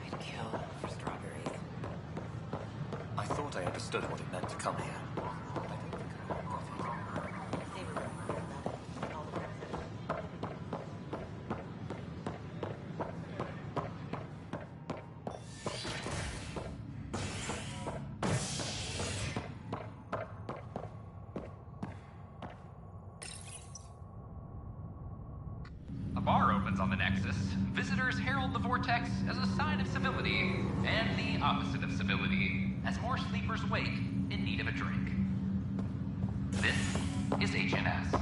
I'd kill for strawberries. I thought I understood what it meant to come here. A bar opens on the Nexus. Visitors herald the vortex as a sign of civility, and the opposite of civility, as more sleepers wake in need of a drink. This is HNS.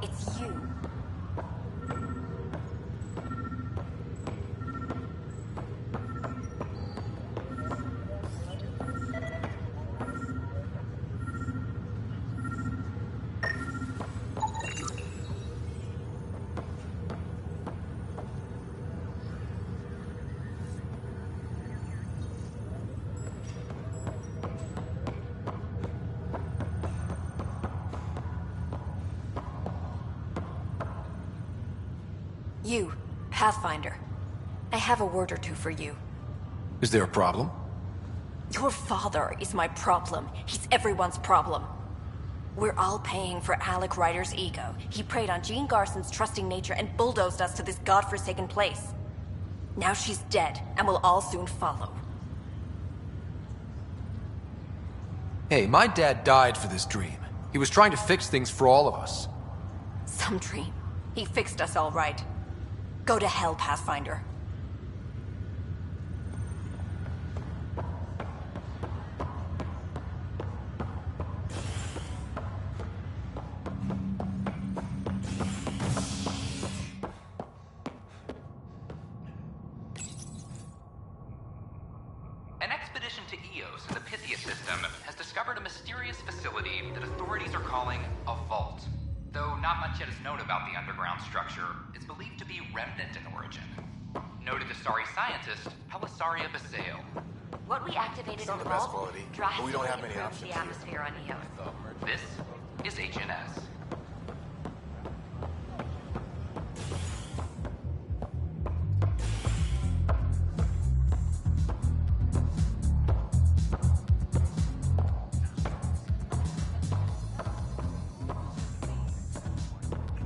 It's you. You, Pathfinder. I have a word or two for you. Is there a problem? Your father is my problem. He's everyone's problem. We're all paying for Alec Ryder's ego. He preyed on Jean Garson's trusting nature and bulldozed us to this godforsaken place. Now she's dead, and we'll all soon follow. Hey, my dad died for this dream. He was trying to fix things for all of us. Some dream. He fixed us all right. Go to hell, Pathfinder. An expedition to Eos in the Pythia system has discovered a mysterious facility that authorities are calling a vault. Though not much yet is known about the underground structure, it's believed to be remnant in origin. Noted Asari scientist, Pelisaria Basale. What we activated It's not in the the best vault quality, but drastically we don't have many improves options the here. atmosphere on Eos. This is HNS.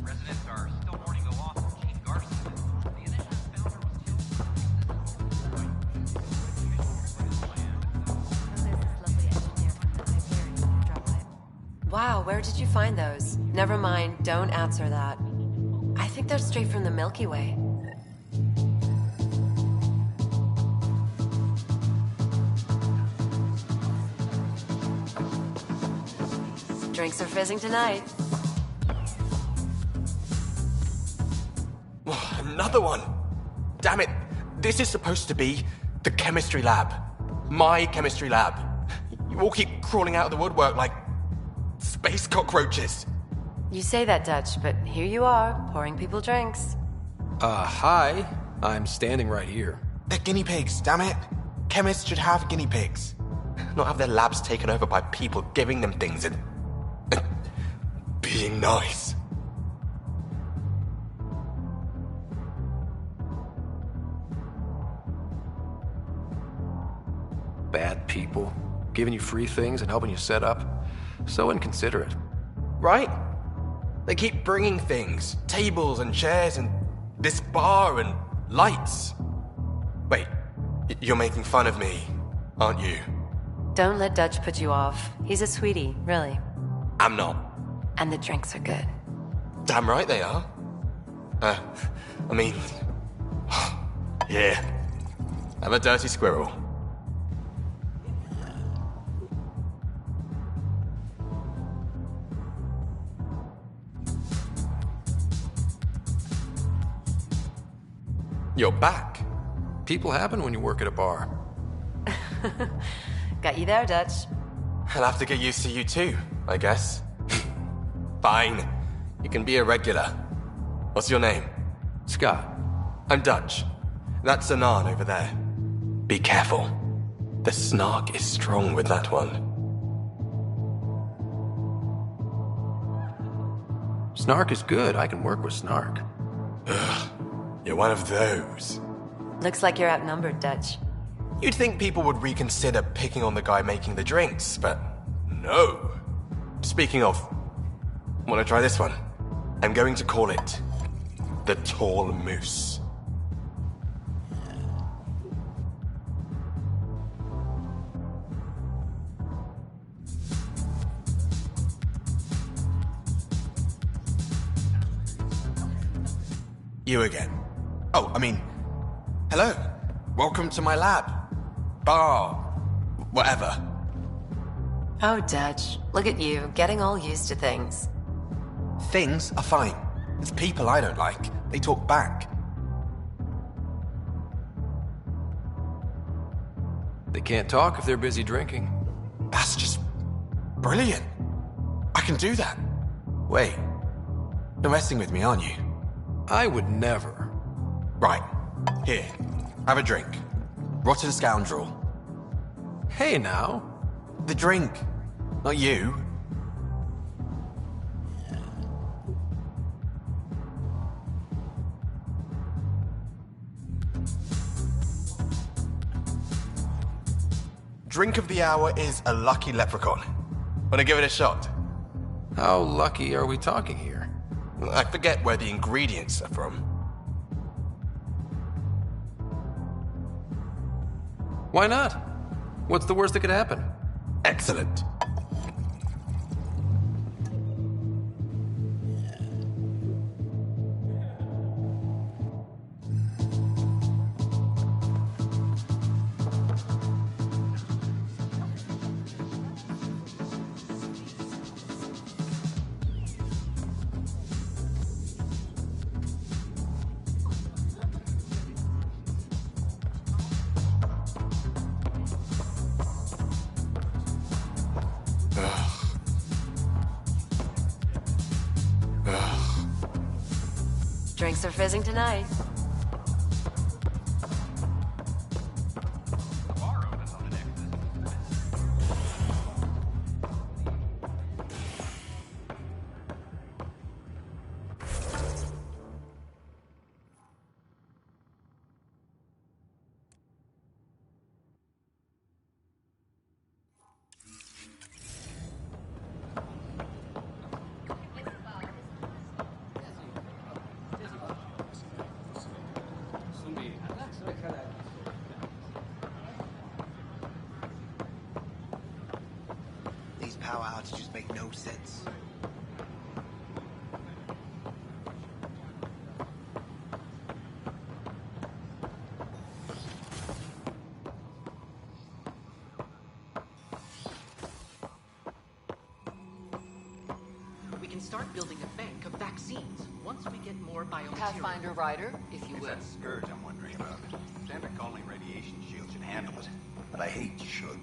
Residents are still mourning the loss of Chief Garson. The initiative's founder was killed. Wow, where did you find those? Never mind, don't answer that. I think they're straight from the Milky Way. Drinks are fizzing tonight. Another one! Damn it! This is supposed to be the chemistry lab. My chemistry lab. You all keep crawling out of the woodwork like space cockroaches. You say that, Dutch, but here you are, pouring people drinks. Hi. I'm standing right here. They're guinea pigs, damn it. Chemists should have guinea pigs. Not have their labs taken over by people giving them things and being nice. Bad people. Giving you free things and helping you set up. So inconsiderate. Right? They keep bringing things. Tables and chairs and this bar and lights. Wait, you're making fun of me, aren't you? Don't let Dutch put you off. He's a sweetie, really. I'm not. And the drinks are good. Damn right they are. I mean... yeah. I'm a dirty squirrel. You're back. People happen when you work at a bar. Got you there, Dutch. I'll have to get used to you too, I guess. Fine. You can be a regular. What's your name? Scott. I'm Dutch. That's Anan over there. Be careful. The snark is strong with that one. Snark is good. I can work with Snark. Ugh. You're one of those. Looks like you're outnumbered, Dutch. You'd think people would reconsider picking on the guy making the drinks, but no. Speaking of, wanna try this one? I'm going to call it the Tall Moose. You again. Oh, I mean, hello. Welcome to my lab. Bar. Whatever. Oh, Dutch. Look at you, getting all used to things. Things are fine. It's people I don't like. They talk back. They can't talk if they're busy drinking. That's just brilliant. I can do that. Wait. You're messing with me, aren't you? I would never. Right. Here. Have a drink. Rotten scoundrel. Hey now. The drink. Not you. Drink of the hour is a lucky leprechaun. Wanna give it a shot? How lucky are we talking here? I forget where the ingredients are from. Why not? What's the worst that could happen? Excellent. Drinks are fizzing tonight. These power outages make no sense. We can start building a bank of vaccines once we get more biomaterial. Pathfinder Rider, if you It's will. that scourge I'm wondering about. Santa Colony radiation shield should handle it, but I hate should.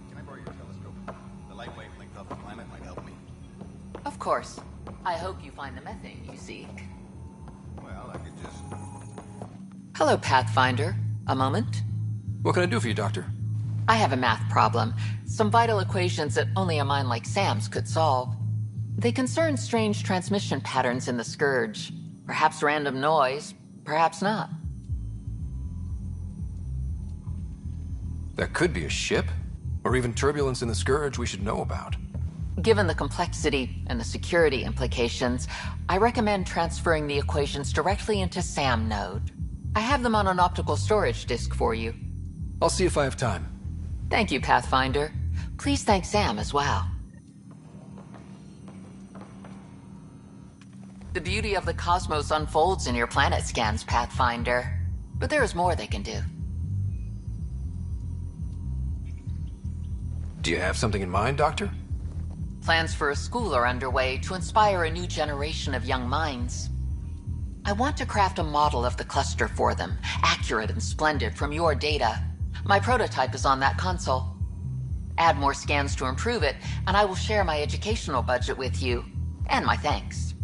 Can I borrow your telescope? The light wave linked off the planet might help me. Of course. I hope you find the methane you seek. Well, I could just... Hello, Pathfinder. A moment? What can I do for you, Doctor? I have a math problem. Some vital equations that only a mind like Sam's could solve. They concern strange transmission patterns in the Scourge. Perhaps random noise, perhaps not. That could be a ship, or even turbulence in the Scourge we should know about. Given the complexity and the security implications, I recommend transferring the equations directly into SAM node. I have them on an optical storage disk for you. I'll see if I have time. Thank you, Pathfinder. Please thank Sam as well. The beauty of the cosmos unfolds in your planet scans, Pathfinder. But there is more they can do. Do you have something in mind, Doctor? Plans for a school are underway to inspire a new generation of young minds. I want to craft a model of the cluster for them, accurate and splendid from your data. My prototype is on that console. Add more scans to improve it, and I will share my educational budget with you, and my thanks.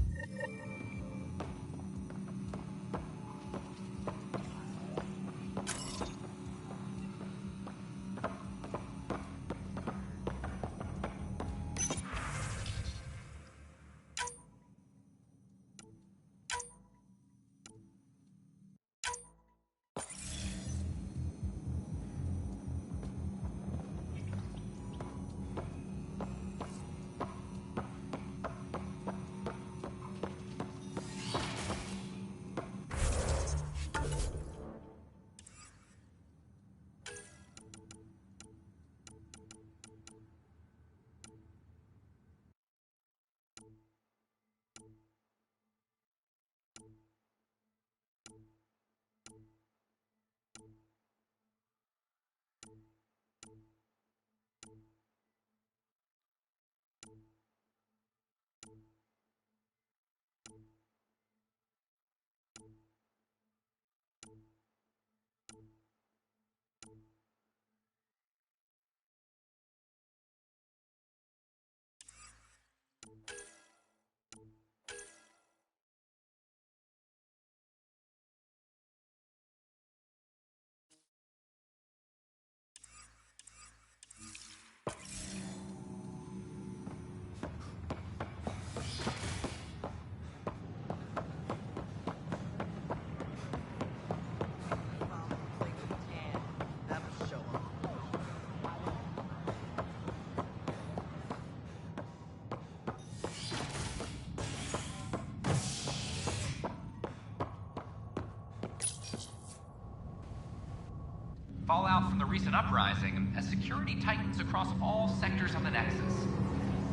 Fallout from the recent uprising has security tightens across all sectors of the Nexus.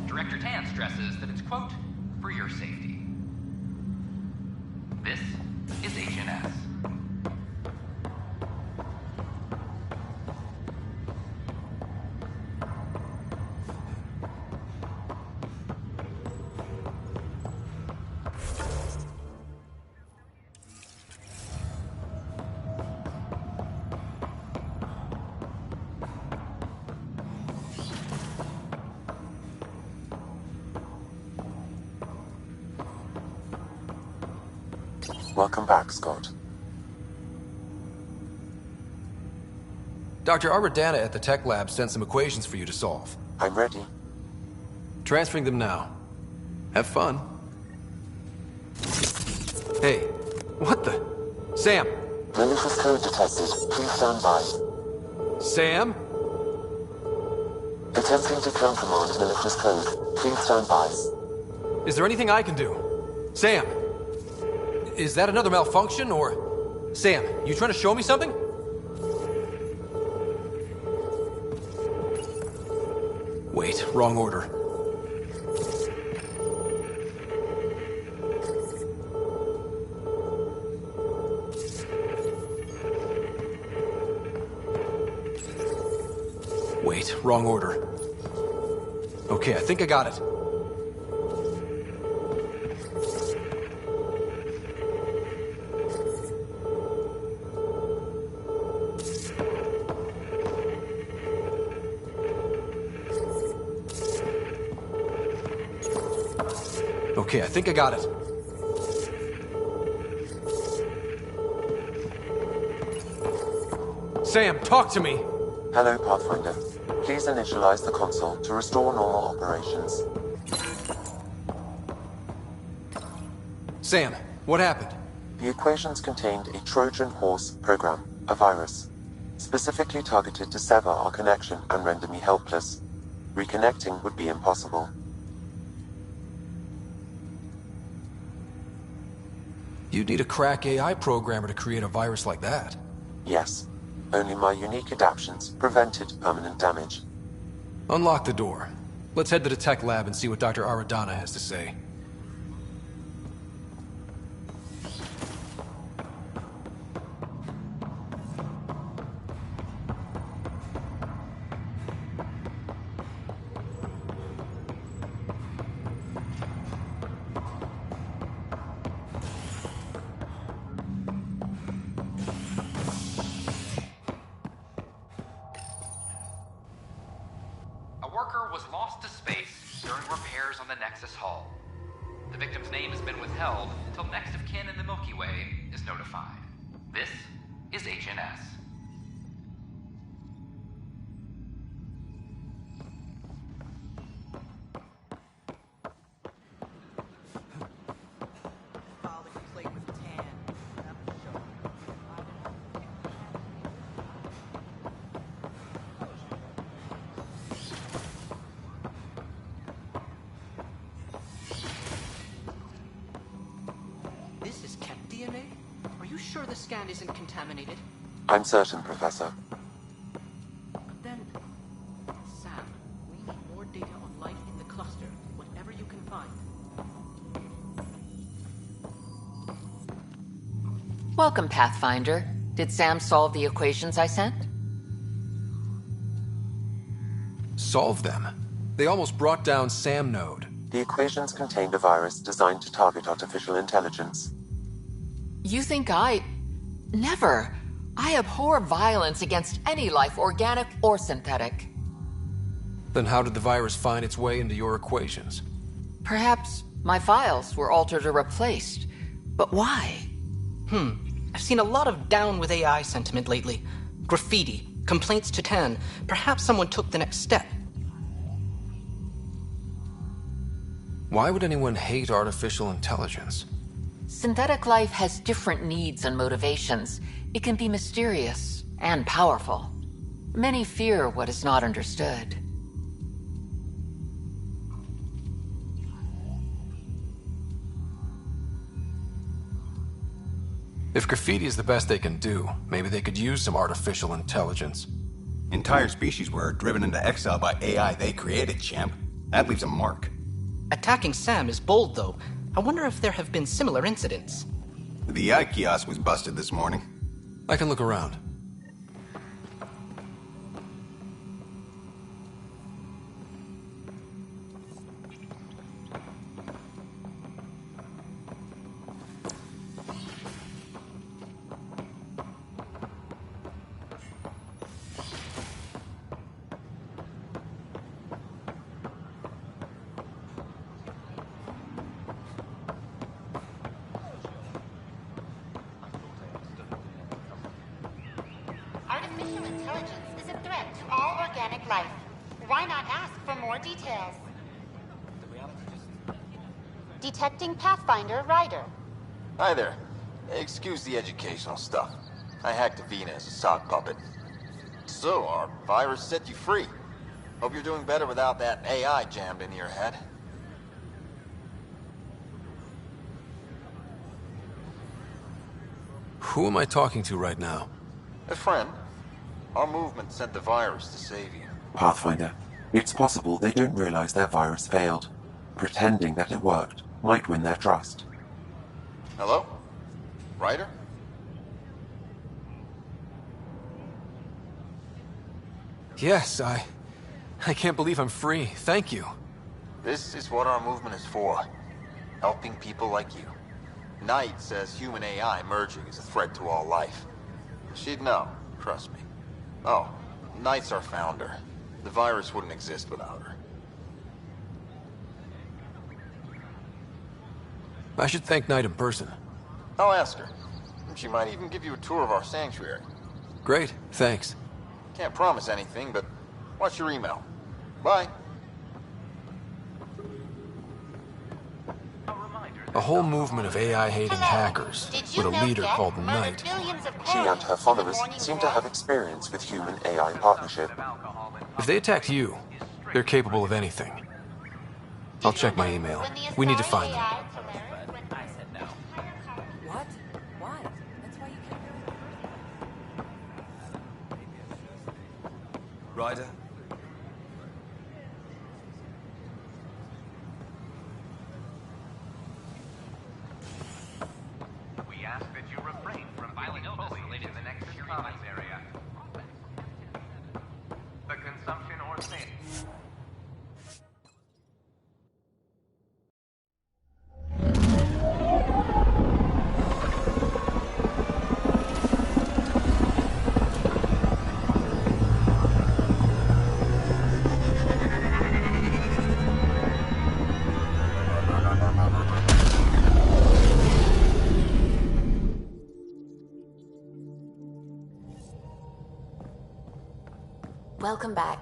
Director Tan stresses that it's, quote, for your safety. This is Agent S. Welcome back, Scott. Dr. Aradana at the tech lab sent some equations for you to solve. I'm ready. Transferring them now. Have fun. Hey, what the? Sam! Malicious code detected. Please stand by. Sam? Attempting to countermand malicious code. Please stand by. Is there anything I can do? Sam! Is that another malfunction, or... Sam, you trying to show me something? Wait, wrong order. Wait, wrong order. Okay, I think I got it. Okay, I think I got it. Sam, talk to me! Hello, Pathfinder. Please initialize the console to restore normal operations. Sam, what happened? The equations contained a Trojan horse program, a virus, specifically targeted to sever our connection and render me helpless. Reconnecting would be impossible. You'd need a crack AI programmer to create a virus like that. Yes. Only my unique adaptions prevented permanent damage. Unlock the door. Let's head to the tech lab and see what Dr. Aradana has to say. A worker was lost to space during repairs on the Nexus hull. The victim's name has been withheld until next of kin in the Milky Way is notified. This is HNS. This is cat DNA? Are you sure the scan isn't contaminated? I'm certain, Professor. Then, Sam, we need more data on life in the cluster, whatever you can find. Welcome, Pathfinder. Did Sam solve the equations I sent? Solve them? They almost brought down Sam Node. The equations contained a virus designed to target artificial intelligence. You think I... Never. I abhor violence against any life, organic or synthetic. Then how did the virus find its way into your equations? Perhaps my files were altered or replaced. But why? I've seen a lot of down with AI sentiment lately. Graffiti, complaints to 10. Perhaps someone took the next step. Why would anyone hate artificial intelligence? Synthetic life has different needs and motivations. It can be mysterious and powerful. Many fear what is not understood. If graffiti is the best they can do, maybe they could use some artificial intelligence. Entire species were driven into exile by AI they created, champ. That leaves a mark. Attacking Sam is bold, though. I wonder if there have been similar incidents. The AI kiosk was busted this morning. I can look around. artificial intelligence is a threat to all organic life. Why not ask for more details? Detecting Pathfinder Ryder. Hi there. Excuse the educational stuff. I hacked Avena as a sock puppet. So, our virus set you free. Hope you're doing better without that AI jammed into your head. Who am I talking to right now? A friend. Our movement sent the virus to save you. Pathfinder, it's possible they don't realize their virus failed. Pretending that it worked might win their trust. Hello? Ryder? Yes, I can't believe I'm free. Thank you. This is what our movement is for. Helping people like you. Knight says human AI merging is a threat to all life. She'd know, trust me. Oh, Knight's our founder. The virus wouldn't exist without her. I should thank Knight in person. I'll ask her. She might even give you a tour of our sanctuary. Great, thanks. Can't promise anything, but watch your email. Bye. A whole movement of AI-hating hackers with a leader called Knight. She and her followers seem to have experience with human-AI partnership. If they attacked you, they're capable of anything. I'll check my email. We need to find them. I said no. What? Why? That's why you can't do it. Ryder? We ask that you refrain from filing fully in the next comments area. The consumption or sale. Welcome back.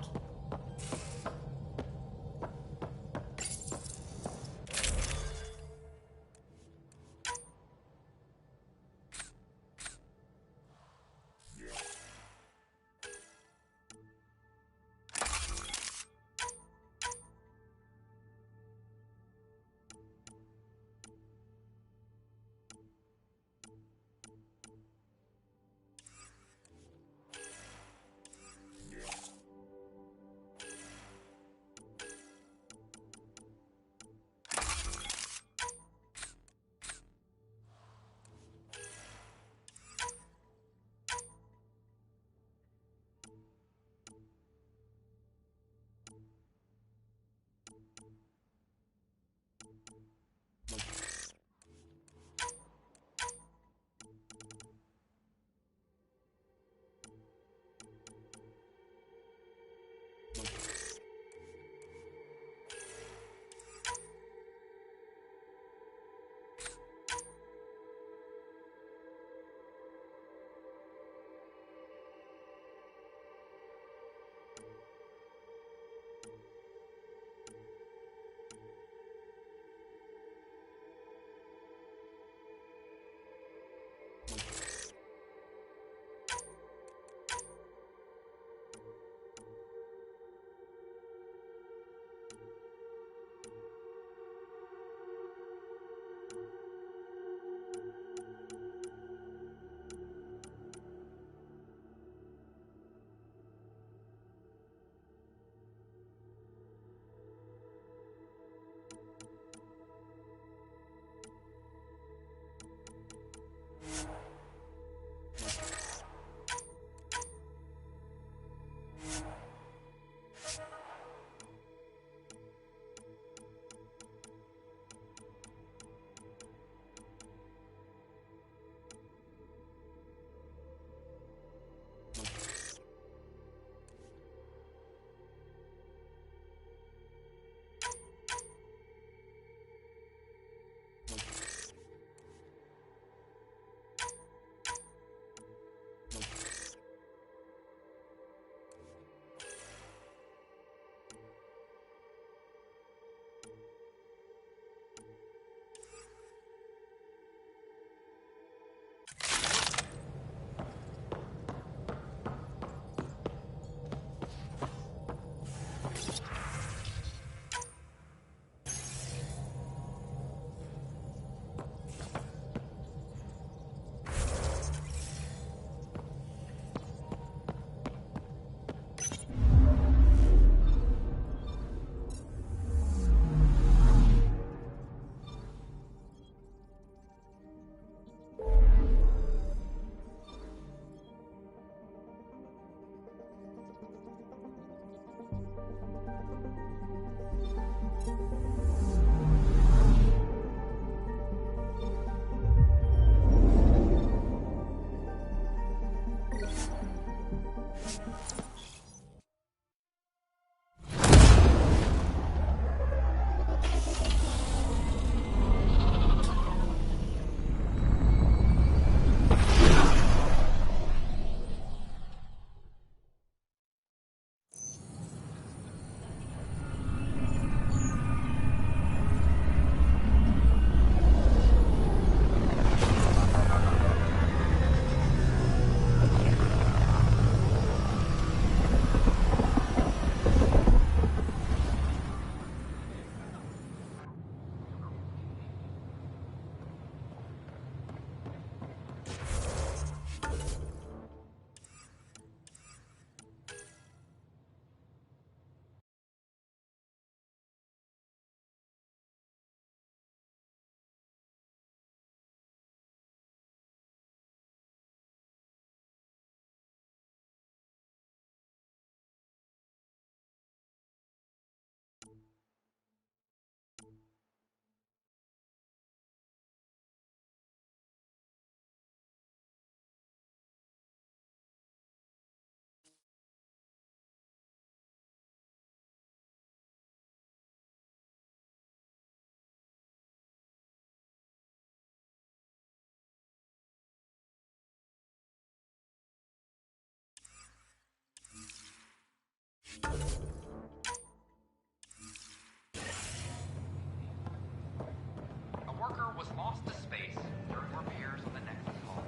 A worker was lost to space during repairs on the Nexus hull.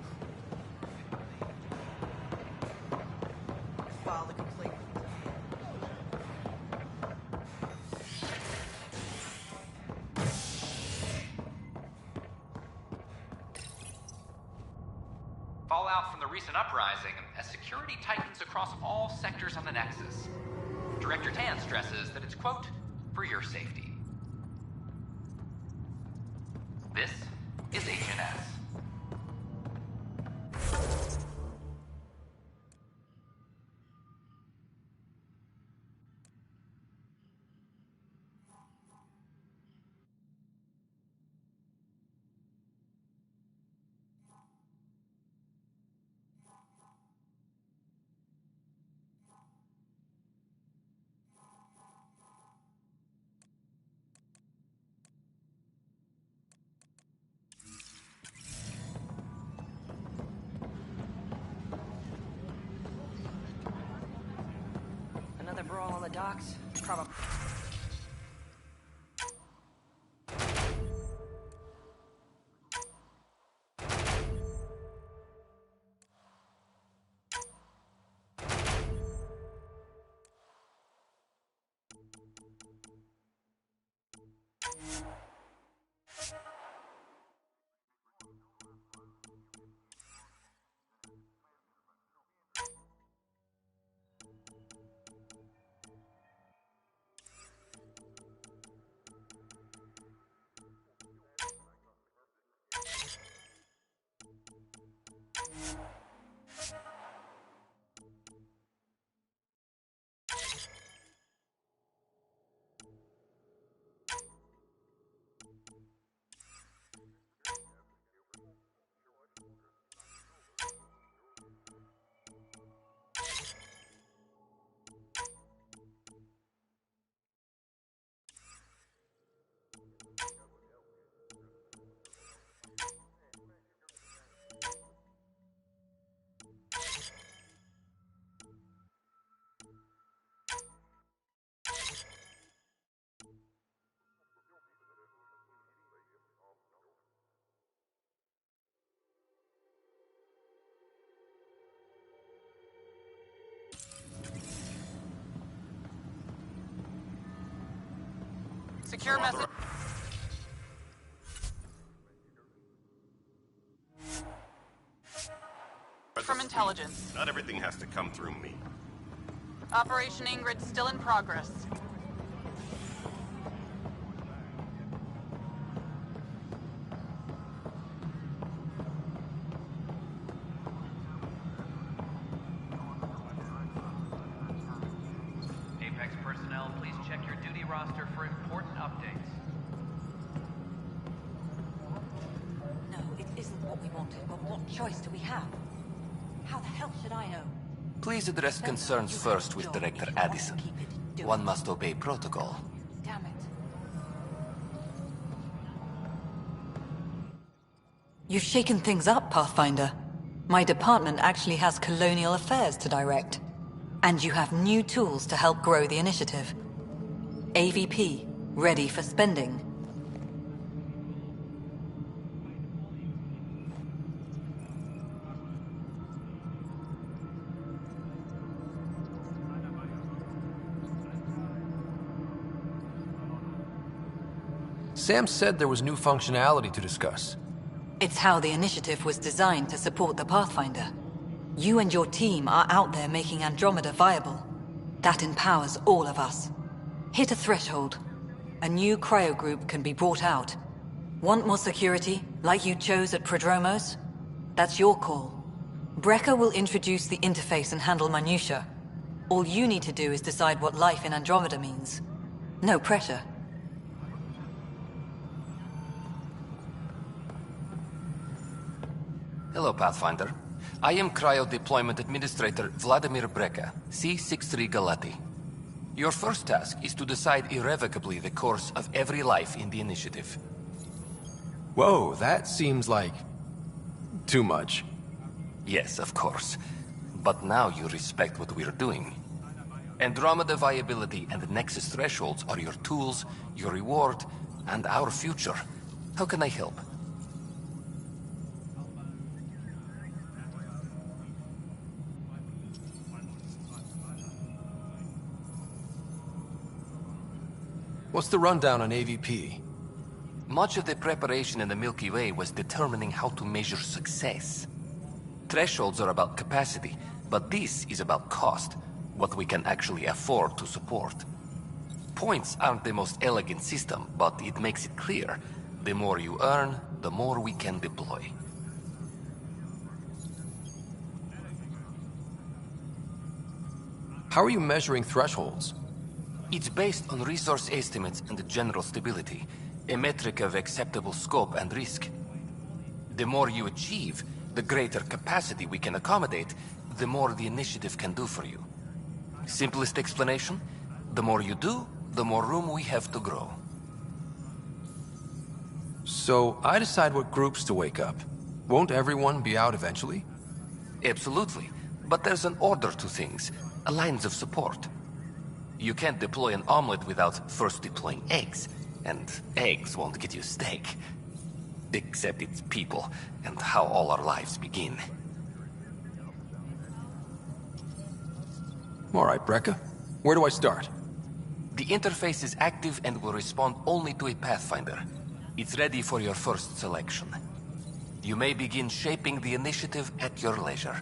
File the complete. Fallout from the recent uprising as security tightens across all sectors on the Nexus. Director Tan stresses that it's, quote, for your safety. This is Agent S. Another brawl on the docks? Probably. Secure message. From intelligence. Not everything has to come through me. Operation Ingrid still in progress. Apex personnel your duty roster for important updates. No, it isn't what we wanted, but what choice do we have? How the hell should I know? Please address concerns first with Director Addison. One must obey protocol. Damn it. You've shaken things up, Pathfinder. My department actually has colonial affairs to direct. And you have new tools to help grow the initiative. AVP, ready for spending. Sam said there was new functionality to discuss. It's how the initiative was designed to support the Pathfinder. You and your team are out there making Andromeda viable. That empowers all of us. Hit a threshold. A new cryo group can be brought out. Want more security, like you chose at Prodromos? That's your call. Brecker will introduce the interface and handle minutiae. All you need to do is decide what life in Andromeda means. No pressure. Hello, Pathfinder. I am Cryo Deployment Administrator Vladimir Brecker, C-63 Galati. Your first task is to decide irrevocably the course of every life in the initiative. Whoa, that seems like... too much. Yes, of course. But now you respect what we're doing. Andromeda viability and Nexus thresholds are your tools, your reward, and our future. How can I help? What's the rundown on AVP? Much of the preparation in the Milky Way was determining how to measure success. Thresholds are about capacity, but this is about cost, what we can actually afford to support. Points aren't the most elegant system, but it makes it clear. The more you earn, the more we can deploy. How are you measuring thresholds? It's based on resource estimates and general stability, a metric of acceptable scope and risk. The more you achieve, the greater capacity we can accommodate, the more the initiative can do for you. Simplest explanation, the more you do, the more room we have to grow. So, I decide what groups to wake up. Won't everyone be out eventually? Absolutely. But there's an order to things, a lines of support. You can't deploy an omelet without first deploying eggs, and eggs won't get you steak. Except it's people, and how all our lives begin. All right, Brekka. Where do I start? The interface is active and will respond only to a Pathfinder. It's ready for your first selection. You may begin shaping the initiative at your leisure.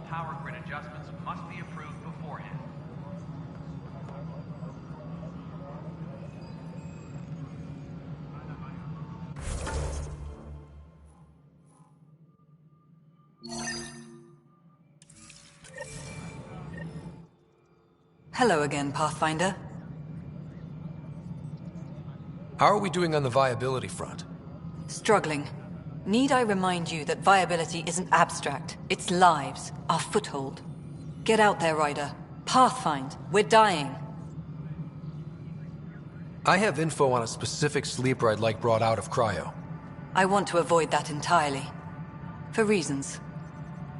Power grid adjustments must be approved beforehand. Hello again, Pathfinder. How are we doing on the viability front? Struggling. Need I remind you that viability isn't abstract? It's lives, our foothold. Get out there, Ryder. Pathfind. We're dying. I have info on a specific sleeper I'd like brought out of cryo. I want to avoid that entirely. For reasons.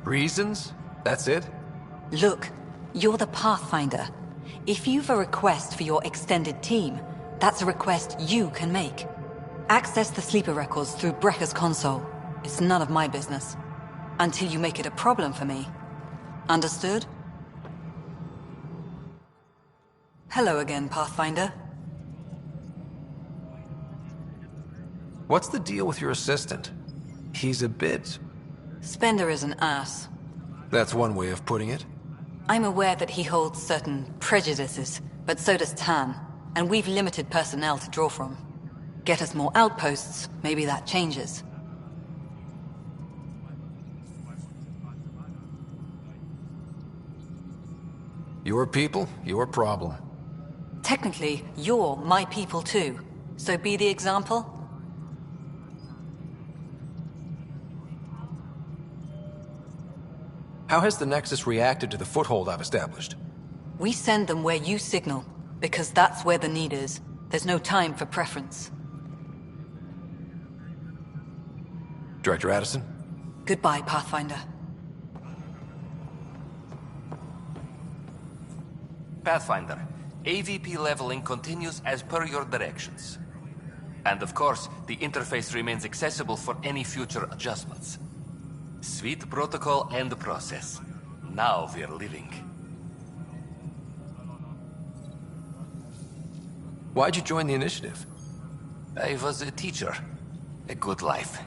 Reasons? That's it? Look, you're the Pathfinder. If you've a request for your extended team, that's a request you can make. Access the sleeper records through Brekker's console. It's none of my business. Until you make it a problem for me. Understood? Hello again, Pathfinder. What's the deal with your assistant? He's a bit... Spender is an ass. That's one way of putting it. I'm aware that he holds certain prejudices, but so does Tan, and we've limited personnel to draw from. Get us more outposts, maybe that changes. Your people, your problem. Technically, you're my people too, so be the example. How has the Nexus reacted to the foothold I've established? We send them where you signal, because that's where the need is. There's no time for preference. Director Addison? Goodbye, Pathfinder. Pathfinder, AVP leveling continues as per your directions. And of course, the interface remains accessible for any future adjustments. Sweet protocol and process. Now we're living. Why'd you join the initiative? I was a teacher. A good life.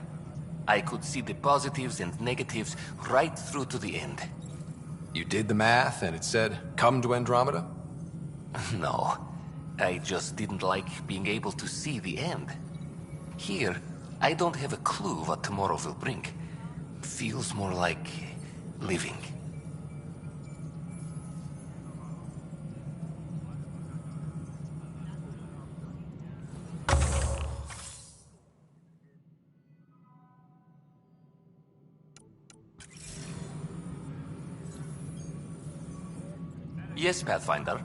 I could see the positives and negatives right through to the end. You did the math and it said, come to Andromeda? No. I just didn't like being able to see the end. Here, I don't have a clue what tomorrow will bring. Feels more like living. Yes, Pathfinder.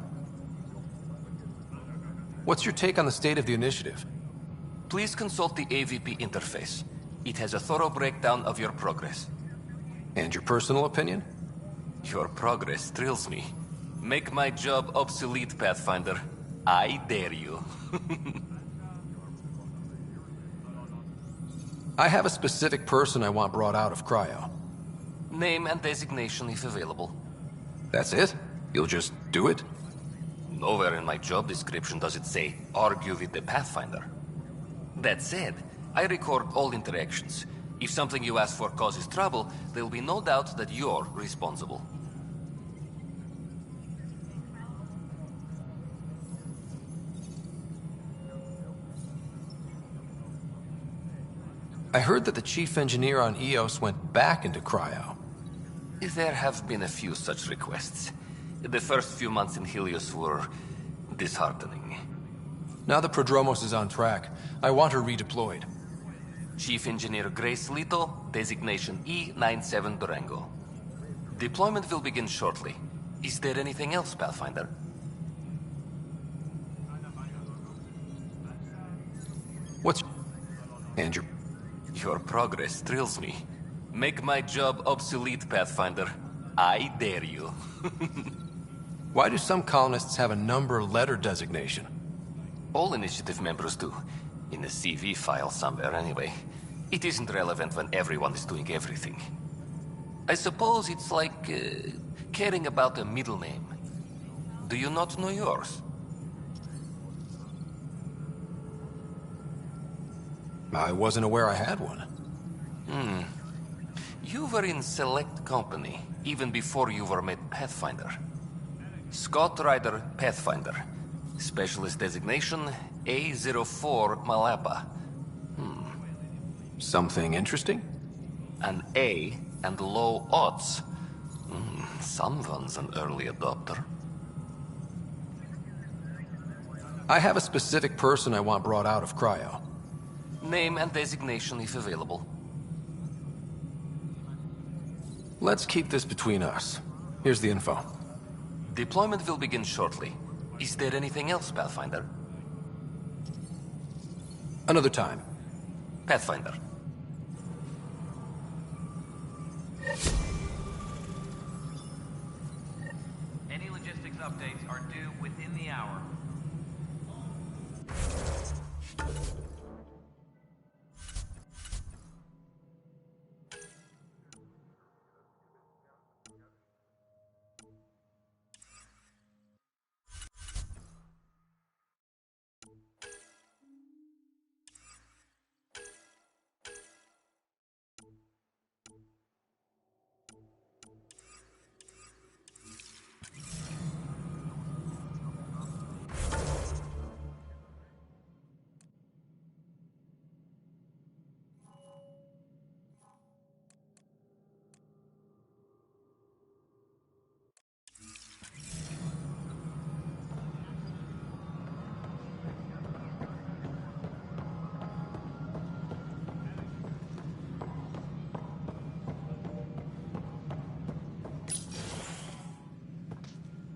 What's your take on the state of the initiative? Please consult the AVP interface. It has a thorough breakdown of your progress. And your personal opinion? Your progress thrills me. Make my job obsolete, Pathfinder. I dare you. I have a specific person I want brought out of cryo. Name and designation if available. That's it? You'll just do it? Nowhere in my job description does it say, argue with the Pathfinder. That said, I record all interactions. If something you ask for causes trouble, there'll be no doubt that you're responsible. I heard that the chief engineer on EOS went back into cryo. There have been a few such requests. The first few months in Helios were disheartening. Now the Prodromos is on track. I want her redeployed. Chief Engineer Grace Lito, designation E97 Durango. Deployment will begin shortly. Is there anything else, Pathfinder? What's... Andrew? Your progress thrills me. Make my job obsolete, Pathfinder. I dare you. Why do some colonists have a number-letter designation? All initiative members do. In a CV file somewhere, anyway. It isn't relevant when everyone is doing everything. I suppose it's like caring about a middle name. Do you not know yours? I wasn't aware I had one. You were in select company, even before you were made Pathfinder. Scott Ryder, Pathfinder. Specialist designation, A04 Malapa. Something interesting? An A and low odds. Someone's an early adopter. I have a specific person I want brought out of cryo. Name and designation if available. Let's keep this between us. Here's the info. Deployment will begin shortly. Is there anything else, Pathfinder? Another time. Pathfinder. Any logistics updates are due within the hour.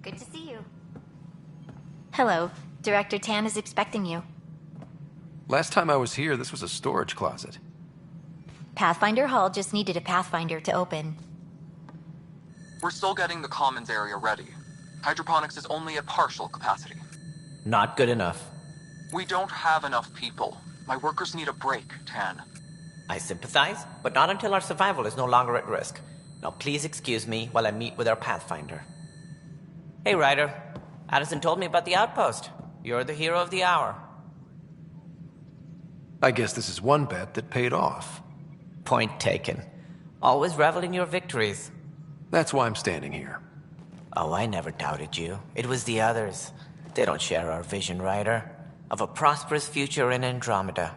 Good to see you. Hello. Director Tan is expecting you. Last time I was here, this was a storage closet. Pathfinder Hall just needed a Pathfinder to open. We're still getting the commons area ready. Hydroponics is only at partial capacity. Not good enough. We don't have enough people. My workers need a break, Tan. I sympathize, but not until our survival is no longer at risk. Now please excuse me while I meet with our Pathfinder. Hey, Ryder. Addison told me about the outpost. You're the hero of the hour. I guess this is one bet that paid off. Point taken. Always revel in your victories. That's why I'm standing here. Oh, I never doubted you. It was the others. They don't share our vision, Ryder, of a prosperous future in Andromeda.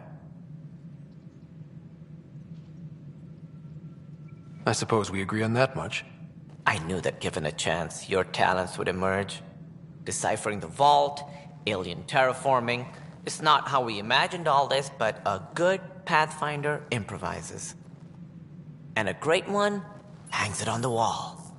I suppose we agree on that much. I knew that given a chance, your talents would emerge. Deciphering the vault, alien terraforming. It's not how we imagined all this, but a good Pathfinder improvises. And a great one hangs it on the wall.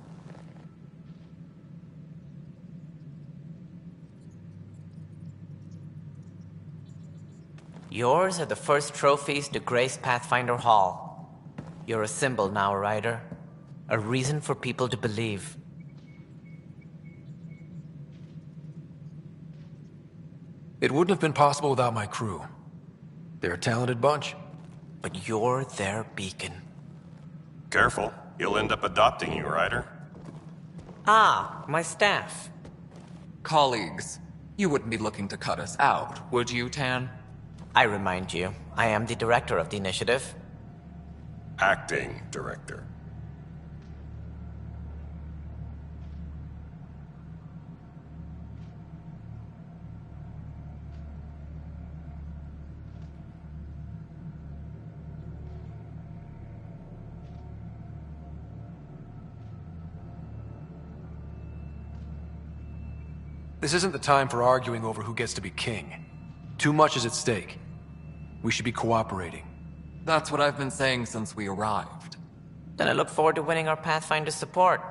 Yours are the first trophies to grace Pathfinder Hall. You're a symbol now, Ryder. A reason for people to believe. It wouldn't have been possible without my crew. They're a talented bunch. But you're their beacon. Careful. He'll end up adopting you, Ryder. Ah, my staff. Colleagues, you wouldn't be looking to cut us out, would you, Tan? I remind you, I am the director of the initiative. Acting director. This isn't the time for arguing over who gets to be king. Too much is at stake. We should be cooperating. That's what I've been saying since we arrived. Then I look forward to winning our Pathfinder's support.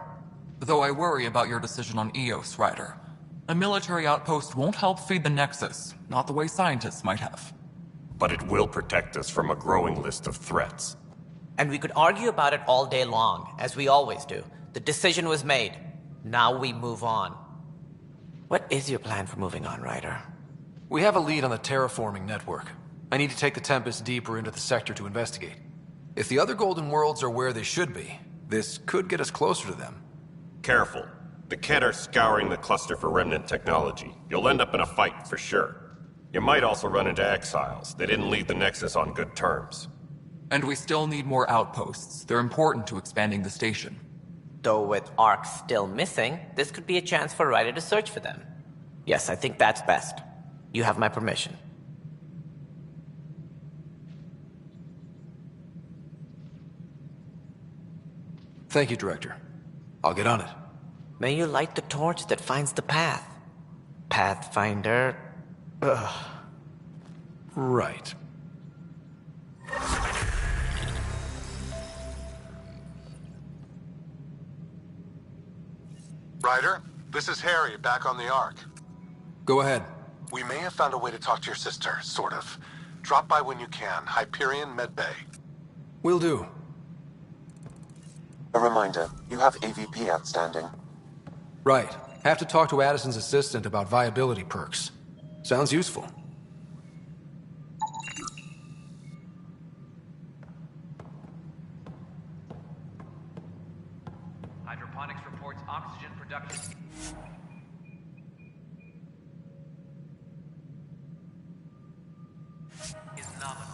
Though I worry about your decision on Eos, Ryder. A military outpost won't help feed the Nexus, not the way scientists might have. But it will protect us from a growing list of threats. And we could argue about it all day long, as we always do. The decision was made. Now we move on. What is your plan for moving on, Ryder? We have a lead on the terraforming network. I need to take the Tempest deeper into the sector to investigate. If the other Golden Worlds are where they should be, this could get us closer to them. Careful. The Kett are scouring the cluster for remnant technology. You'll end up in a fight, for sure. You might also run into exiles. They didn't leave the Nexus on good terms. And we still need more outposts. They're important to expanding the station. Though with Ark still missing, this could be a chance for Ryder to search for them. Yes, I think that's best. You have my permission. Thank you, Director. I'll get on it. May you light the torch that finds the path. Pathfinder... Ugh. Right. Ryder, this is Harry, back on the Ark. Go ahead. We may have found a way to talk to your sister, sort of. Drop by when you can. Hyperion Medbay. Will do. A reminder, you have AVP outstanding. Right. Have to talk to Addison's assistant about viability perks. Sounds useful. Hydroponics reports oxygen production. Is nominal.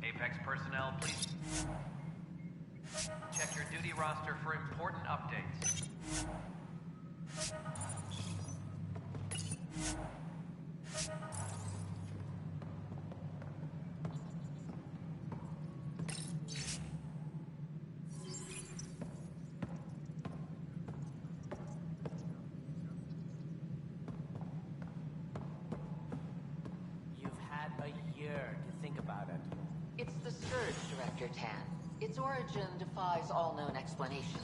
Apex personnel, please check your duty roster for important updates. You've had a year to think about it. It's the Scourge, Director Tan. Its origin defies all known explanations.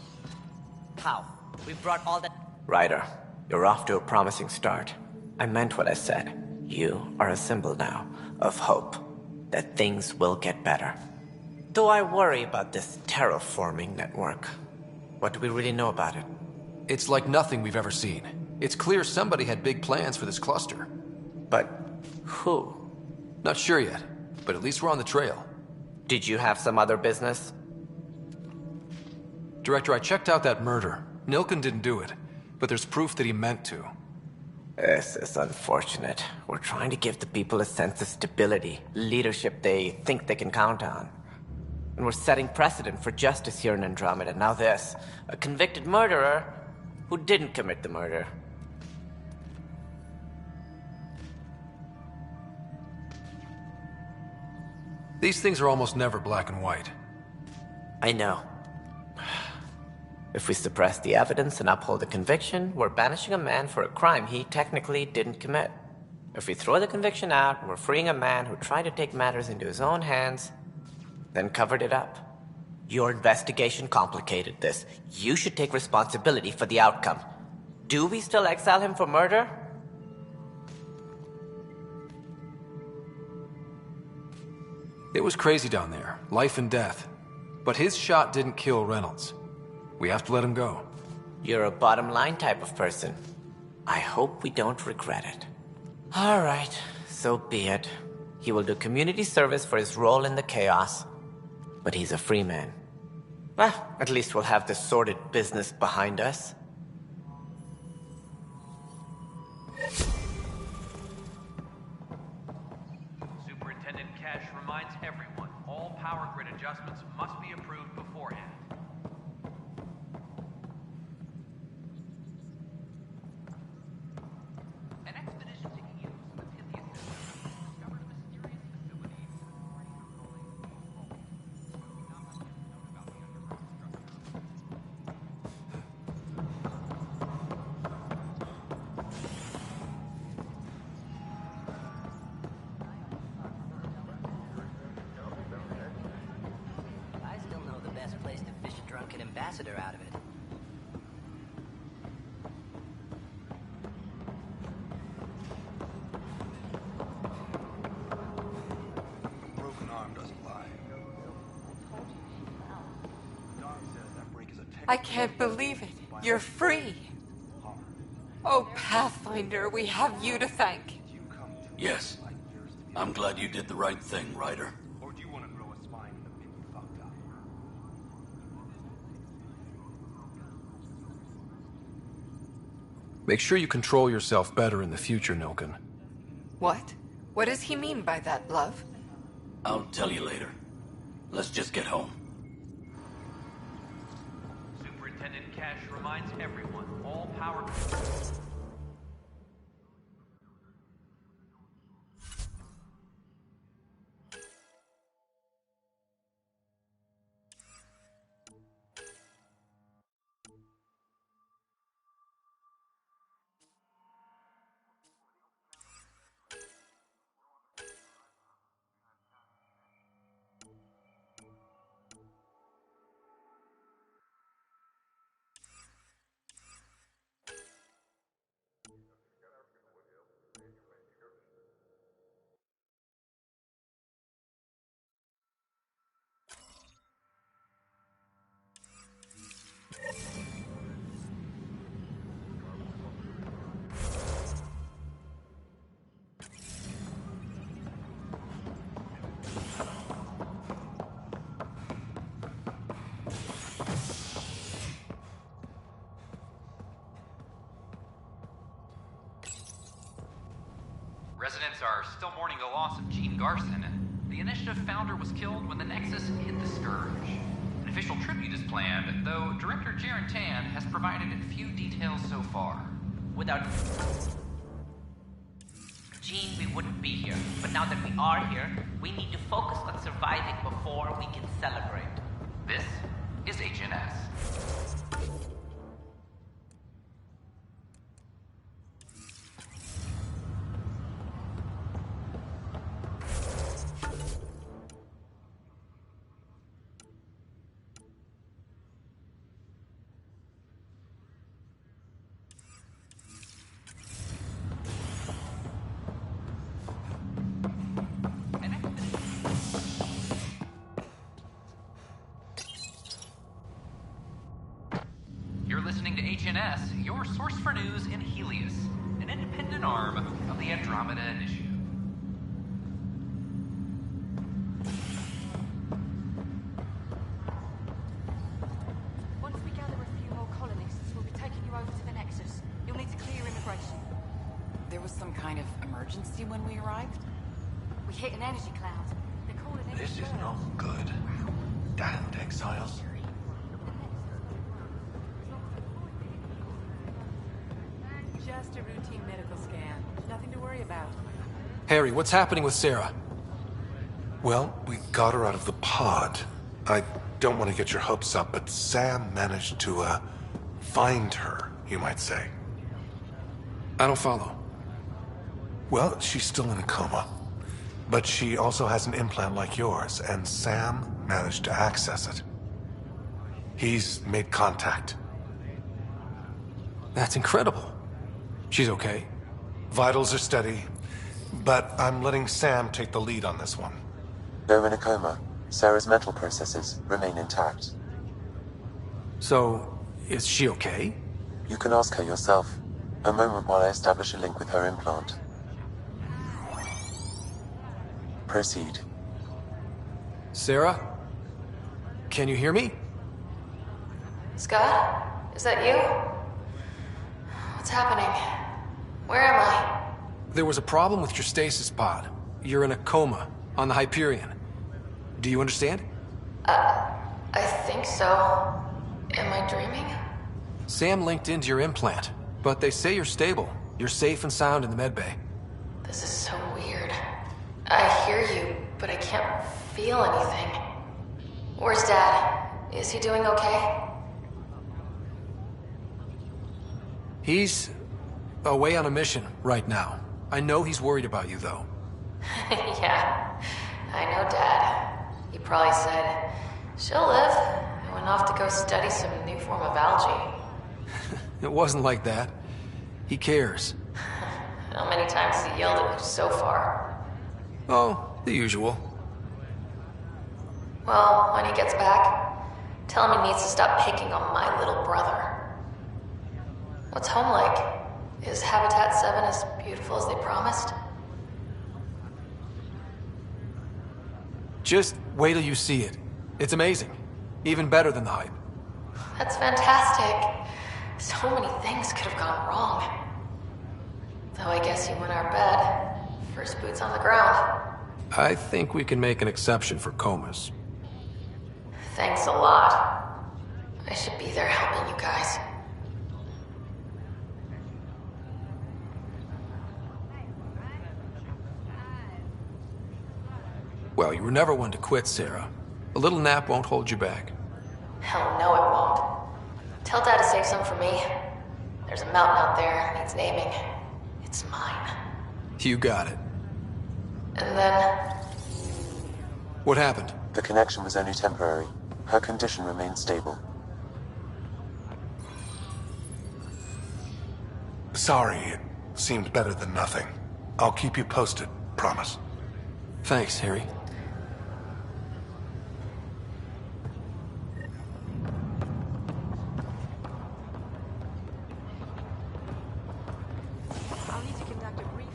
How? We brought all that... Ryder, you're off to a promising start. I meant what I said. You are a symbol now of hope that things will get better. Though I worry about this terraforming network. What do we really know about it? It's like nothing we've ever seen. It's clear somebody had big plans for this cluster. But who? Not sure yet, but at least we're on the trail. Did you have some other business? Director, I checked out that murder. Nilken didn't do it, but there's proof that he meant to. This is unfortunate. We're trying to give the people a sense of stability, leadership they think they can count on. And we're setting precedent for justice here in Andromeda. Now this, a convicted murderer who didn't commit the murder. These things are almost never black and white. I know. If we suppress the evidence and uphold the conviction, we're banishing a man for a crime he technically didn't commit. If we throw the conviction out, we're freeing a man who tried to take matters into his own hands, then covered it up. Your investigation complicated this. You should take responsibility for the outcome. Do we still exile him for murder? It was crazy down there, life and death. But his shot didn't kill Reynolds. We have to let him go. You're a bottom line type of person. I hope we don't regret it. All right, so be it. He will do community service for his role in the chaos. But he's a free man. Well, at least we'll have this sordid business behind us. Superintendent Cash reminds everyone, all power grid adjustments must be approved beforehand. An expedition to Eos, the Pythian system, discovered a mysterious facility that authorities are calling a vault. Not much is known about the underground structure. I still know the best place to fish a drunken ambassador out of it. A broken arm doesn't lie. Doc says that break is a I can't believe it. You're free. Oh, Pathfinder, we have you to thank. Yes. I'm glad you did the right thing, Ryder. Or do you want to grow a spine and admit you fucked up? Make sure you control yourself better in the future, Nilken. What? What does he mean by that, love? I'll tell you later. Let's just get home. Superintendent cache reminds everyone, all power... Residents are still mourning the loss of Gene Garson. The initiative founder was killed when the Nexus hit the Scourge. An official tribute is planned, though Director Jaren Tan has provided few details so far. Without Gene, we wouldn't be here. But now that we are here, we need to focus on surviving before we can celebrate. This is HNS. Listening to HNS, your source for news in Helios, an independent arm of the Andromeda Initiative. Once we gather a few more colonists, we'll be taking you over to the Nexus. You'll need to clear immigration. There was some kind of emergency when we arrived? We hit an energy cloud. They're calling it... This is not good. Damned exiles. Just a routine medical scan. Nothing to worry about. Harry, what's happening with Sarah? Well, we got her out of the pod. I don't want to get your hopes up, but Sam managed to, find her, you might say. I don't follow. Well, she's still in a coma. But she also has an implant like yours, and Sam managed to access it. He's made contact. That's incredible. She's okay. Vitals are steady, but I'm letting Sam take the lead on this one. Though in a coma, Sarah's mental processes remain intact. So, is she okay? You can ask her yourself. A moment while I establish a link with her implant. Proceed. Sarah? Can you hear me? Scott? Is that you? What's happening? Where am I? There was a problem with your stasis pod. You're in a coma on the Hyperion. Do you understand? I think so. Am I dreaming? Sam linked into your implant, but they say you're stable. You're safe and sound in the medbay. This is so weird. I hear you, but I can't feel anything. Where's Dad? Is he doing okay? He's away on a mission right now. I know he's worried about you, though. Yeah, I know Dad. He probably said, she'll live, and went off to go study some new form of algae. It wasn't like that. He cares. How many times has he yelled at you so far? Oh, the usual. Well, when he gets back, tell him he needs to stop picking on my little brother. What's home like? Is Habitat 7 as beautiful as they promised? Just wait till you see it. It's amazing. Even better than the hype. That's fantastic. So many things could have gone wrong. Though I guess you went our bed. First boots on the ground. I think we can make an exception for comas. Thanks a lot. I should be there helping you guys. Well, you were never one to quit, Sarah. A little nap won't hold you back. Hell no, it won't. Tell Dad to save some for me. There's a mountain out there, needs naming. It's mine. You got it. And then... What happened? The connection was only temporary. Her condition remained stable. Sorry, it seemed better than nothing. I'll keep you posted, promise. Thanks, Harry. I'll need to conduct a brief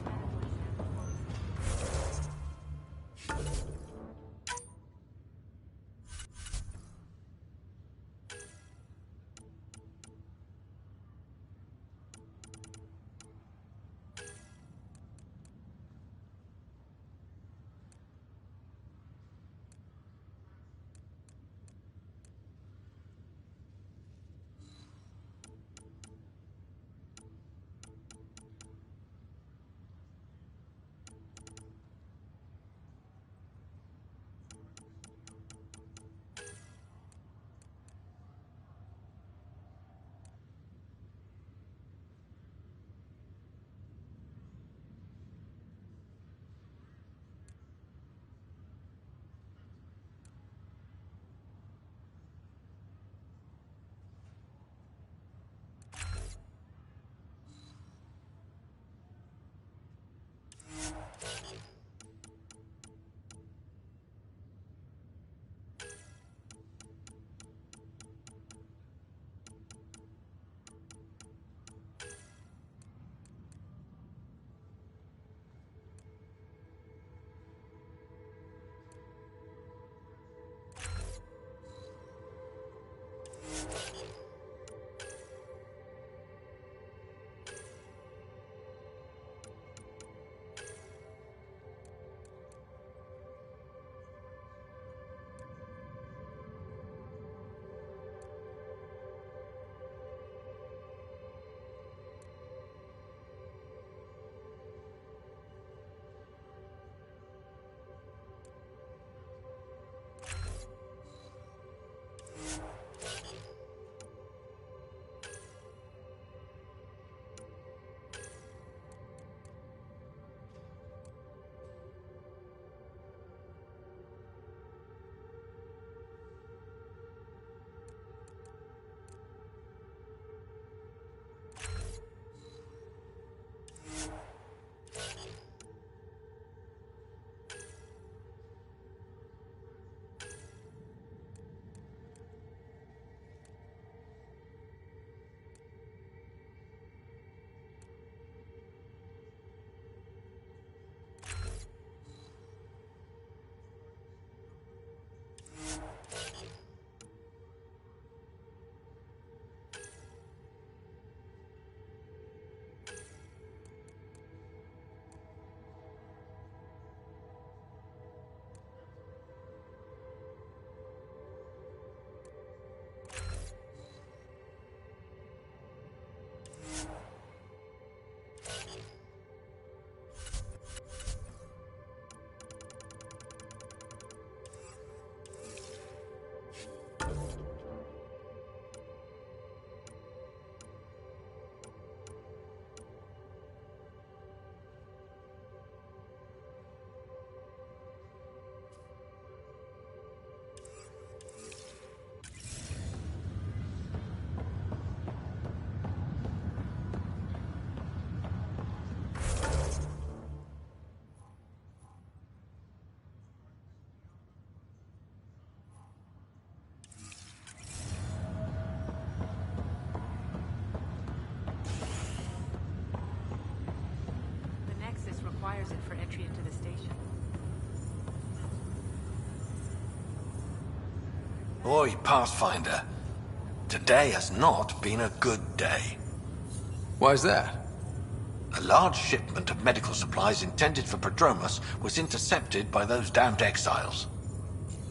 requires it for entry into the station. Oi, Pathfinder. Today has not been a good day. Why's that? A large shipment of medical supplies intended for Prodromus was intercepted by those damned exiles.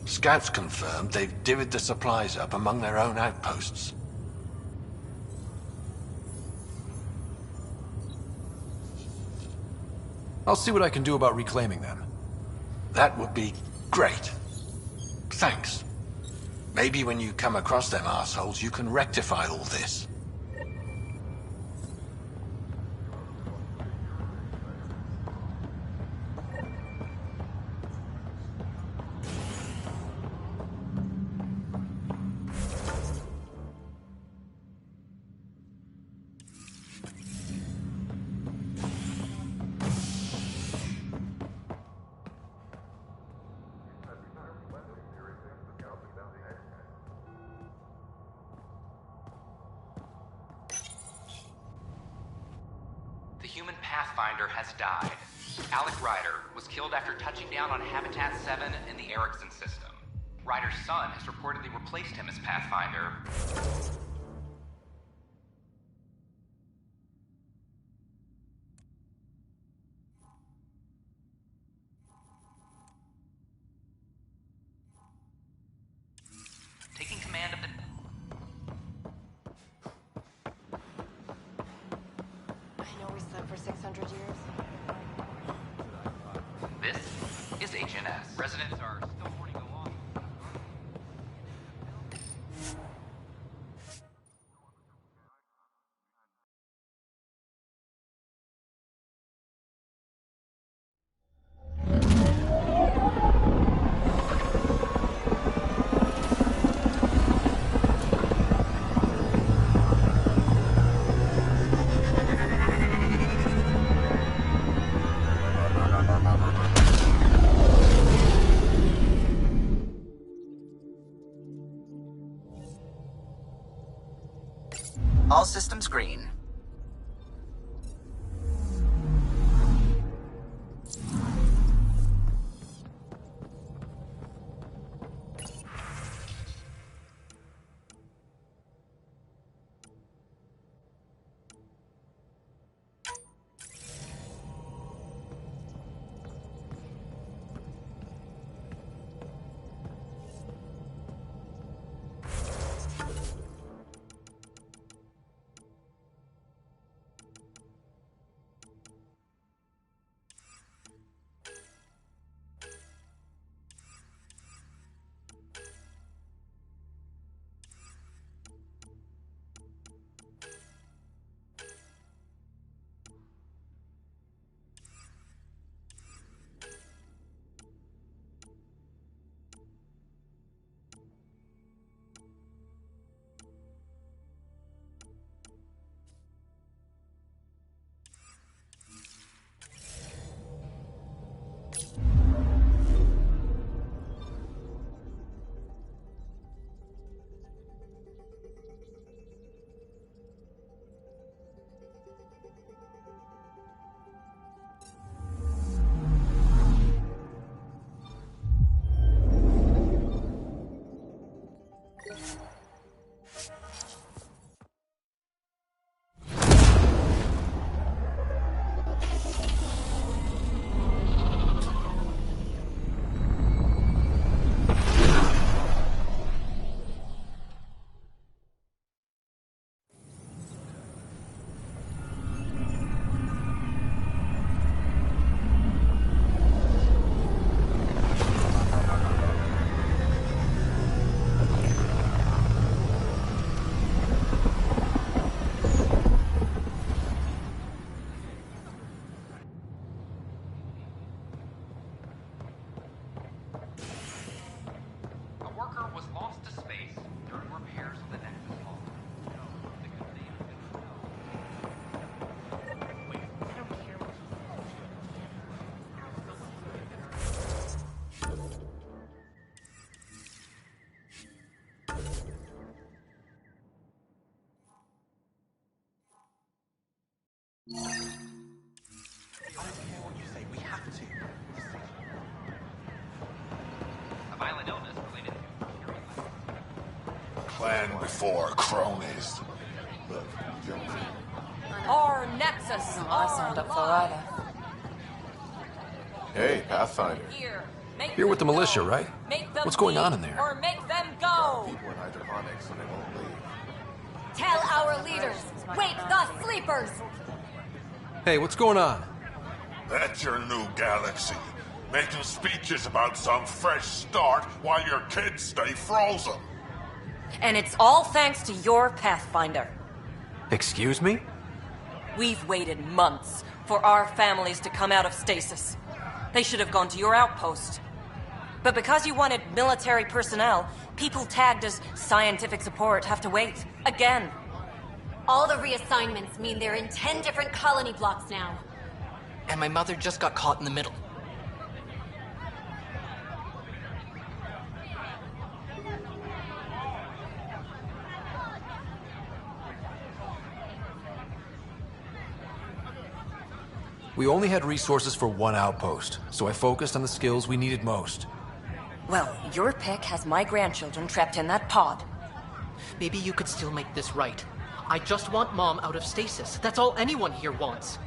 Scouts confirmed they've divvied the supplies up among their own outposts. I'll see what I can do about reclaiming them. That would be great. Thanks. Maybe when you come across them assholes, you can rectify all this. The human Pathfinder has died. Alec Ryder was killed after touching down on Habitat 7 in the Erickson system. Ryder's son has reportedly replaced him as Pathfinder. Taking command of the... I know we slept for 600 years. This is HNS. Residents are still mourning along. All systems green. A violent illness related to... Clan before cronies. Our Nexus. I signed up for either. Hey, Pathfinder. Here. You're with the militia, right? What's going on in there? Or make them go! Tell our leaders, wake the sleepers! Hey, what's going on? That's your new galaxy. Making speeches about some fresh start while your kids stay frozen. And it's all thanks to your Pathfinder. Excuse me? We've waited months for our families to come out of stasis. They should have gone to your outpost. But because you wanted military personnel, people tagged as scientific support have to wait. Again. All the reassignments mean they're in 10 different colony blocks now. And my mother just got caught in the middle. We only had resources for one outpost, so I focused on the skills we needed most. Well, your pick has my grandchildren trapped in that pod. Maybe you could still make this right. I just want Mom out of stasis. That's all anyone here wants.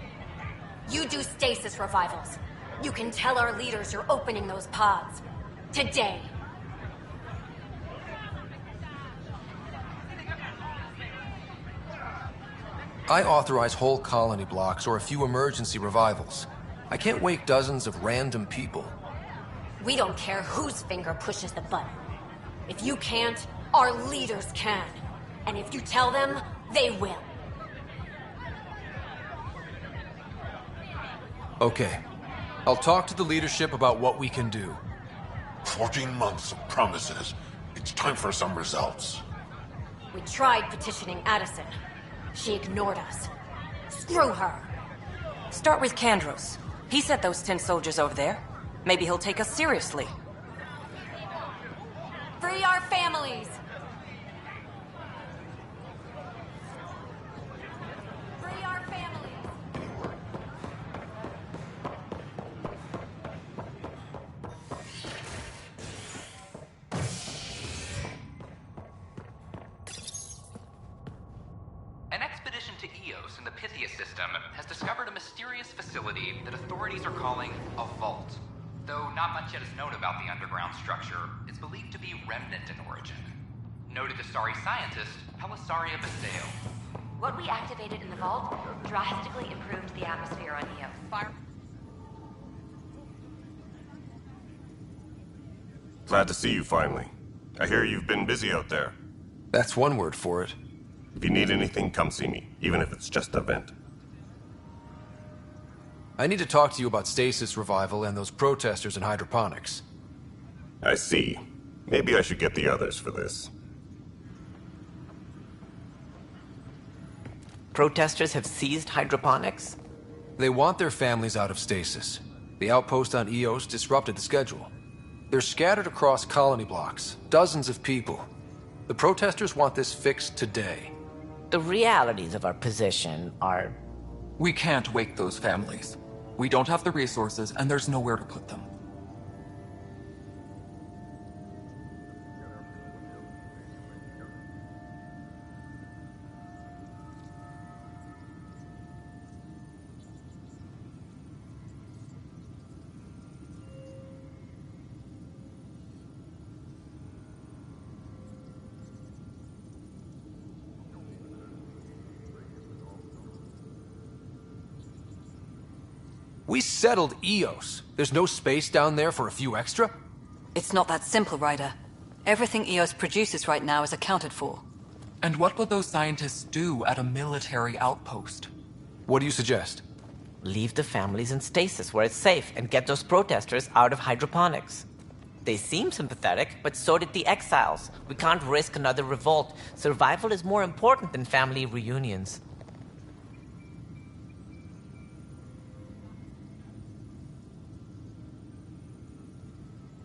You do stasis revivals. You can tell our leaders you're opening those pods. Today. I authorize whole colony blocks or a few emergency revivals. I can't wake dozens of random people. We don't care whose finger pushes the button. If you can't, our leaders can. And if you tell them, they will. Okay. I'll talk to the leadership about what we can do. 14 months of promises. It's time for some results. We tried petitioning Addison. She ignored us. Screw her. Start with Kandros. He sent those 10 soldiers over there. Maybe he'll take us seriously. Free our families! Free our families! An expedition to Eos in the Pythia system has discovered a mysterious facility that authorities are calling a vault. Though not much yet is known about the underground structure, it's believed to be remnant in origin. Noted Asari scientist Pelisaria Baseo. What we activated in the vault drastically improved the atmosphere on Eos. Glad to see you finally. I hear you've been busy out there. That's one word for it. If you need anything, come see me, even if it's just a vent. I need to talk to you about stasis revival and those protesters in hydroponics. I see. Maybe I should get the others for this. Protesters have seized hydroponics? They want their families out of stasis. The outpost on Eos disrupted the schedule. They're scattered across colony blocks, dozens of people. The protesters want this fixed today. The realities of our position are... We can't wake those families. We don't have the resources, and there's nowhere to put them. We settled Eos. There's no space down there for a few extra? It's not that simple, Ryder. Everything Eos produces right now is accounted for. And what would those scientists do at a military outpost? What do you suggest? Leave the families in stasis where it's safe and get those protesters out of hydroponics. They seem sympathetic, but so did the exiles. We can't risk another revolt. Survival is more important than family reunions.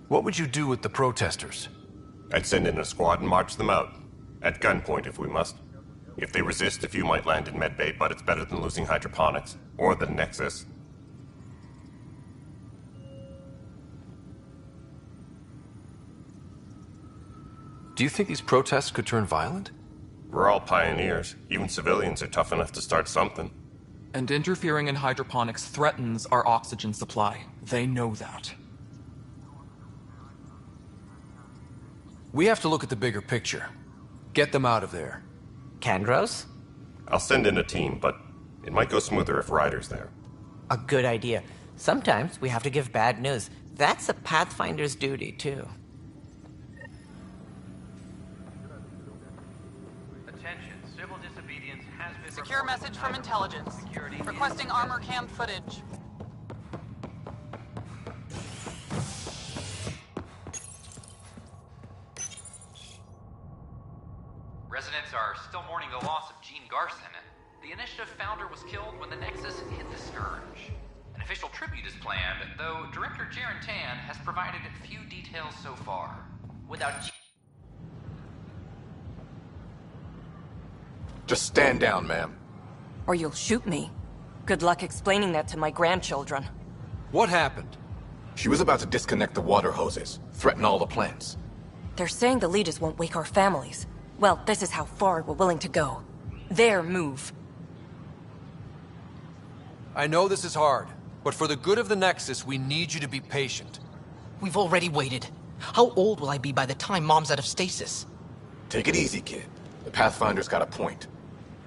What would you do with the protesters? I'd send in a squad and march them out. At gunpoint if we must. If they resist, a few might land in medbay, but it's better than losing hydroponics. Or the Nexus. Do you think these protests could turn violent? We're all pioneers. Even civilians are tough enough to start something. And interfering in hydroponics threatens our oxygen supply. They know that. We have to look at the bigger picture. Get them out of there. Kandros? I'll send in a team, but it might go smoother if Ryder's there. A good idea. Sometimes we have to give bad news. That's a Pathfinder's duty, too. Attention, civil disobedience has been Secure message from intelligence. Requesting armor cam footage. Residents are still mourning the loss of Gene Garson. The initiative founder was killed when the Nexus hit the Scourge. An official tribute is planned, though Director Jaren Tan has provided few details so far. Without Just stand down, ma'am. Or you'll shoot me. Good luck explaining that to my grandchildren. What happened? She was about to disconnect the water hoses, threaten all the plants. They're saying the leaders won't wake our families. Well, this is how far we're willing to go. Their move. I know this is hard, but for the good of the Nexus, we need you to be patient. We've already waited. How old will I be by the time Mom's out of stasis? Take it easy, kid. The Pathfinder's got a point.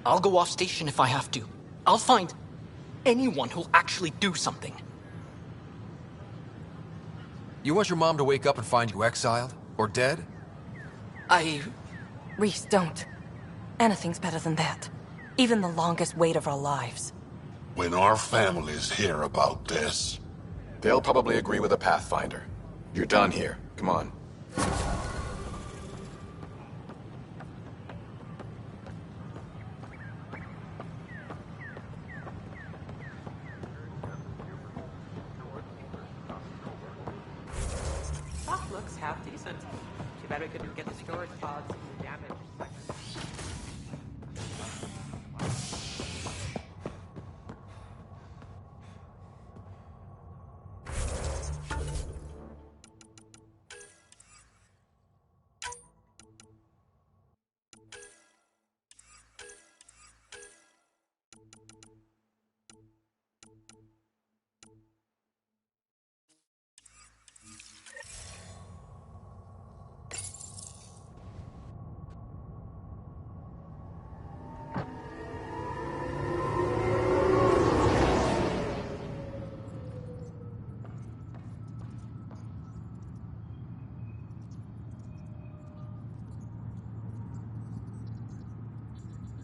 I'll go off station if I have to. I'll find anyone who'll actually do something. You want your mom to wake up and find you exiled? Or dead? Reese, don't. Anything's better than that. Even the longest wait of our lives. When our families hear about this... They'll probably agree with the Pathfinder. You're done here. Come on. Stock looks half decent. Too bad we couldn't get the storage pods damaged.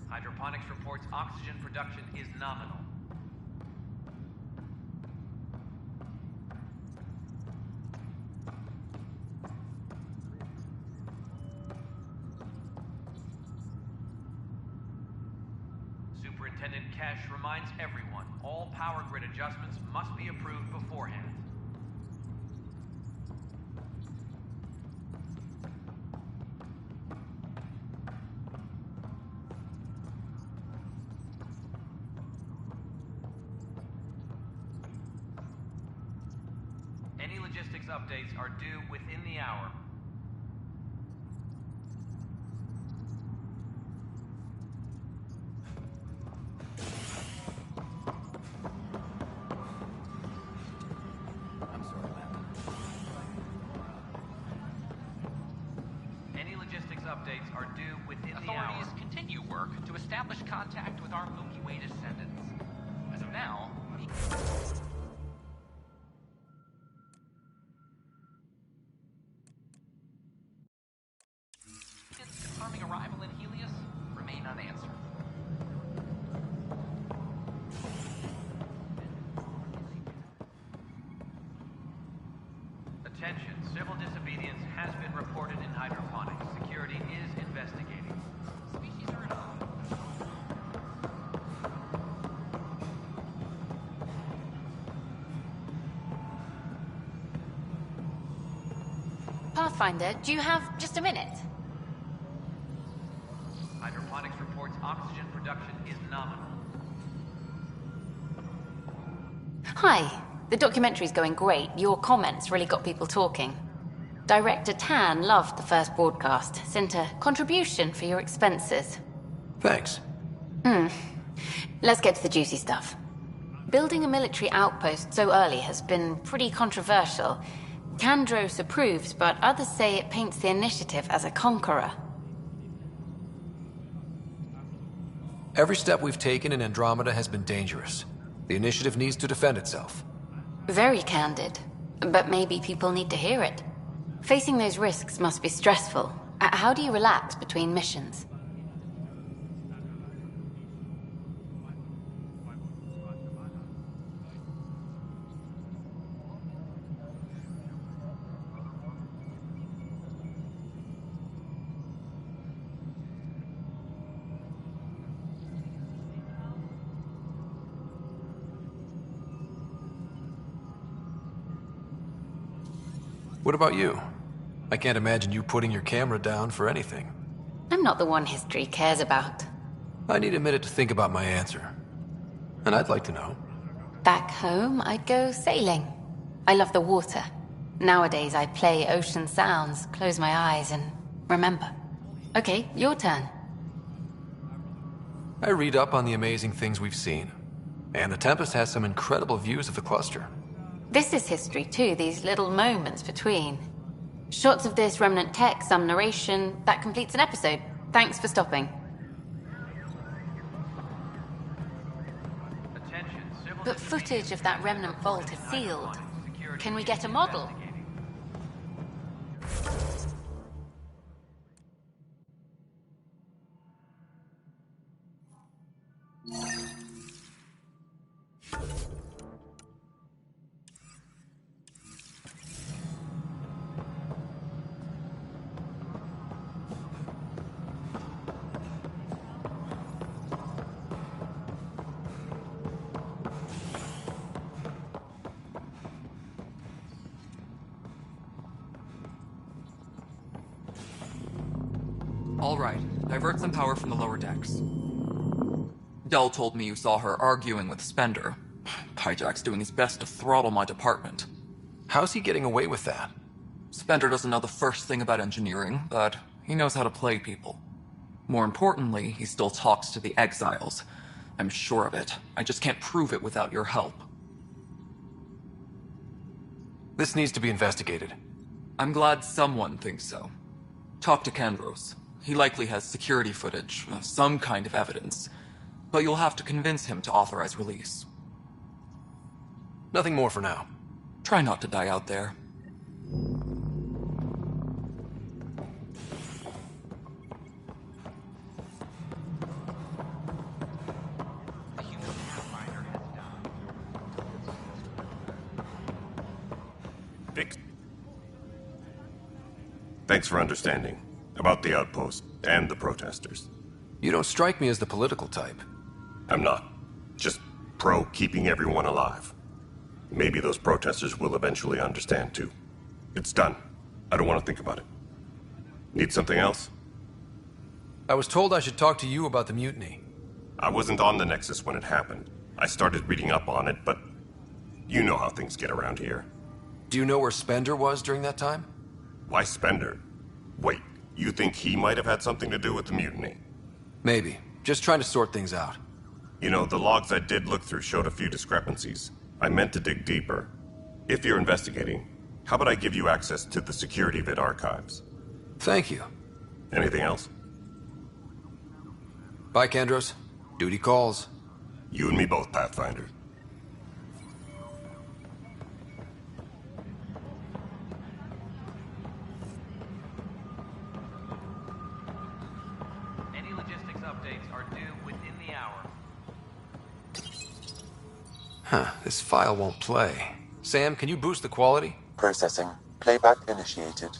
Hydroponics reports oxygen production is nominal. Superintendent Cash reminds everyone, all power grid adjustments must be approved beforehand. Any logistics updates are due within the hour. Any logistics updates are due within the hour. Authorities continue work to establish contact with our Milky Way descendants. As of now, confirming arrival in Helios remain unanswered. Attention, civil disobedience has been reported in hydroponics. Security is investigating. Species are at home. Pathfinder, do you have just a minute? Hydroponics reports oxygen production is nominal. Hi. The documentary's going great. Your comments really got people talking. Director Tan loved the first broadcast. Sent a contribution for your expenses. Thanks. Let's get to the juicy stuff. Building a military outpost so early has been pretty controversial. Kandros approves, but others say it paints the Initiative as a conqueror. Every step we've taken in Andromeda has been dangerous. The Initiative needs to defend itself. Very candid. But maybe people need to hear it. Facing those risks must be stressful. How do you relax between missions? What about you? I can't imagine you putting your camera down for anything. I'm not the one history cares about. I need a minute to think about my answer. And I'd like to know. Back home, I'd go sailing. I love the water. Nowadays, I play ocean sounds, close my eyes, and remember. Okay, your turn. I read up on the amazing things we've seen. And the Tempest has some incredible views of the cluster. This is history too, these little moments between. Shots of this remnant tech, some narration, that completes an episode. Thanks for stopping. But footage of that remnant vault is sealed. Can we get a model? All right, divert some power from the lower decks. Dell told me you saw her arguing with Spender. Pyjack's doing his best to throttle my department. How's he getting away with that? Spender doesn't know the first thing about engineering, but he knows how to play people. More importantly, he still talks to the exiles. I'm sure of it. I just can't prove it without your help. This needs to be investigated. I'm glad someone thinks so. Talk to Kandros. He likely has security footage, some kind of evidence. But you'll have to convince him to authorize release. Nothing more for now. Try not to die out there. Thanks for understanding. About the outpost and the protesters. You don't strike me as the political type. I'm not. Just pro keeping everyone alive. Maybe those protesters will eventually understand too. It's done. I don't want to think about it. Need something else? I was told I should talk to you about the mutiny. I wasn't on the Nexus when it happened. I started reading up on it, but you know how things get around here. Do you know where Spender was during that time? Why Spender? Wait, you think he might have had something to do with the mutiny? Maybe. Just trying to sort things out. You know, the logs I did look through showed a few discrepancies. I meant to dig deeper. If you're investigating, how about I give you access to the security vid archives? Thank you. Anything else? Bye, Kandros. Duty calls. You and me both, Pathfinder. Any logistics updates are due within the hour. Huh, this file won't play. Sam, can you boost the quality? Processing. Playback initiated.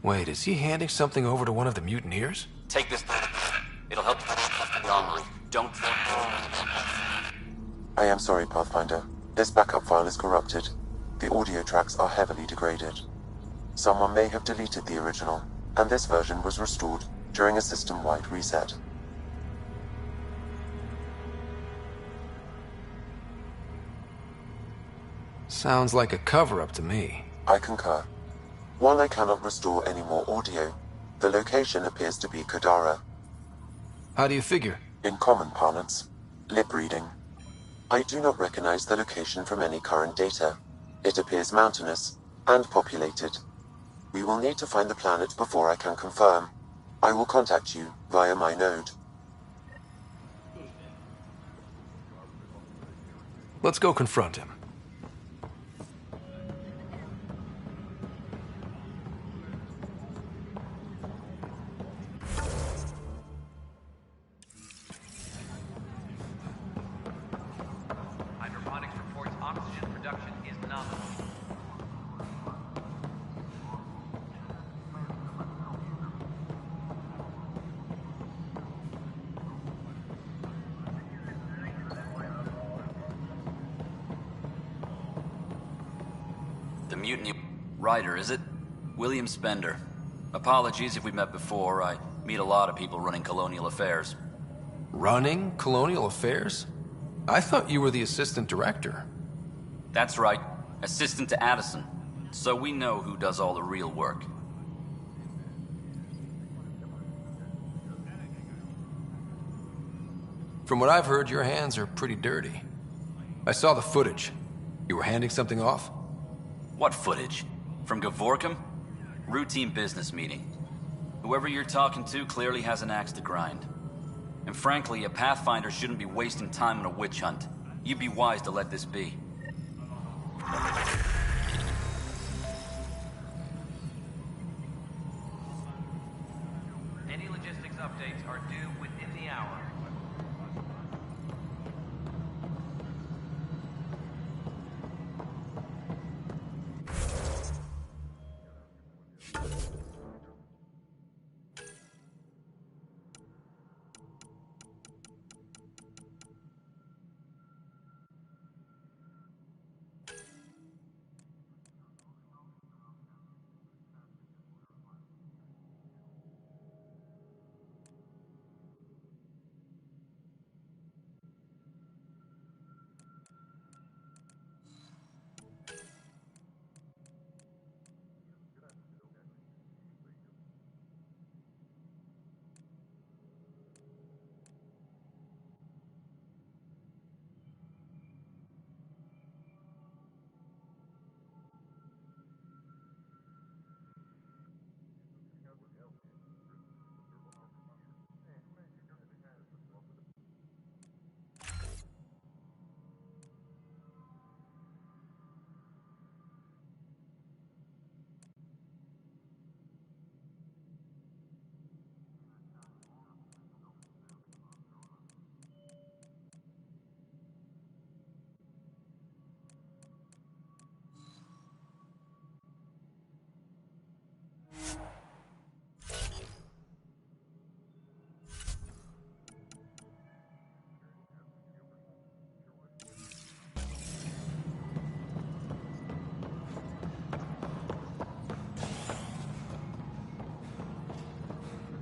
Wait, is he handing something over to one of the mutineers? Take this. It'll help the armory. Don't. I am sorry, Pathfinder. This backup file is corrupted. The audio tracks are heavily degraded. Someone may have deleted the original, and this version was restored during a system-wide reset. Sounds like a cover-up to me. I concur. While I cannot restore any more audio, the location appears to be Kadara. How do you figure? In common parlance, lip reading. I do not recognize the location from any current data. It appears mountainous, and populated. We will need to find the planet before I can confirm. I will contact you via my node. Let's go confront him. Hydroponics reports oxygen production is nominal. The mutiny... Ryder, is it? William Spender. Apologies if we met before. I meet a lot of people running colonial affairs. Running colonial affairs? I thought you were the assistant director. That's right. Assistant to Addison. So we know who does all the real work. From what I've heard, your hands are pretty dirty. I saw the footage. You were handing something off? What footage? From Gavorkum? Routine business meeting. Whoever you're talking to clearly has an axe to grind. And frankly, a Pathfinder shouldn't be wasting time on a witch hunt. You'd be wise to let this be. Any logistics updates are due within the hour.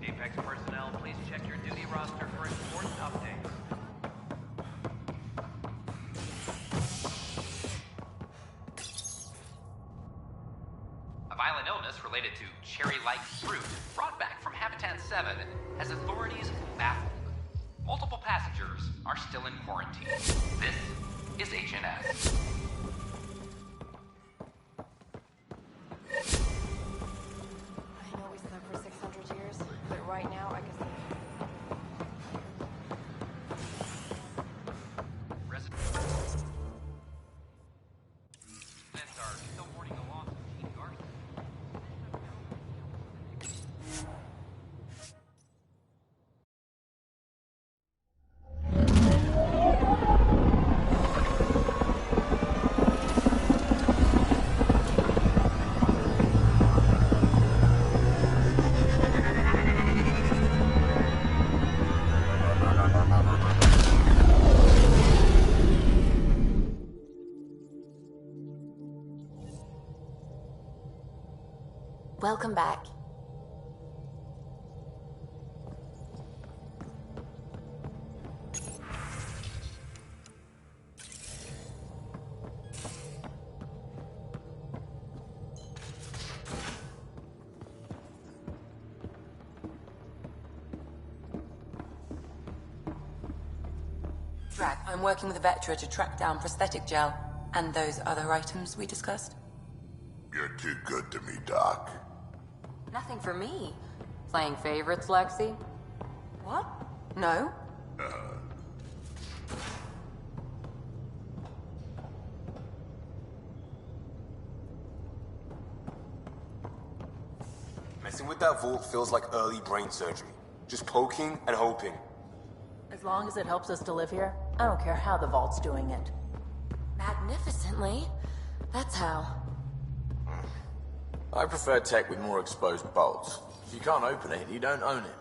Apex personnel, please check your duty roster for important updates. A violent illness related to cherry-like fruit brought back from Habitat 7 has authorities baffled. Multiple passengers are still in quarantine. This is HNS. I know we slept for 600 years, but right now I can see. Residents are still mourning the loss of Gene Garson. Welcome back. Drac, I'm working with Vectra to track down prosthetic gel and those other items we discussed. You're too good to me, Doc. Nothing for me. Playing favorites, Lexi? What? No? Messing with that vault feels like early brain surgery. Just poking and hoping. As long as it helps us to live here, I don't care how the vault's doing it. Magnificently. That's how. I prefer tech with more exposed bolts. If you can't open it, you don't own it.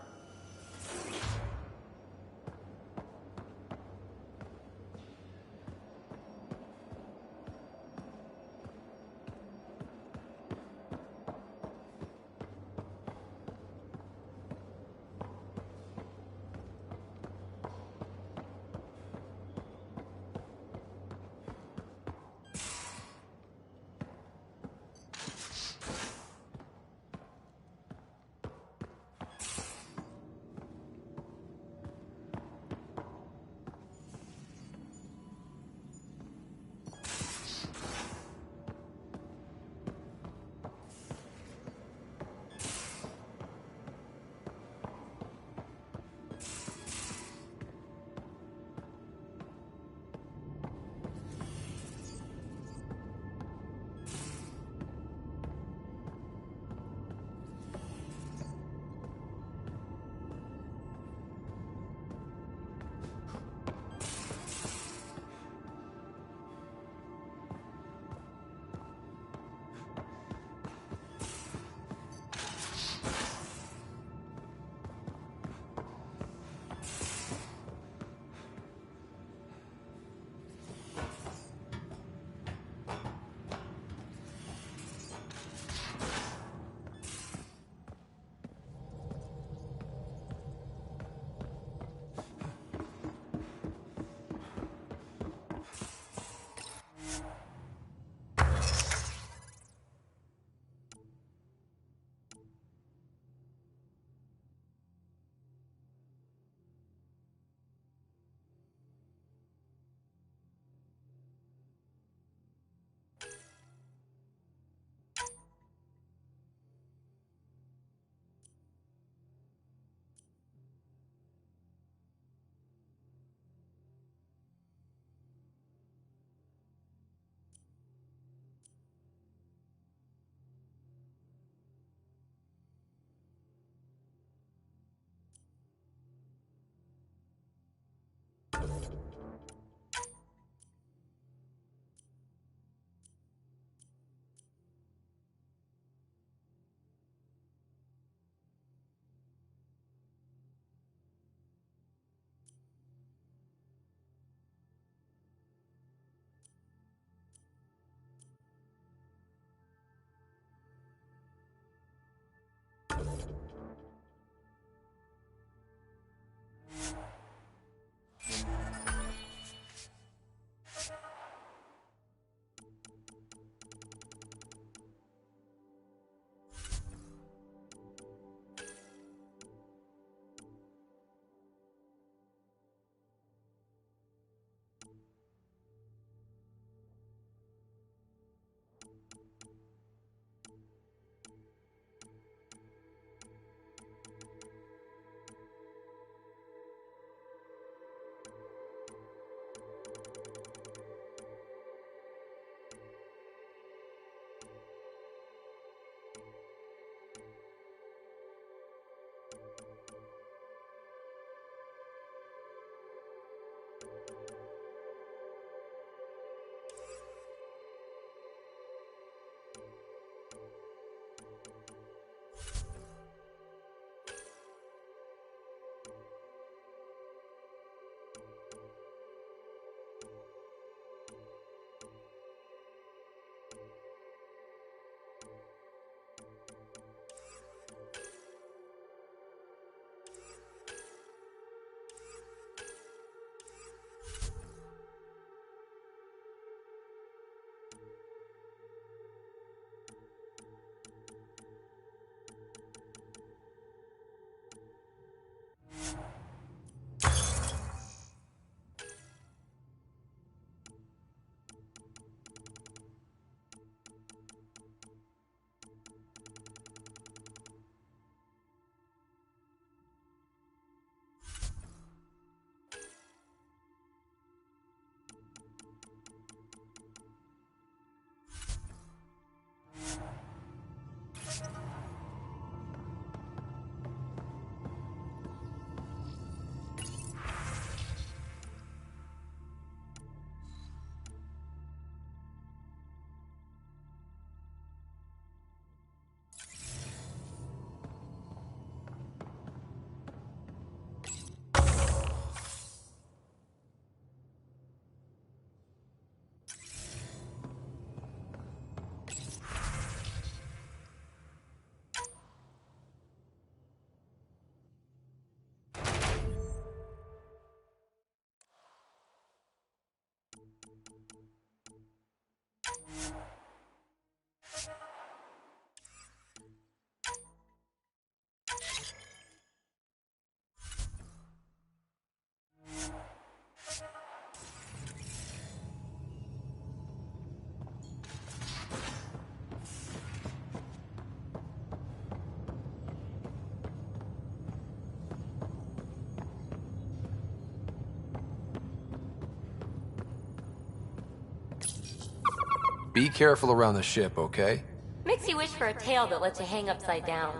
Be careful around the ship, okay? Makes you wish for a tail that lets you hang upside down.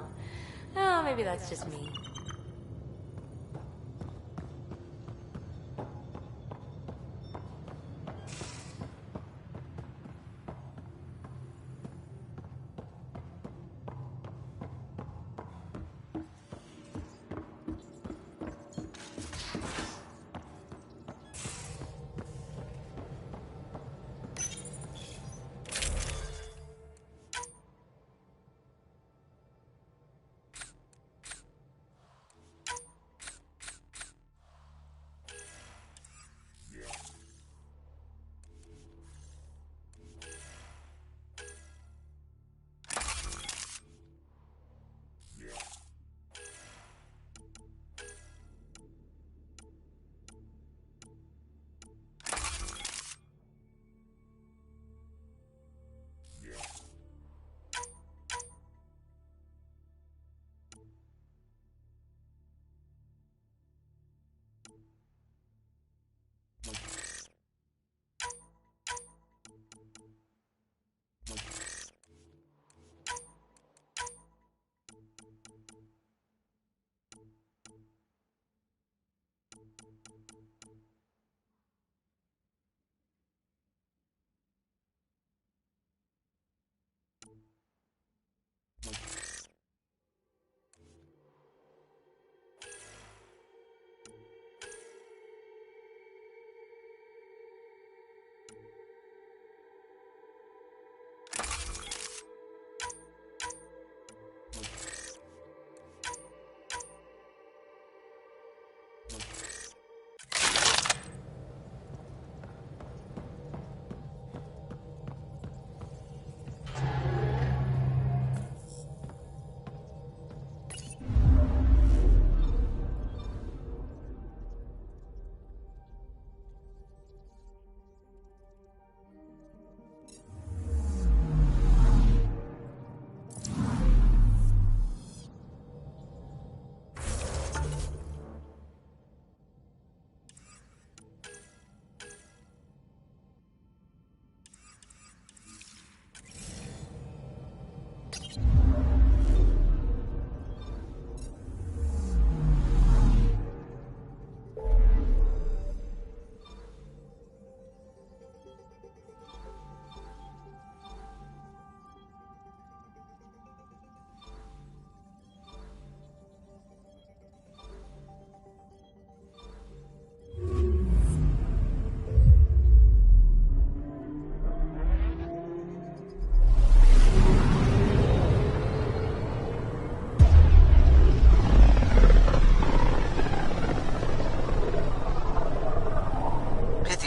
Oh, maybe that's just me.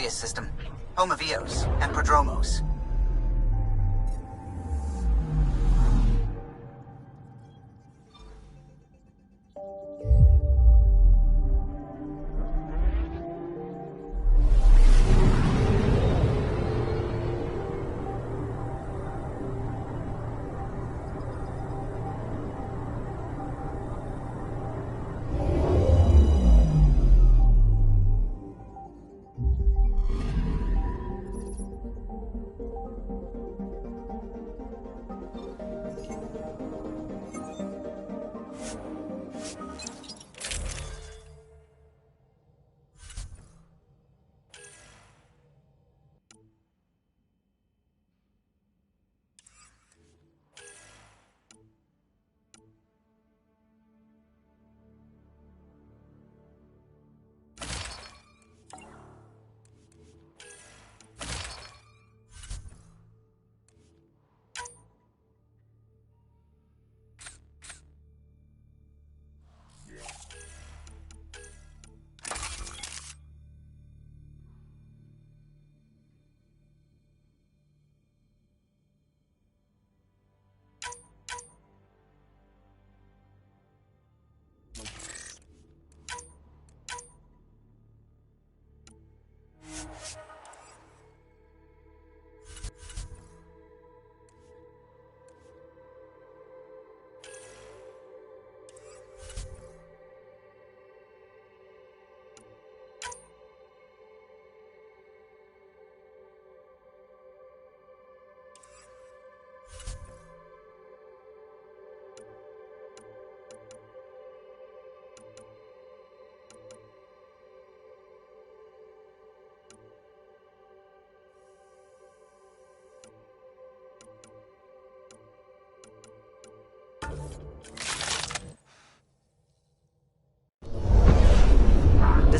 System, home of Eos and Prodromos.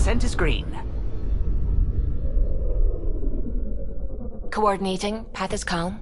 Descent is green. Coordinating. Path is calm.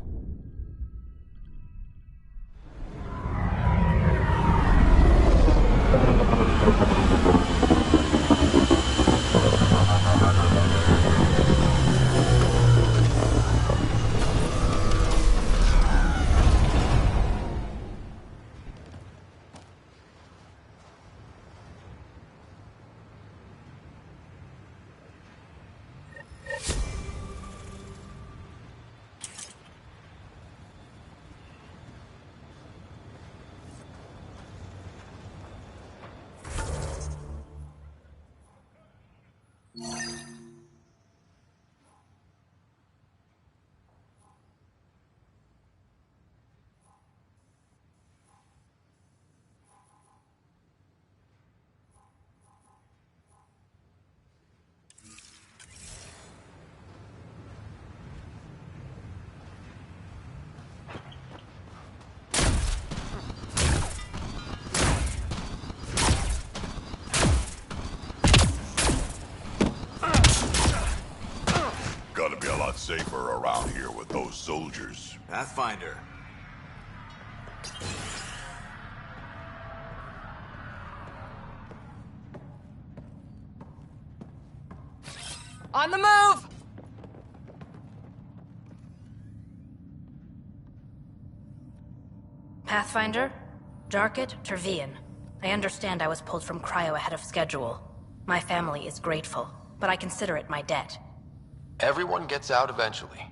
Gotta be a lot safer around here with those soldiers. Pathfinder. On the move! Pathfinder? Jarkett, Tervian. I understand I was pulled from cryo ahead of schedule. My family is grateful, but I consider it my debt. Everyone gets out eventually.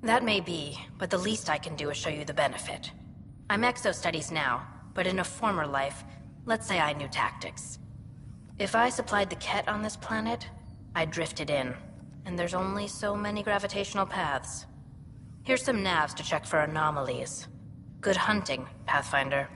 That may be, but the least I can do is show you the benefit. I'm exo-studies now, but in a former life, let's say I knew tactics. If I supplied the Ket on this planet, I drifted in, and there's only so many gravitational paths. Here's some navs to check for anomalies. Good hunting, Pathfinder.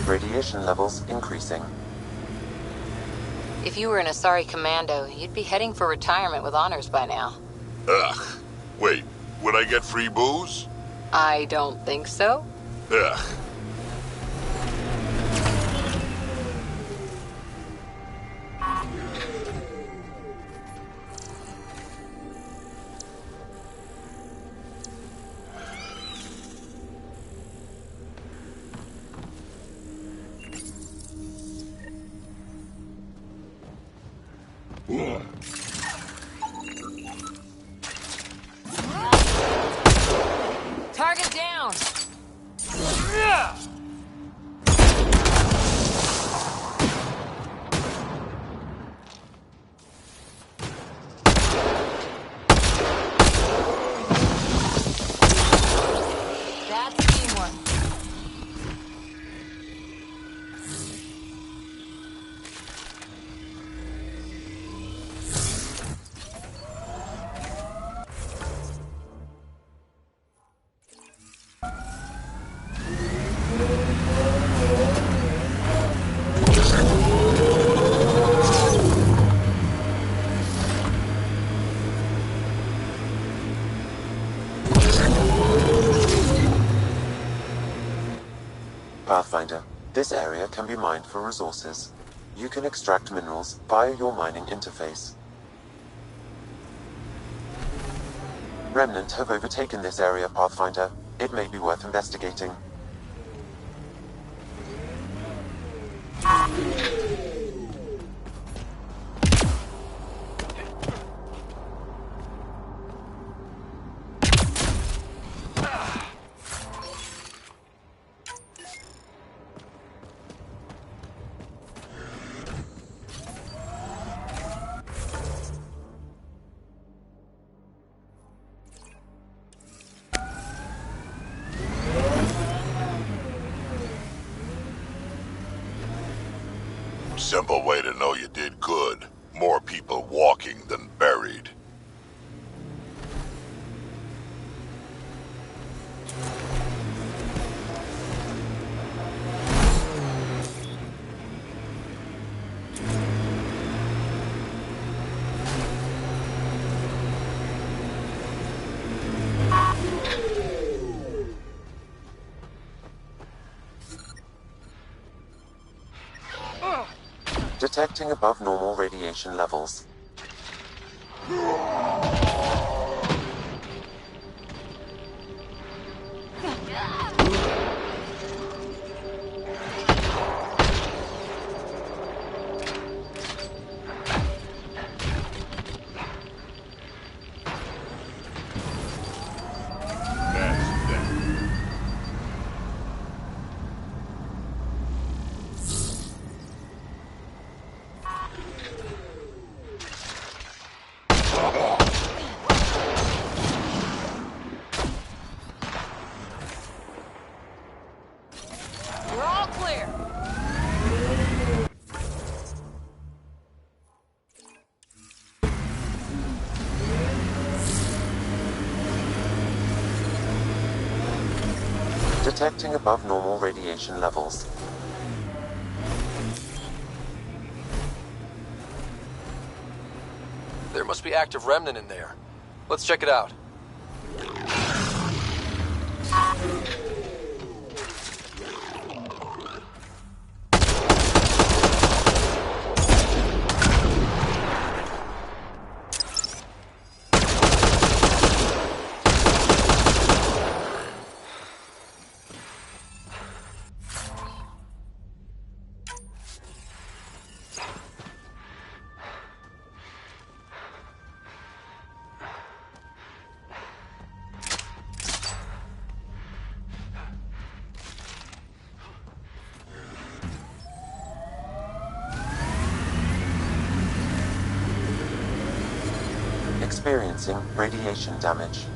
Radiation levels increasing. If you were an Asari commando, you'd be heading for retirement with honors by now. Ugh. Wait, would I get free booze? I don't think so. Ugh. Target down! Pathfinder, this area can be mined for resources. You can extract minerals via your mining interface. Remnant have overtaken this area, Pathfinder. It may be worth investigating. Simple way to know you did good. More people walking than buried. Detecting above normal radiation levels. We're all clear. Detecting above normal radiation levels. There must be active remnant in there. Let's check it out. Experiencing radiation damage.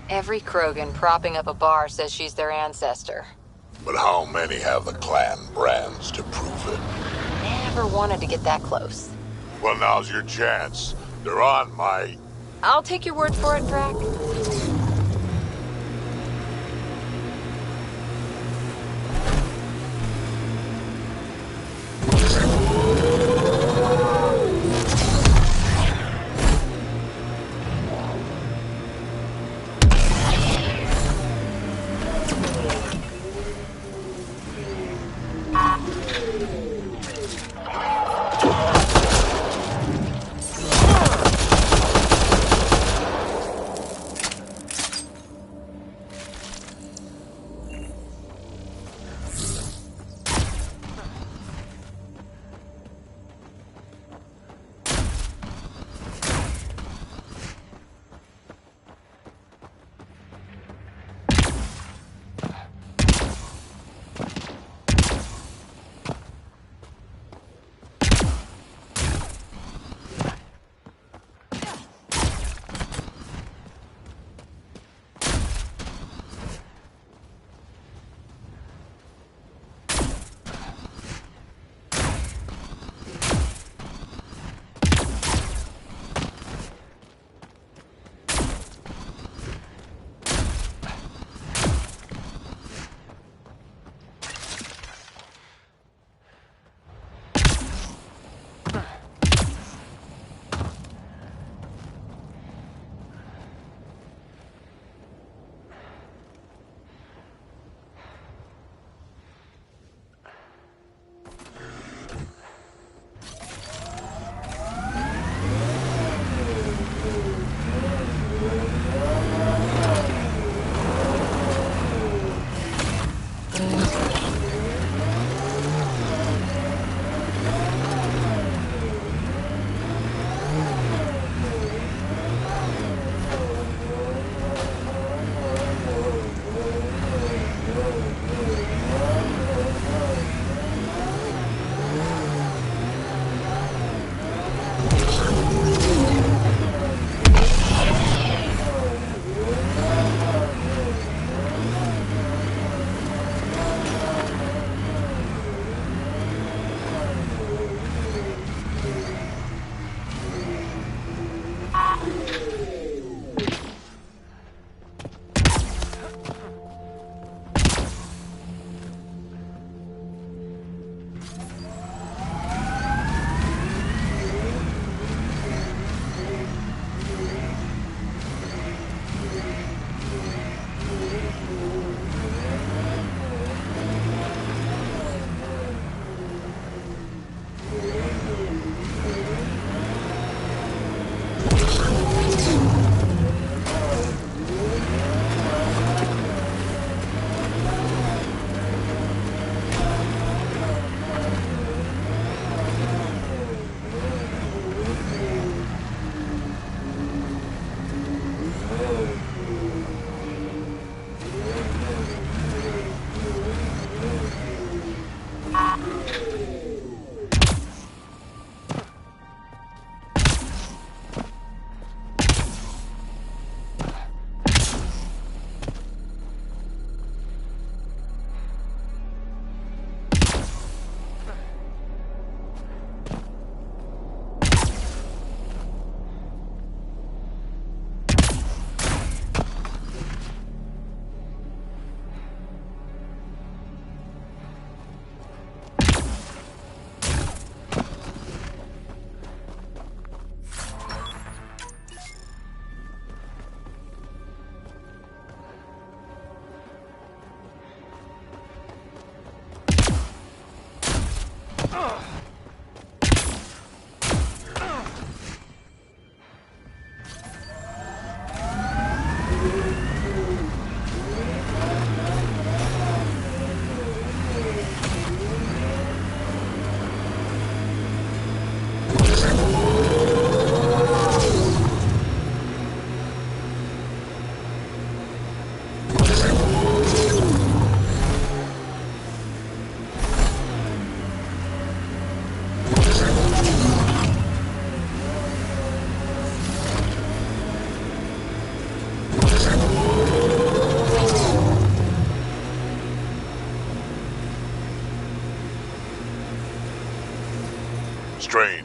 Every Krogan propping up a bar says she's their ancestor. But how many have the clan brands to prove it? Never wanted to get that close. Well, now's your chance. They're on my... I'll take your word for it, Drac.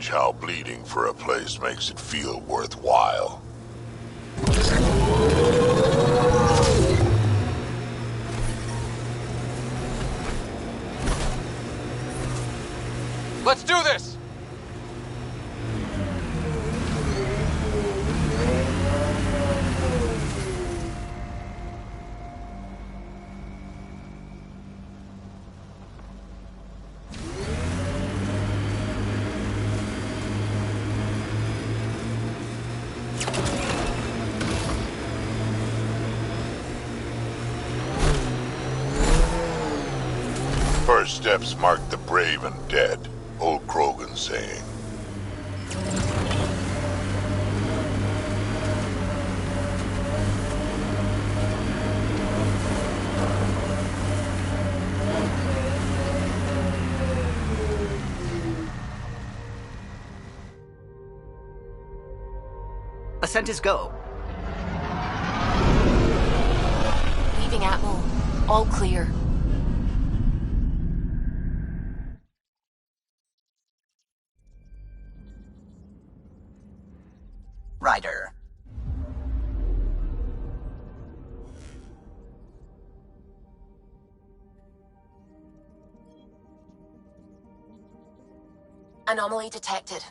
strange how bleeding for a place makes it feel worthwhile. Let's do this! First steps mark the brave and dead, old Krogan saying. Ascent is go. Leaving Atmel. All clear. Ryder. Anomaly detected.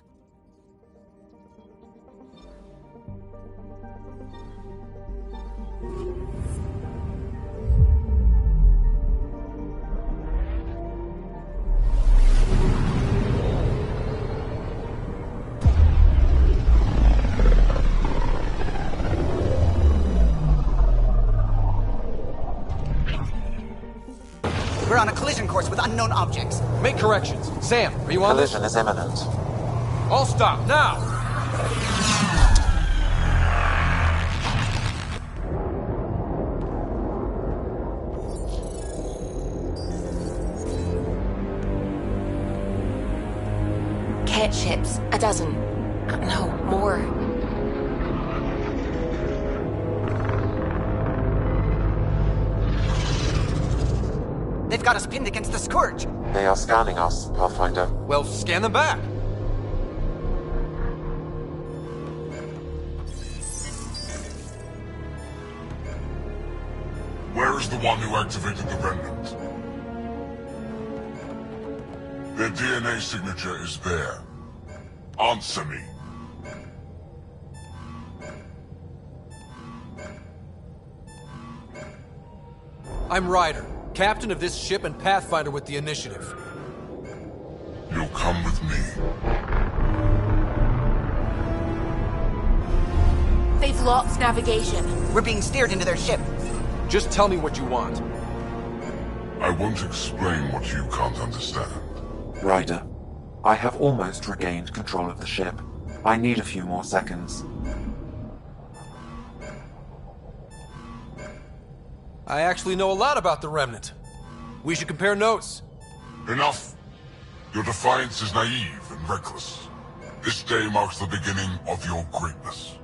We're on a collision course with unknown objects. Make corrections. Sam, are you on this? Collision is imminent. All stop, now! Ket ships. A dozen. No, more. They've got us pinned against the Scourge. They are scanning us, Pathfinder. Well, scan them back. Where is the one who activated the remnant? Their DNA signature is there. Answer me. I'm Ryder, captain of this ship and Pathfinder with the initiative. You'll come with me. They've lost navigation. We're being steered into their ship. Just tell me what you want. I won't explain what you can't understand. Ryder, I have almost regained control of the ship. I need a few more seconds. I actually know a lot about the Remnant. We should compare notes. Enough! Your defiance is naive and reckless. This day marks the beginning of your greatness.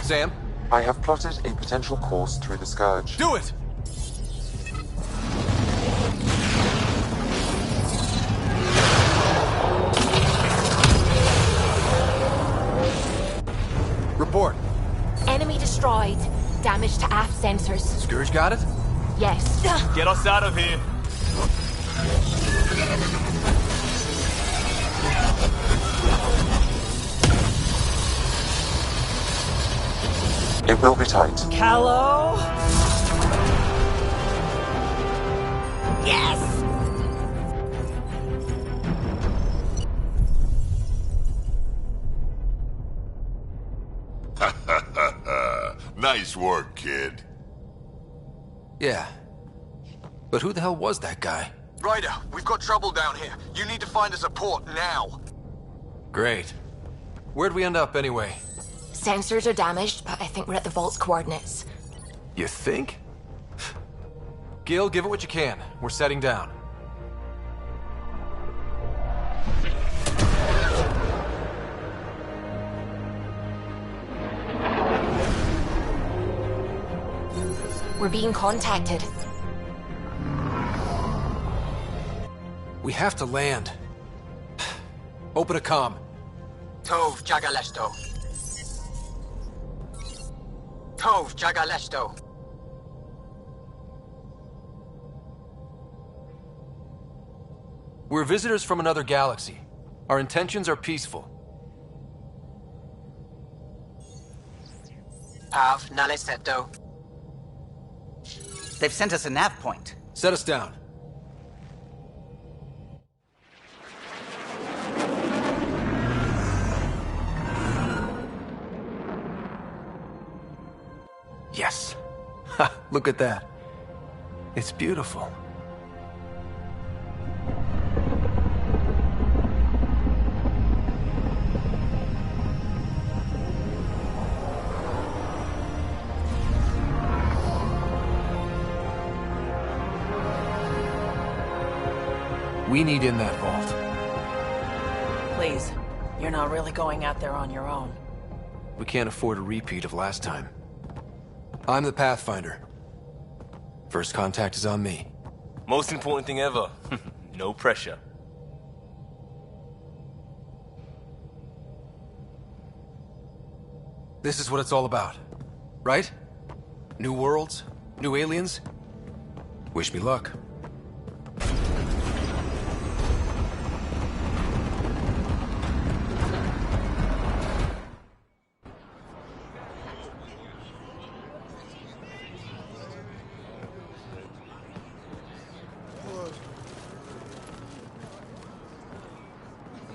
Sam? I have plotted a potential course through the Scourge. Do it! Report. Enemy destroyed. Damage to aft sensors. Scourge got it? Yes. Get us out of here. It will be tight. Callow? Yes! Nice work, kid. Yeah. But who the hell was that guy? Ryder, we've got trouble down here. You need to find us a port now. Great. Where'd we end up anyway? Sensors are damaged, but I think we're at the vault's coordinates. You think? Gil, give it what you can. We're setting down. We're being contacted. We have to land. Open a comm. Tov Jagaleshto. Tov Jagaleshto. We're visitors from another galaxy. Our intentions are peaceful. Av Naleseto. They've sent us a nav point. Set us down. Yes. Ha, look at that. It's beautiful. We need in that vault. Please, you're not really going out there on your own. We can't afford a repeat of last time. I'm the Pathfinder. First contact is on me. Most important thing ever. No pressure. This is what it's all about, right? New worlds? New aliens? Wish me luck.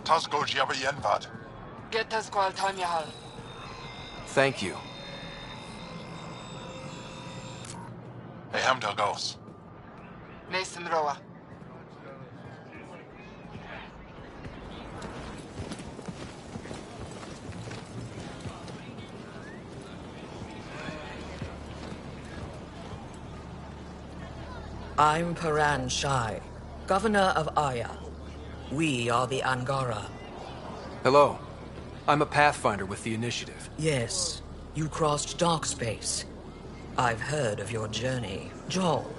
Tasco Jabayenvat. Get us Kual Tanyahal. Thank you. Hey, Hamdal goes. Nathan Roa. I'm Paran Shai, Governor of Aya. We are the Angara. Hello. I'm a Pathfinder with the Initiative. Yes, you crossed dark space. I've heard of your journey. Joel,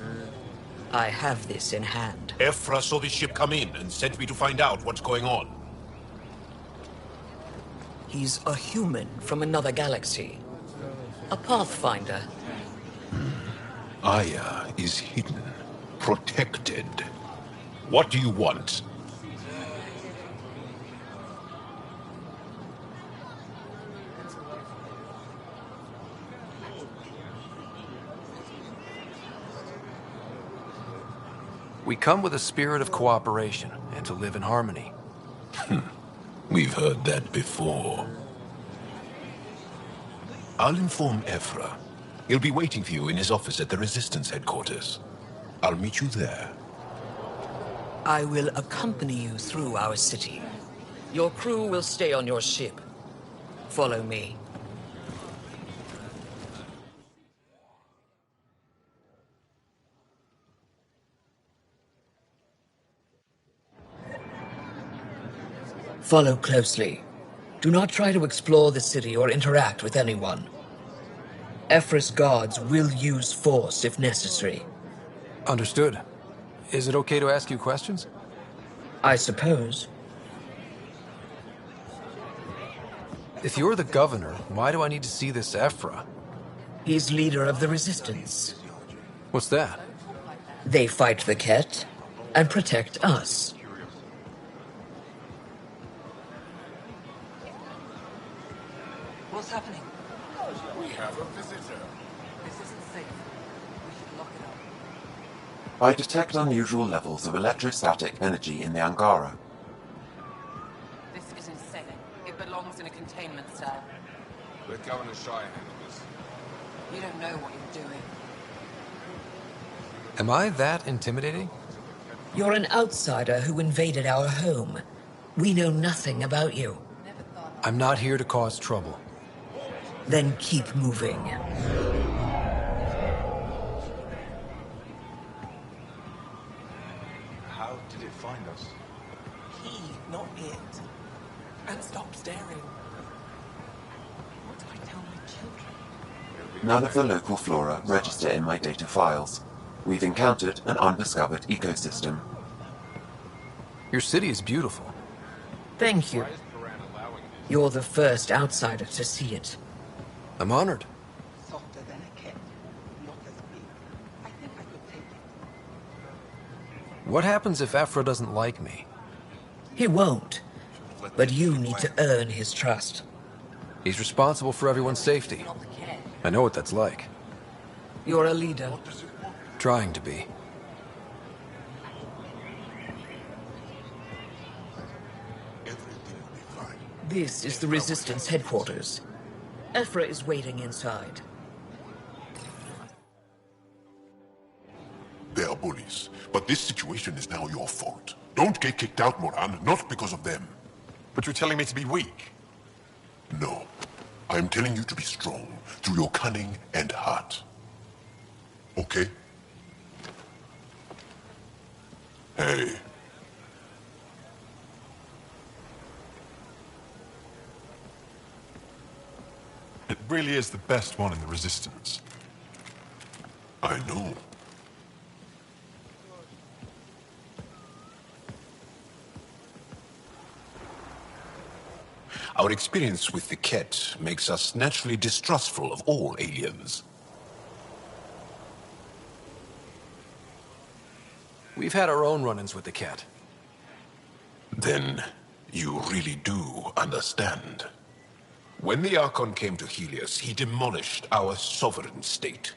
I have this in hand. Ephra saw the ship come in and sent me to find out what's going on. He's a human from another galaxy. A Pathfinder. Aya is hidden, protected. What do you want? We come with a spirit of cooperation and to live in harmony. We've heard that before. I'll inform Ephra. He'll be waiting for you in his office at the Resistance headquarters. I'll meet you there. I will accompany you through our city. Your crew will stay on your ship. Follow me. Follow closely. Do not try to explore the city or interact with anyone. Ephra's guards will use force if necessary. Understood. Is it okay to ask you questions? I suppose. If you're the governor, why do I need to see this Ephra? He's leader of the Resistance. What's that? They fight the Ket and protect us. What's happening? We have a visitor. This isn't safe. We should lock it up. I detect unusual levels of electrostatic energy in the Angara. This is insane. It belongs in a containment cell. Let Governor Shai handle this. You don't know what you're doing. Am I that intimidating? You're an outsider who invaded our home. We know nothing about you. I'm not here to cause trouble. Then keep moving. How did it find us? He, not it. And stop staring. What do I tell my children? None of the local flora register in my data files. We've encountered an undiscovered ecosystem. Your city is beautiful. Thank you. You're the first outsider to see it. I'm honored. Softer than a cat, not as big. I think I could take it. What happens if Ephra doesn't like me? He won't. But you need to earn his trust. He's responsible for everyone's safety. I know what that's like. You're a leader. Trying to be. This is the Resistance headquarters. Ephra is waiting inside. They are bullies, but this situation is now your fault. Don't get kicked out, Moran, not because of them. But you're telling me to be weak? No. I'm telling you to be strong through your cunning and heart. Okay? Hey. It really is the best one in the Resistance. I know. Our experience with the Ket makes us naturally distrustful of all aliens. We've had our own run-ins with the Ket. Then you really do understand. When the Archon came to Helios, he demolished our sovereign state.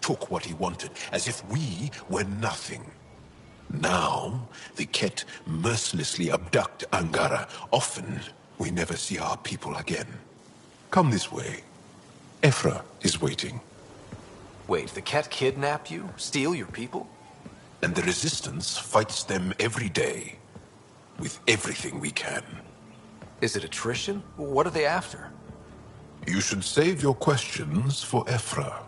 Took what he wanted, as if we were nothing. Now, the Ket mercilessly abduct Angara. Often, we never see our people again. Come this way. Ephra is waiting. Wait, the Ket kidnap you? Steal your people? And the Resistance fights them every day. With everything we can. Is it attrition? What are they after? You should save your questions for Ephra.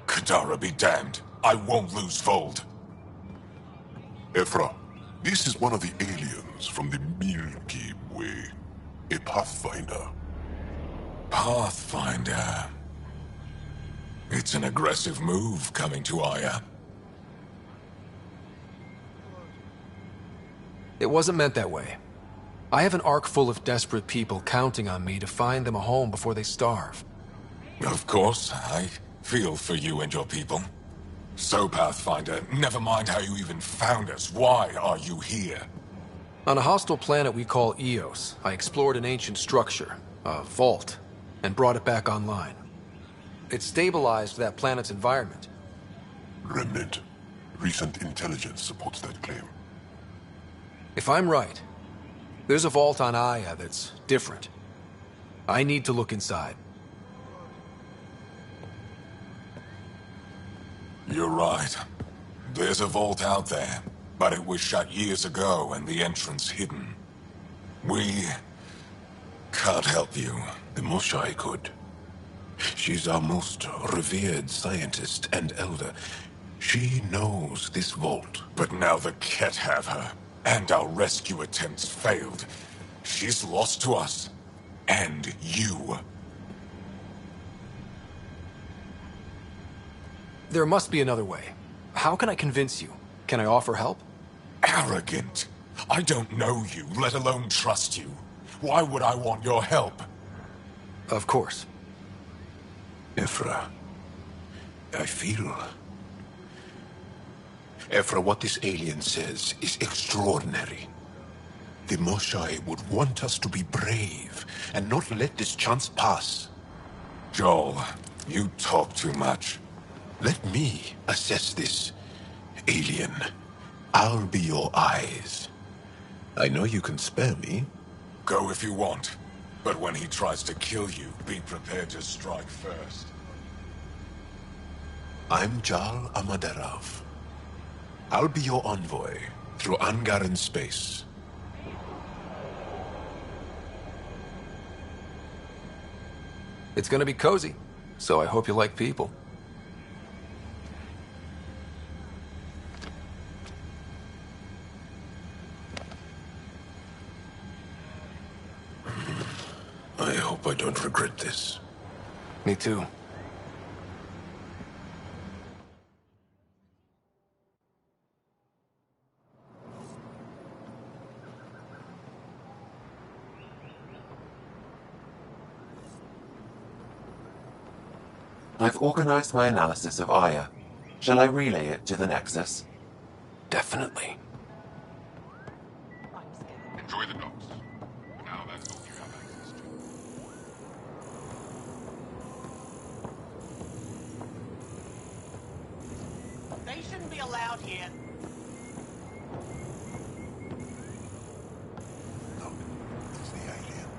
Kadara be damned. I won't lose Vold. Ephra, this is one of the aliens from the Milky Way. A Pathfinder. Pathfinder. It's an aggressive move coming to Aya. It wasn't meant that way. I have an ark full of desperate people counting on me to find them a home before they starve. Of course, I feel for you and your people. So, Pathfinder, never mind how you even found us. Why are you here? On a hostile planet we call Eos, I explored an ancient structure, a vault, and brought it back online. It stabilized that planet's environment. Remnant. Recent intelligence supports that claim. If I'm right, there's a vault on Aya that's different. I need to look inside. You're right. There's a vault out there, but it was shut years ago and the entrance hidden. We can't help you. The Moshai could. She's our most revered scientist and elder. She knows this vault. But now the Ket have her, and our rescue attempts failed. She's lost to us. And you. There must be another way. How can I convince you? Can I offer help? Arrogant. I don't know you, let alone trust you. Why would I want your help? Of course. Ephra, I feel... Ephra, what this alien says is extraordinary. The Moshai would want us to be brave and not let this chance pass. Joel, you talk too much. Let me assess this, alien. I'll be your eyes. I know you can spare me. Go if you want. But when he tries to kill you, be prepared to strike first. I'm Jal Amaderav. I'll be your envoy through Angaran space. It's gonna be cozy, so I hope you like people. I hope I don't regret this. Me too. I've organized my analysis of Aya. Shall I relay it to the Nexus? Definitely. Enjoy the docks. For now, that's all you have access to. They shouldn't be allowed here. It's the alien.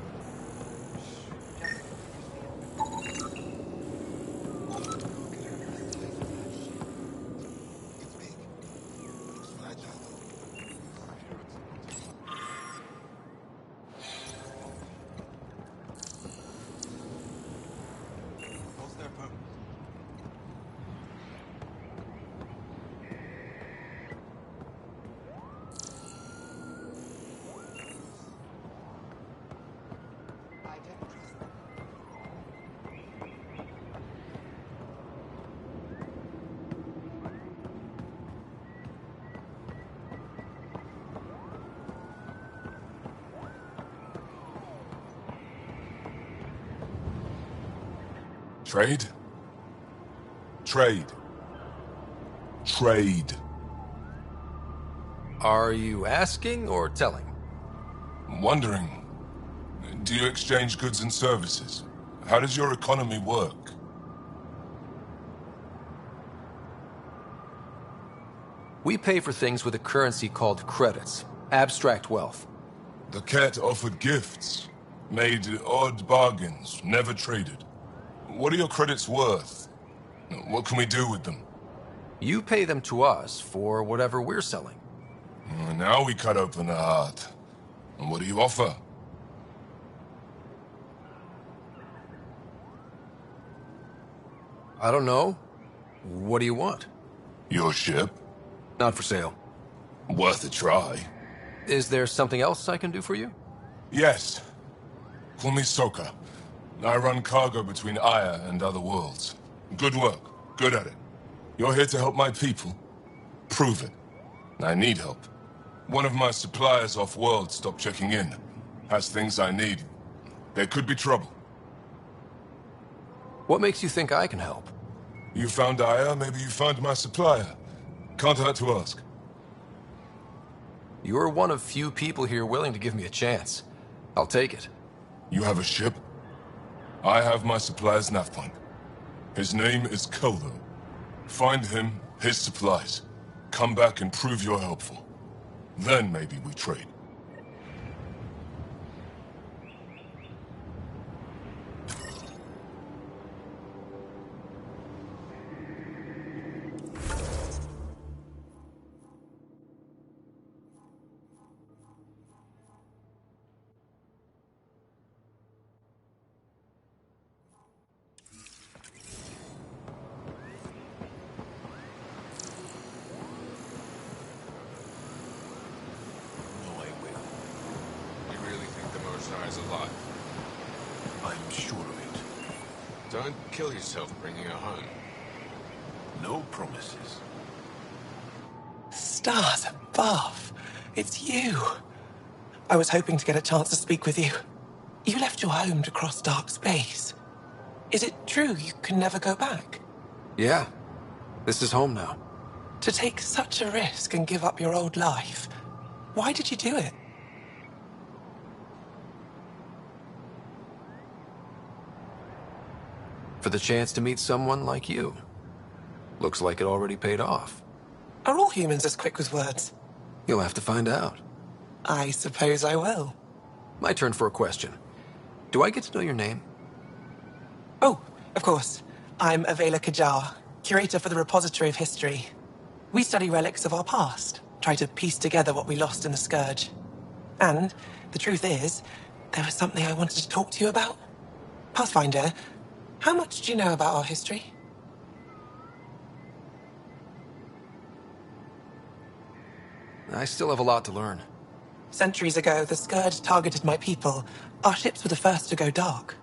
What's their purpose? I don't trust them. Trade? Trade. Trade. Are you asking or telling? Wondering, do you exchange goods and services? How does your economy work? We pay for things with a currency called credits. Abstract wealth. The cat offered gifts, made odd bargains, never traded. What are your credits worth? What can we do with them? You pay them to us for whatever we're selling. Now we cut open the heart. And what do you offer? I don't know. What do you want? Your ship? Not for sale. Worth a try. Is there something else I can do for you? Yes. Call me Soka. I run cargo between Aya and other worlds. Good work. Good at it. You're here to help my people. Prove it. I need help. One of my suppliers off-world stopped checking in. Has things I need. There could be trouble. What makes you think I can help? You found Aya, maybe you found my supplier. Can't hurt to ask. You're one of few people here willing to give me a chance. I'll take it. You have a ship? I have my supplier's nav point. His name is Kolo. Find him, his supplies. Come back and prove you're helpful. Then maybe we trade. Alive. I'm sure of it. Don't kill yourself bringing her home. No promises. Stars above! It's you! I was hoping to get a chance to speak with you. You left your home to cross dark space. Is it true you can never go back? Yeah. This is home now. To take such a risk and give up your old life, why did you do it? For the chance to meet someone like you. Looks like it already paid off. Are all humans as quick with words? You'll have to find out. I suppose I will. My turn for a question. Do I get to know your name? Oh, of course. I'm Avela Kajar, curator for the Repository of History. We study relics of our past, try to piece together what we lost in the Scourge. And the truth is, there was something I wanted to talk to you about. Pathfinder, how much do you know about our history? I still have a lot to learn. Centuries ago, the Scourge targeted my people. Our ships were the first to go dark.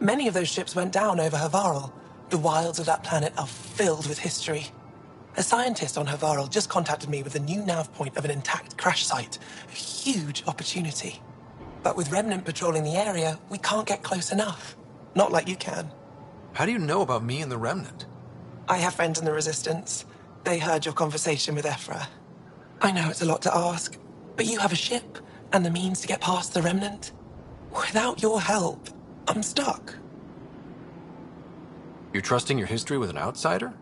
Many of those ships went down over Havarl. The wilds of that planet are filled with history. A scientist on Havarl just contacted me with a new nav point of an intact crash site. A huge opportunity. But with Remnant patrolling the area, we can't get close enough. Not like you can. How do you know about me and the Remnant? I have friends in the Resistance. They heard your conversation with Ephra. I know it's a lot to ask, but you have a ship and the means to get past the Remnant. Without your help, I'm stuck. You're trusting your history with an outsider?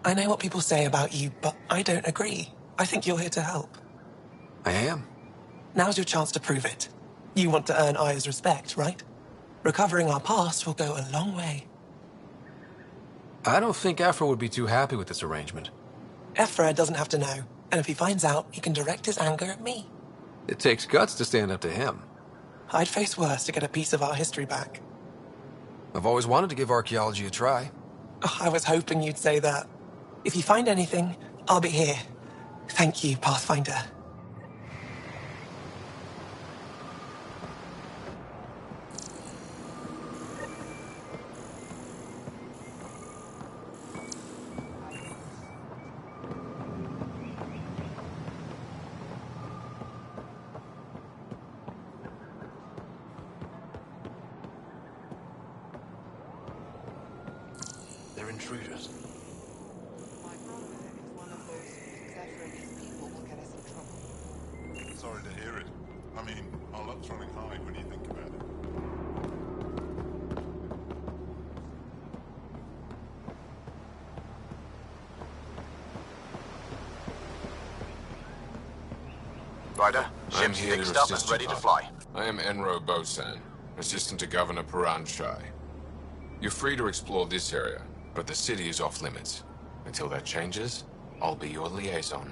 I know what people say about you, but I don't agree. I think you're here to help. I am. Now's your chance to prove it. You want to earn Aya's respect, right? Recovering our past will go a long way. I don't think Ephra would be too happy with this arrangement. Ephra doesn't have to know, and if he finds out, he can direct his anger at me. It takes guts to stand up to him. I'd face worse to get a piece of our history back. I've always wanted to give archaeology a try. Oh, I was hoping you'd say that. If you find anything, I'll be here. Thank you, Pathfinder. They're intruders. Sorry to hear it. I mean, our luck's running high when you think about it. Ryder, I'm ship's here to fixed up and assist ready you, to Papa. fly. I am Enro Bosan, assistant to Governor Paran Shai. You're free to explore this area, but the city is off limits. Until that changes, I'll be your liaison.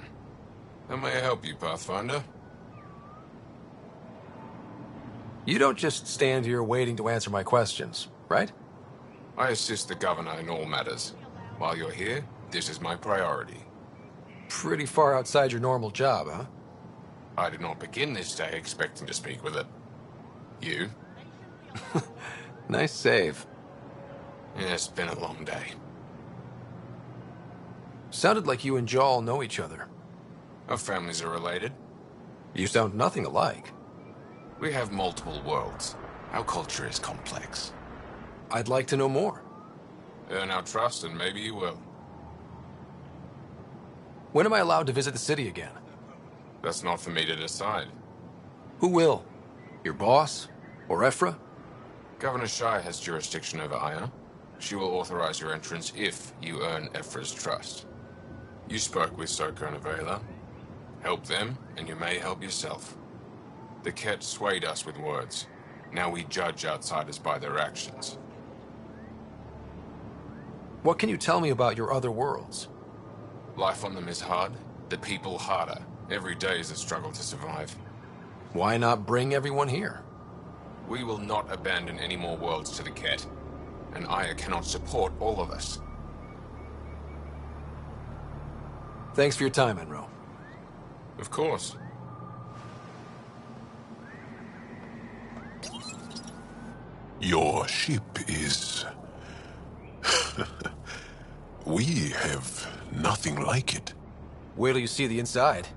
How may I help you, Pathfinder? You don't just stand here waiting to answer my questions, right? I assist the Governor in all matters. While you're here, this is my priority. Pretty far outside your normal job, huh? I did not begin this day expecting to speak with it. You? Nice save. Yeah, it's been a long day. Sounded like you and Jal know each other. Our families are related. You sound nothing alike. We have multiple worlds. Our culture is complex. I'd like to know more. Earn our trust and maybe you will. When am I allowed to visit the city again? That's not for me to decide. Who will? Your boss? Or Ephra? Governor Shai has jurisdiction over Aya. She will authorize your entrance if you earn Ephra's trust. You spoke with Soka and Avela. Help them, and you may help yourself. The Ket swayed us with words. Now we judge outsiders by their actions. What can you tell me about your other worlds? Life on them is hard, the people harder. Every day is a struggle to survive. Why not bring everyone here? We will not abandon any more worlds to the Ket, and Aya cannot support all of us. Thanks for your time, Enro. Of course. Your ship is... We have nothing like it. Wait till you see the inside.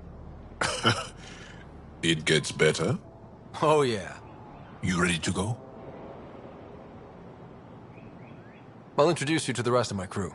It gets better? Oh, yeah. You ready to go? I'll introduce you to the rest of my crew.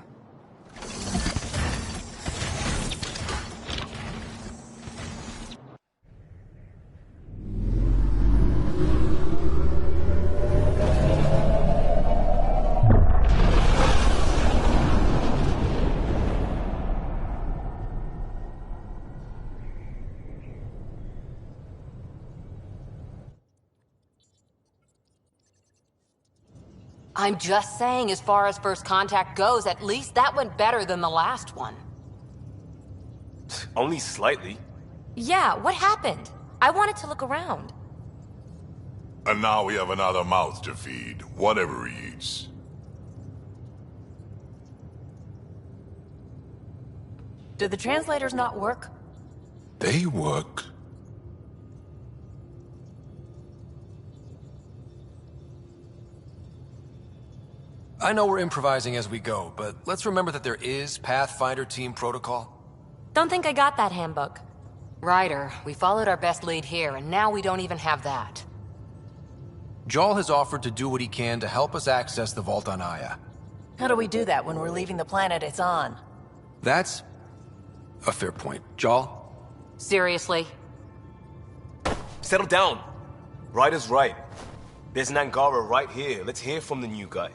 I'm just saying, as far as first contact goes, at least that went better than the last one. Only slightly. Yeah, what happened? I wanted to look around. And now we have another mouth to feed, whatever he eats. Did the translators not work? They work. I know we're improvising as we go, but let's remember that there is Pathfinder team protocol. Don't think I got that handbook. Ryder, we followed our best lead here, and now we don't even have that. Jal has offered to do what he can to help us access the vault on Aya. How do we do that when we're leaving the planet it's on? That's a fair point. Jal? Seriously? Settle down. Ryder's right. There's an Angara right here. Let's hear from the new guy.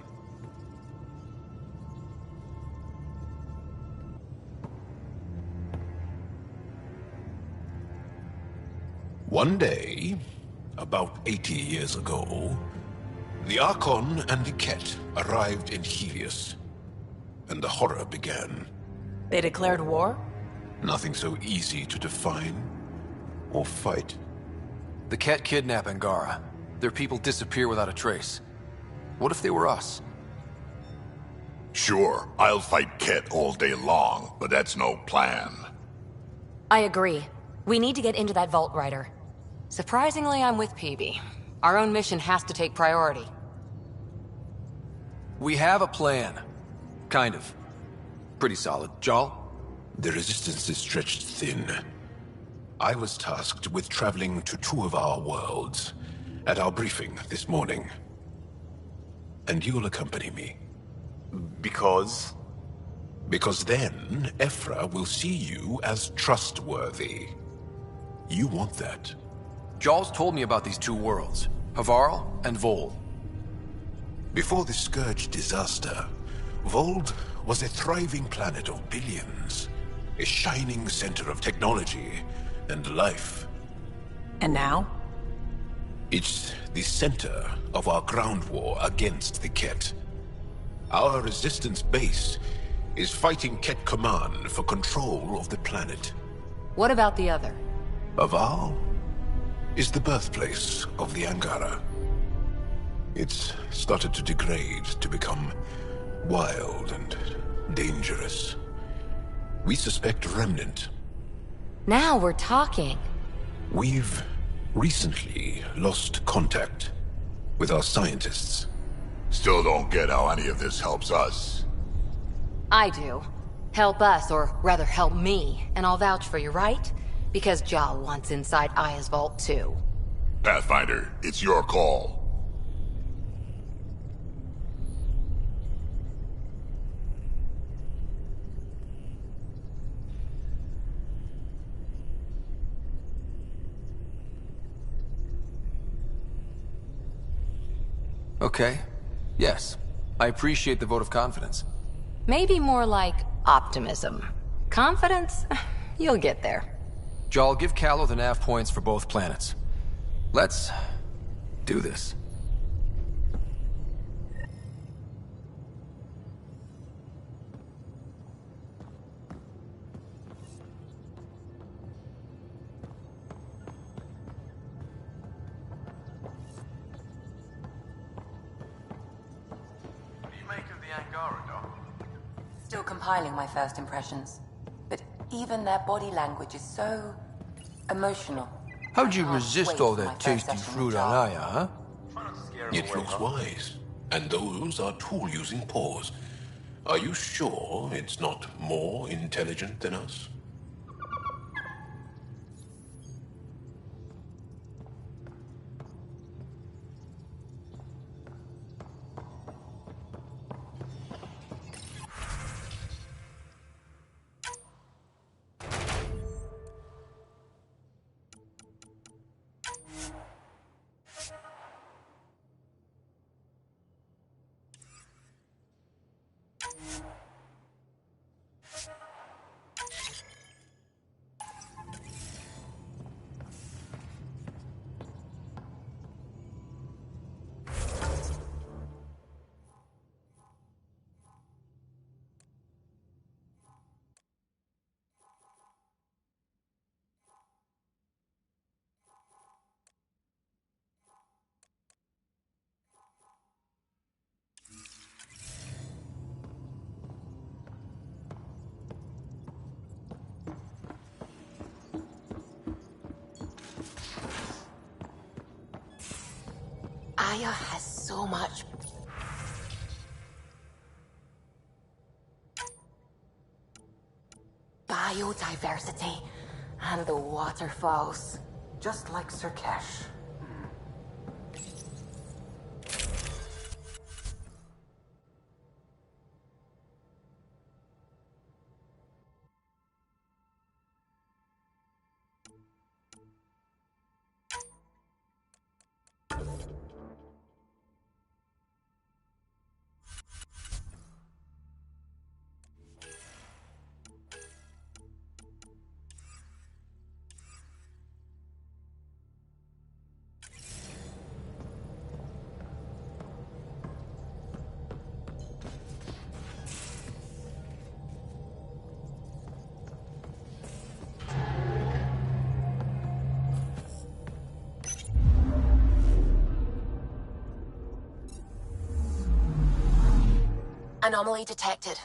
One day, about 80 years ago, the Archon and the Ket arrived in Helios, and the horror began. They declared war? Nothing so easy to define or fight. The Ket kidnap Angara. Their people disappear without a trace. What if they were us? Sure, I'll fight Ket all day long, but that's no plan. I agree. We need to get into that vault, Ryder. Surprisingly, I'm with PB. Our own mission has to take priority. We have a plan. Kind of. Pretty solid. Jal? The resistance is stretched thin. I was tasked with traveling to two of our worlds at our briefing this morning. And you'll accompany me. Because? Because then, Ephra will see you as trustworthy. You want that. Jal's told me about these two worlds, Havarl and Vol. Before the Scourge disaster, Vold was a thriving planet of billions. A shining center of technology and life. And now? It's the center of our ground war against the Ket. Our resistance base is fighting Ket Command for control of the planet. What about the other? Havarl is the birthplace of the Angara. It's started to degrade, to become wild and dangerous. We suspect Remnant. Now we're talking. We've recently lost contact with our scientists. Still don't get how any of this helps us. I do. Help us, or rather help me, and I'll vouch for you, right? Because Jal wants inside Aya's vault too. Pathfinder, it's your call. Okay. Yes. I appreciate the vote of confidence. Maybe more like optimism. Confidence? You'll get there. Jal, give Callow the nav points for both planets. Let's do this. What do you make of the Angara, Doc? Still compiling my first impressions. But even their body language is so emotional. How'd you resist all that tasty fruit on Aya, huh? It looks wise. And those are tool-using paws. Are you sure it's not more intelligent than us? Aya has so much biodiversity and the waterfalls. Just like Sirkesh. Anomaly detected.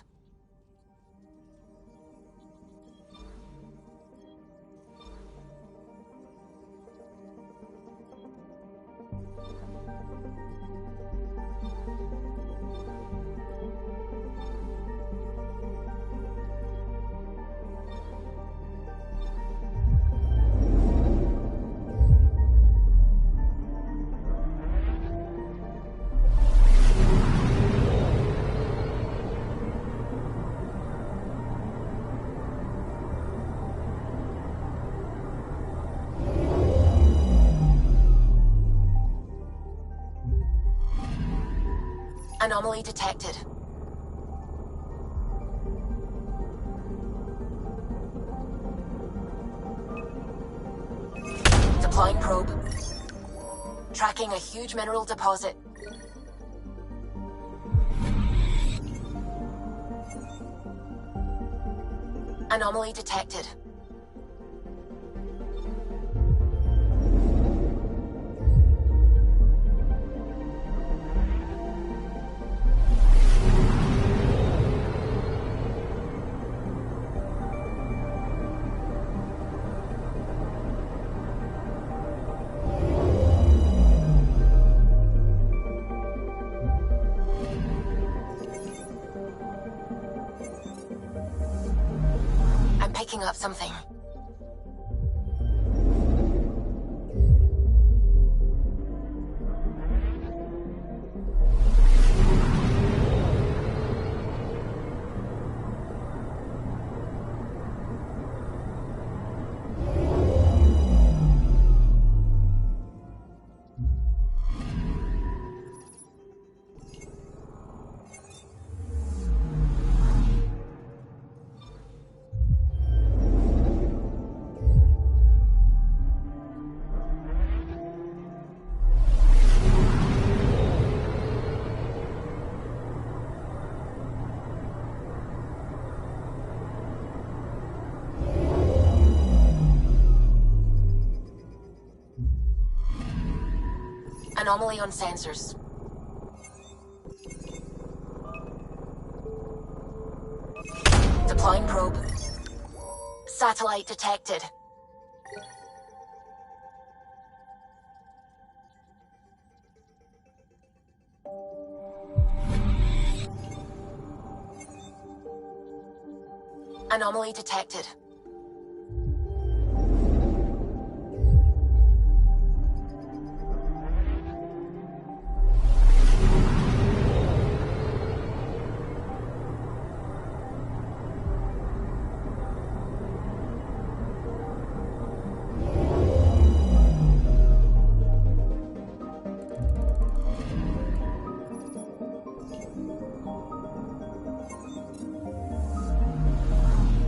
Anomaly detected. Deploying probe. Tracking a huge mineral deposit. Anomaly detected. I'm picking up something. Anomaly on sensors. Deploying probe. Satellite detected. Anomaly detected.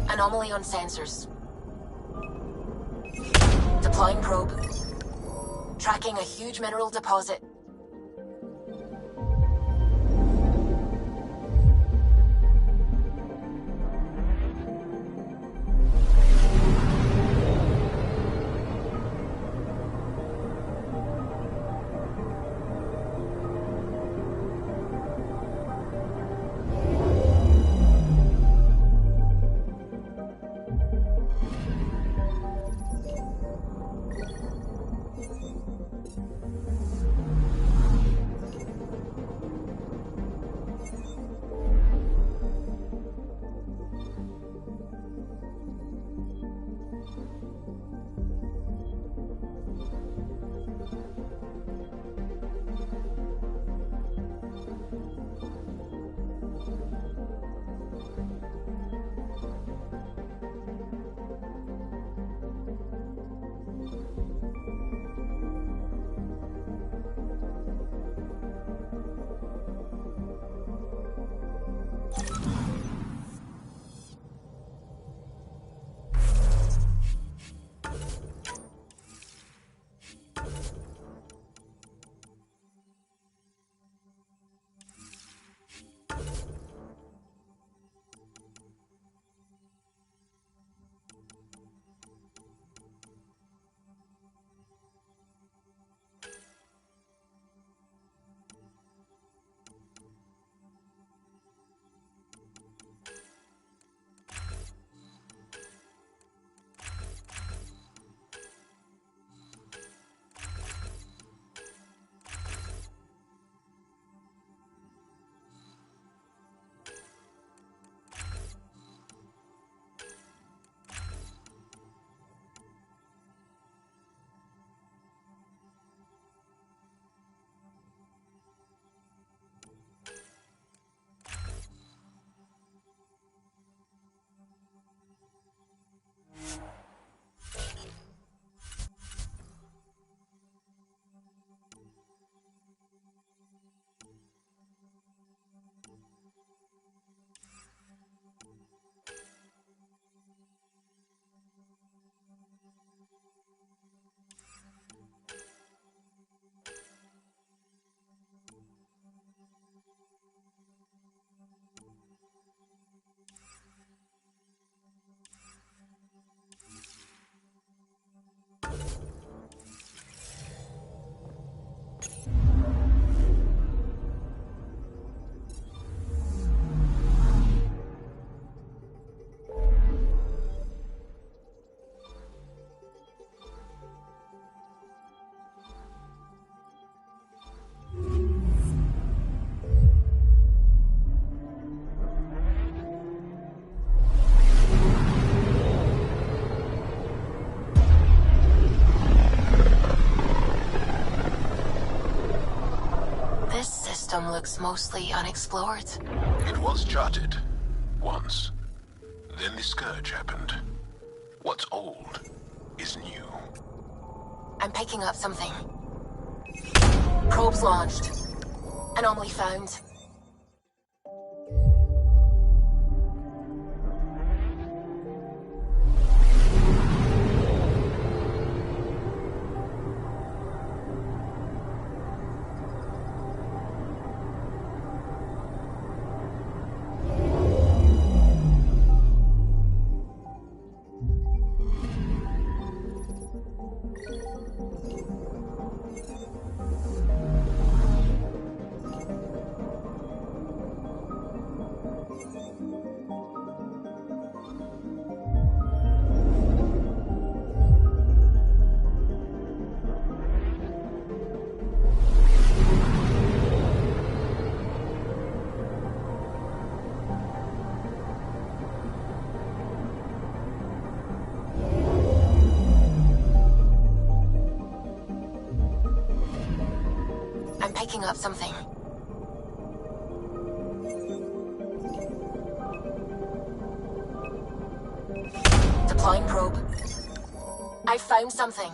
Anomaly on sensors. Deploying probe. Tracking a huge mineral deposit. system looks mostly unexplored. It was charted. Once. Then the Scourge happened. What's old is new. I'm picking up something. Probes launched. Anomaly found. I'm picking up something. Deploying probe. I found something.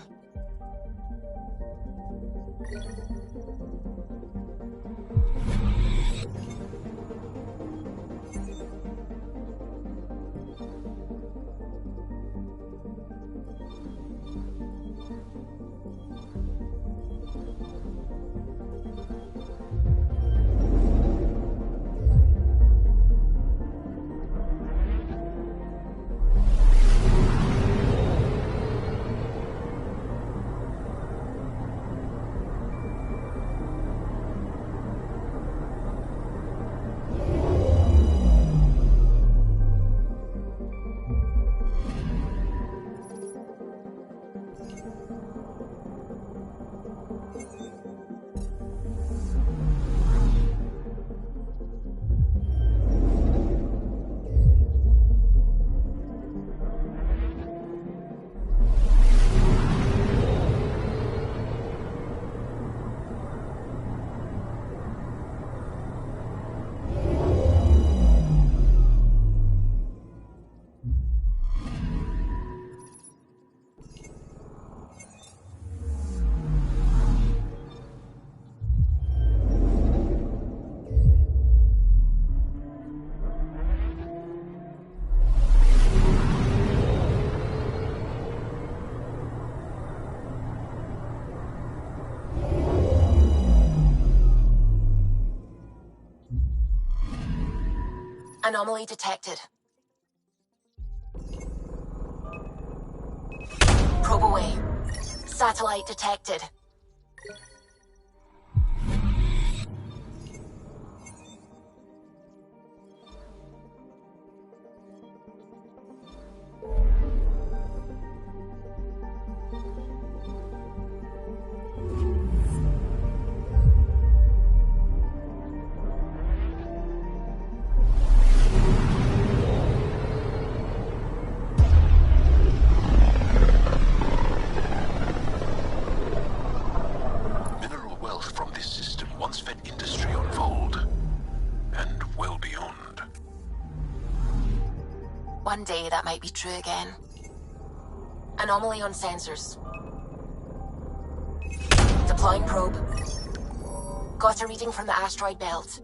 Anomaly detected. Probe away. Satellite detected. One day that might be true again. Anomaly on sensors. Deploying probe. Got a reading from the asteroid belt.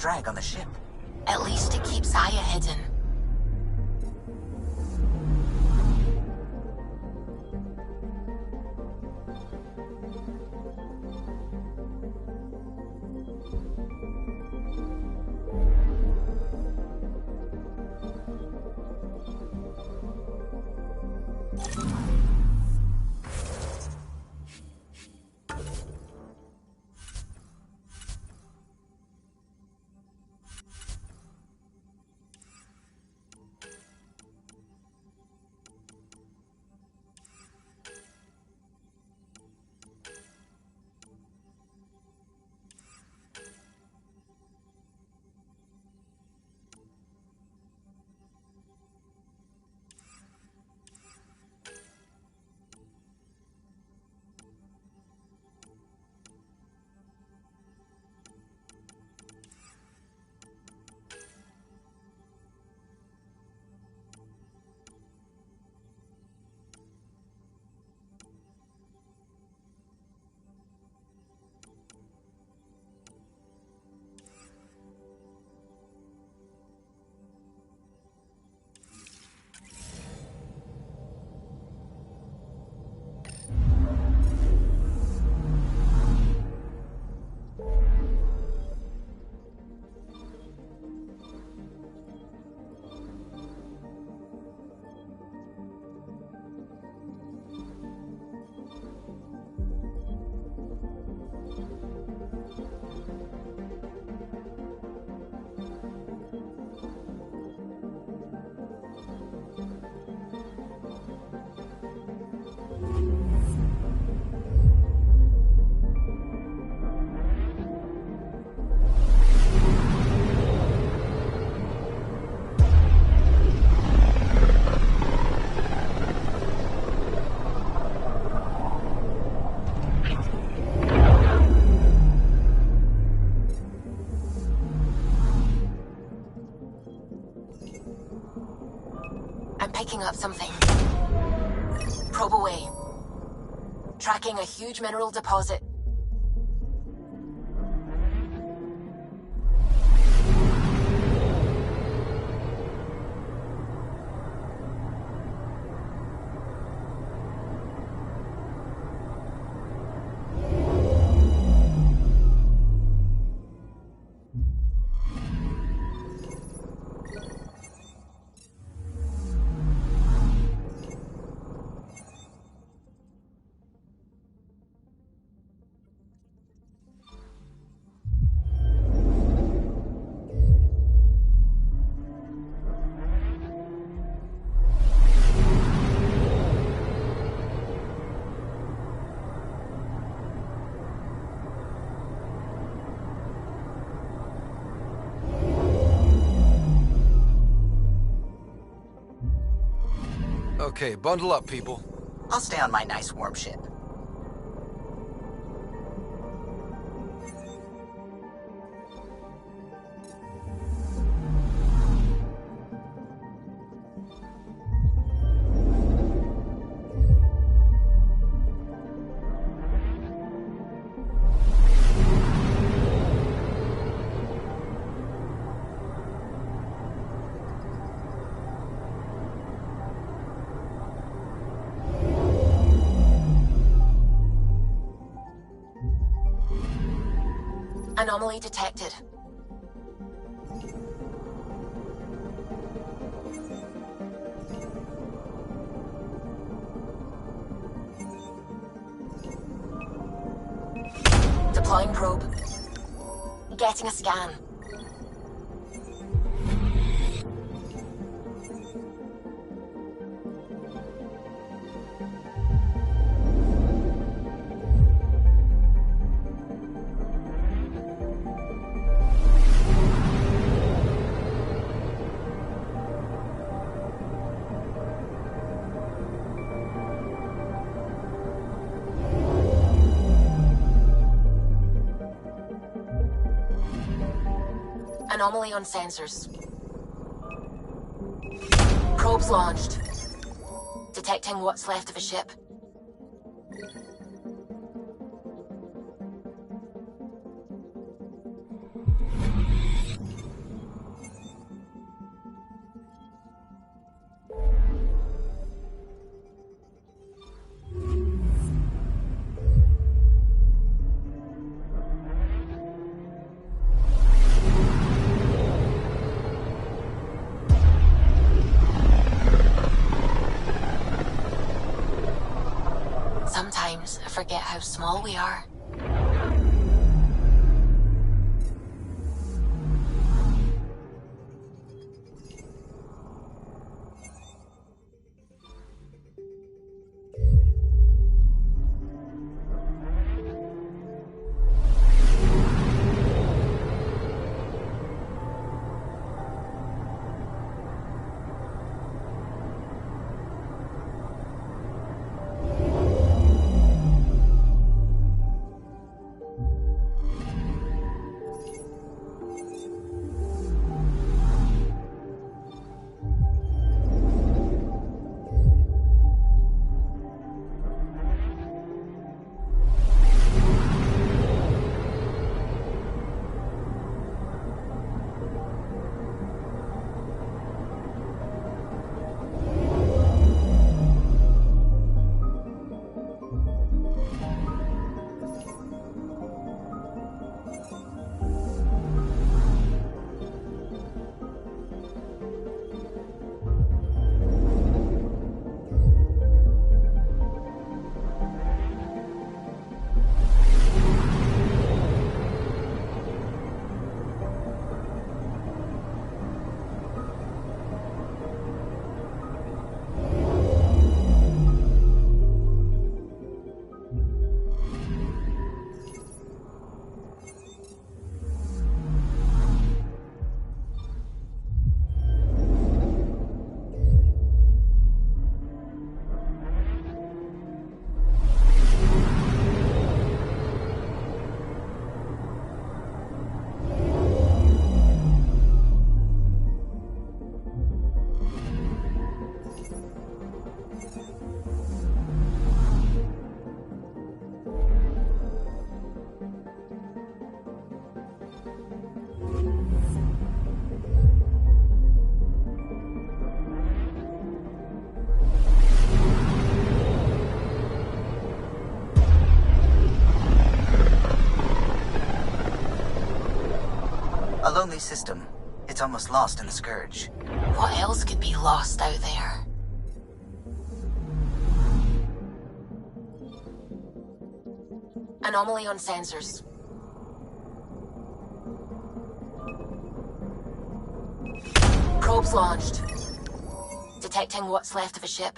drag on the ship. At least it keeps Aya hidden. Picking up something. Probe away. Tracking a huge mineral deposit. Okay, bundle up, people. I'll stay on my nice warm ship. Anomaly detected. Deploying probe. Getting a scan. Anomaly on sensors. Probes launched. Detecting what's left of a ship. forget how small we are. A lonely system. It's almost lost in the Scourge. What else could be lost out there? Anomaly on sensors. Probes launched. Detecting what's left of a ship.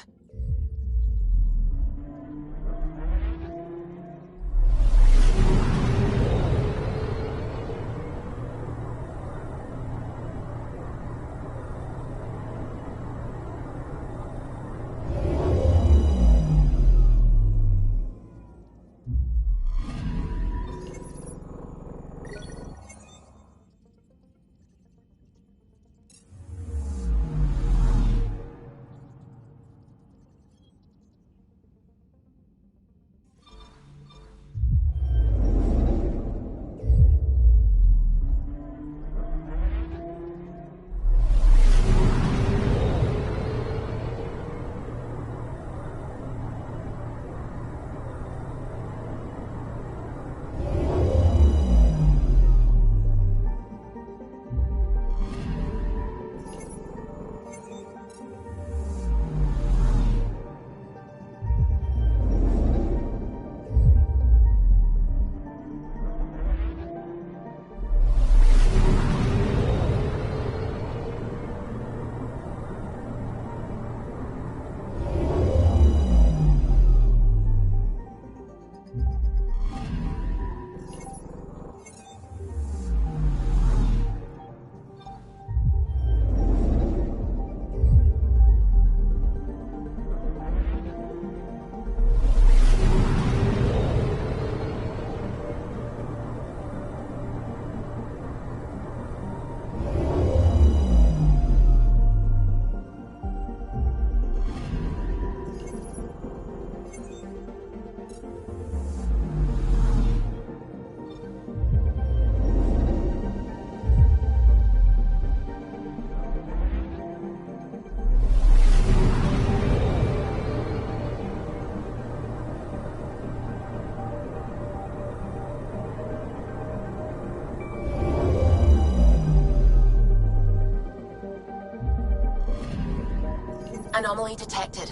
Anomaly detected.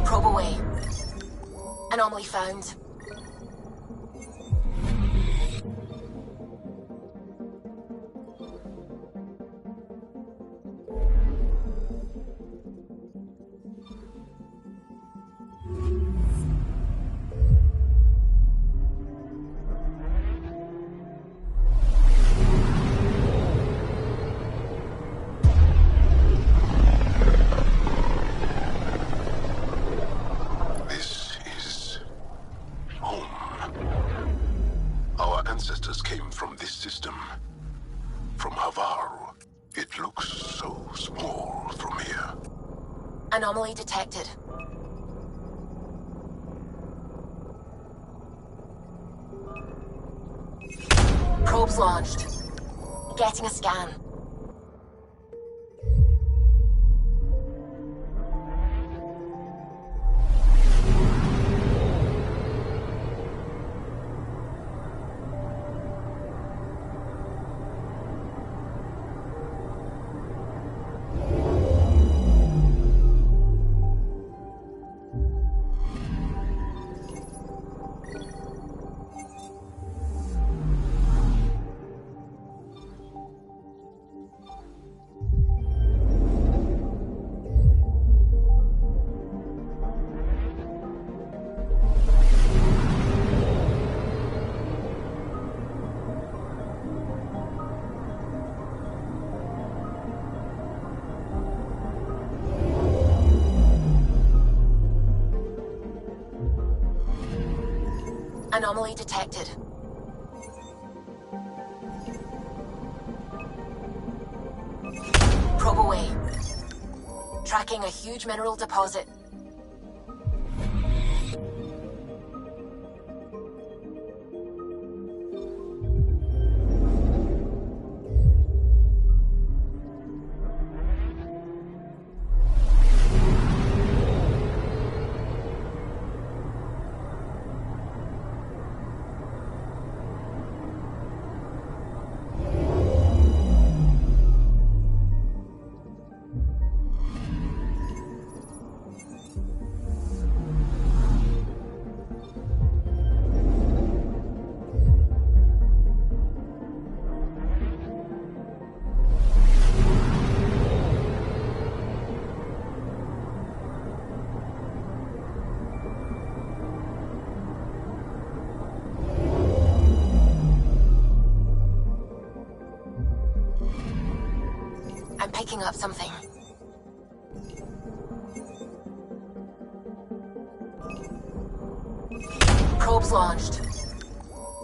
Probe away. Anomaly found. This is home. Our ancestors came from this system. From Havaru. It looks so small from here. Anomaly detected. Probes launched. Getting a scan. Anomaly detected. Probe away. Tracking a huge mineral deposit. I'm picking up something. Probes launched.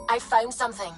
I found something.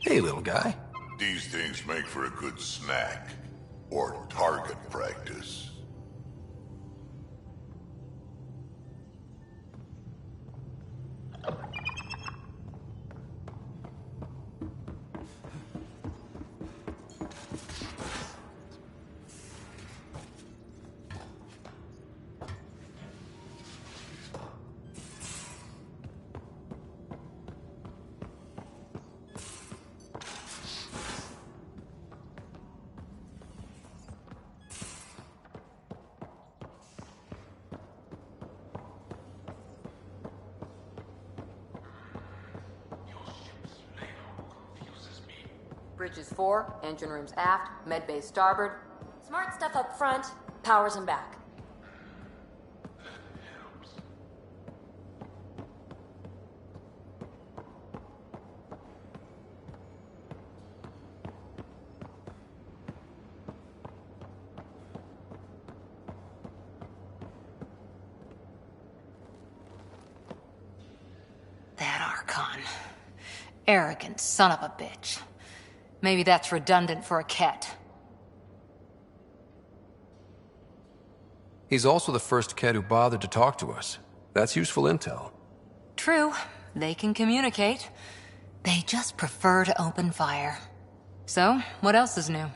Hey, little guy. These things make for a good snack. Or target practice. Bridges 4, engine rooms aft, med bay starboard. Smart stuff up front, powers in back. That Archon. Arrogant son of a bitch. Maybe that's redundant for a Ket. He's also the first Ket who bothered to talk to us. That's useful intel. True, they can communicate. They just prefer to open fire. So, what else is new?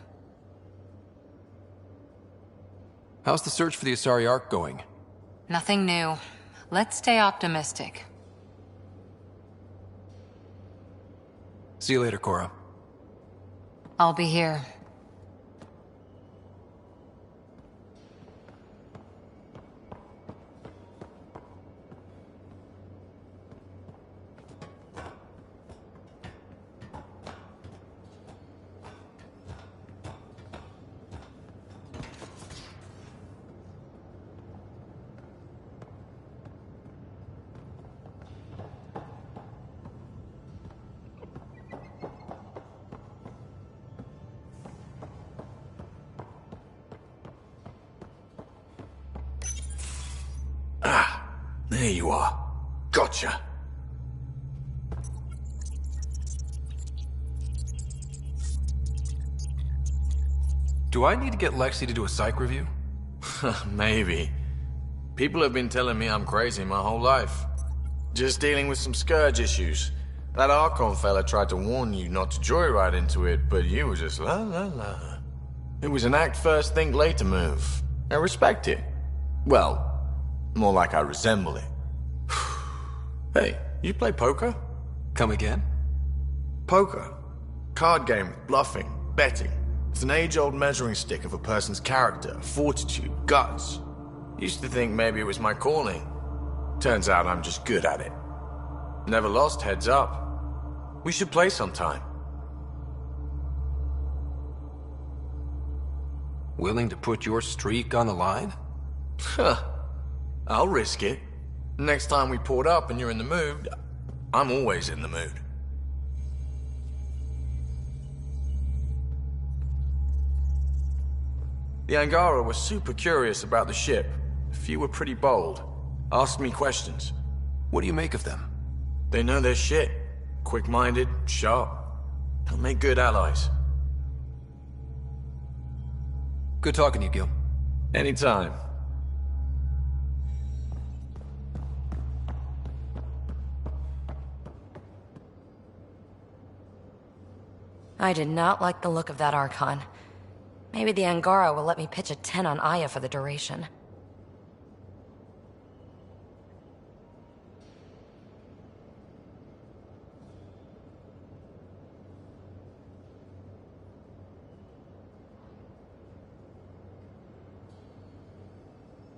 How's the search for the Asari Ark going? Nothing new. Let's stay optimistic. See you later, Cora. I'll be here. There you are. Gotcha. Do I need to get Lexi to do a psych review? Maybe. People have been telling me I'm crazy my whole life. Just dealing with some scourge issues. That Archon fella tried to warn you not to joyride into it, but you were just la la la. It was an act first, think later move. I respect it. Well, more like I resemble it. Hey, you play poker? Come again? Poker. Card game with bluffing, betting. It's an age-old measuring stick of a person's character, fortitude, guts. Used to think maybe it was my calling. Turns out I'm just good at it. Never lost heads up. We should play sometime. Willing to put your streak on the line? Huh. I'll risk it. Next time we port up and you're in the mood, I'm always in the mood. The Angara were super curious about the ship. A few were pretty bold. Asked me questions. What do you make of them? They know their shit. Quick-minded, sharp. They'll make good allies. Good talking to you, Gil. Anytime. I did not like the look of that Archon. Maybe the Angara will let me pitch a 10 on Aya for the duration.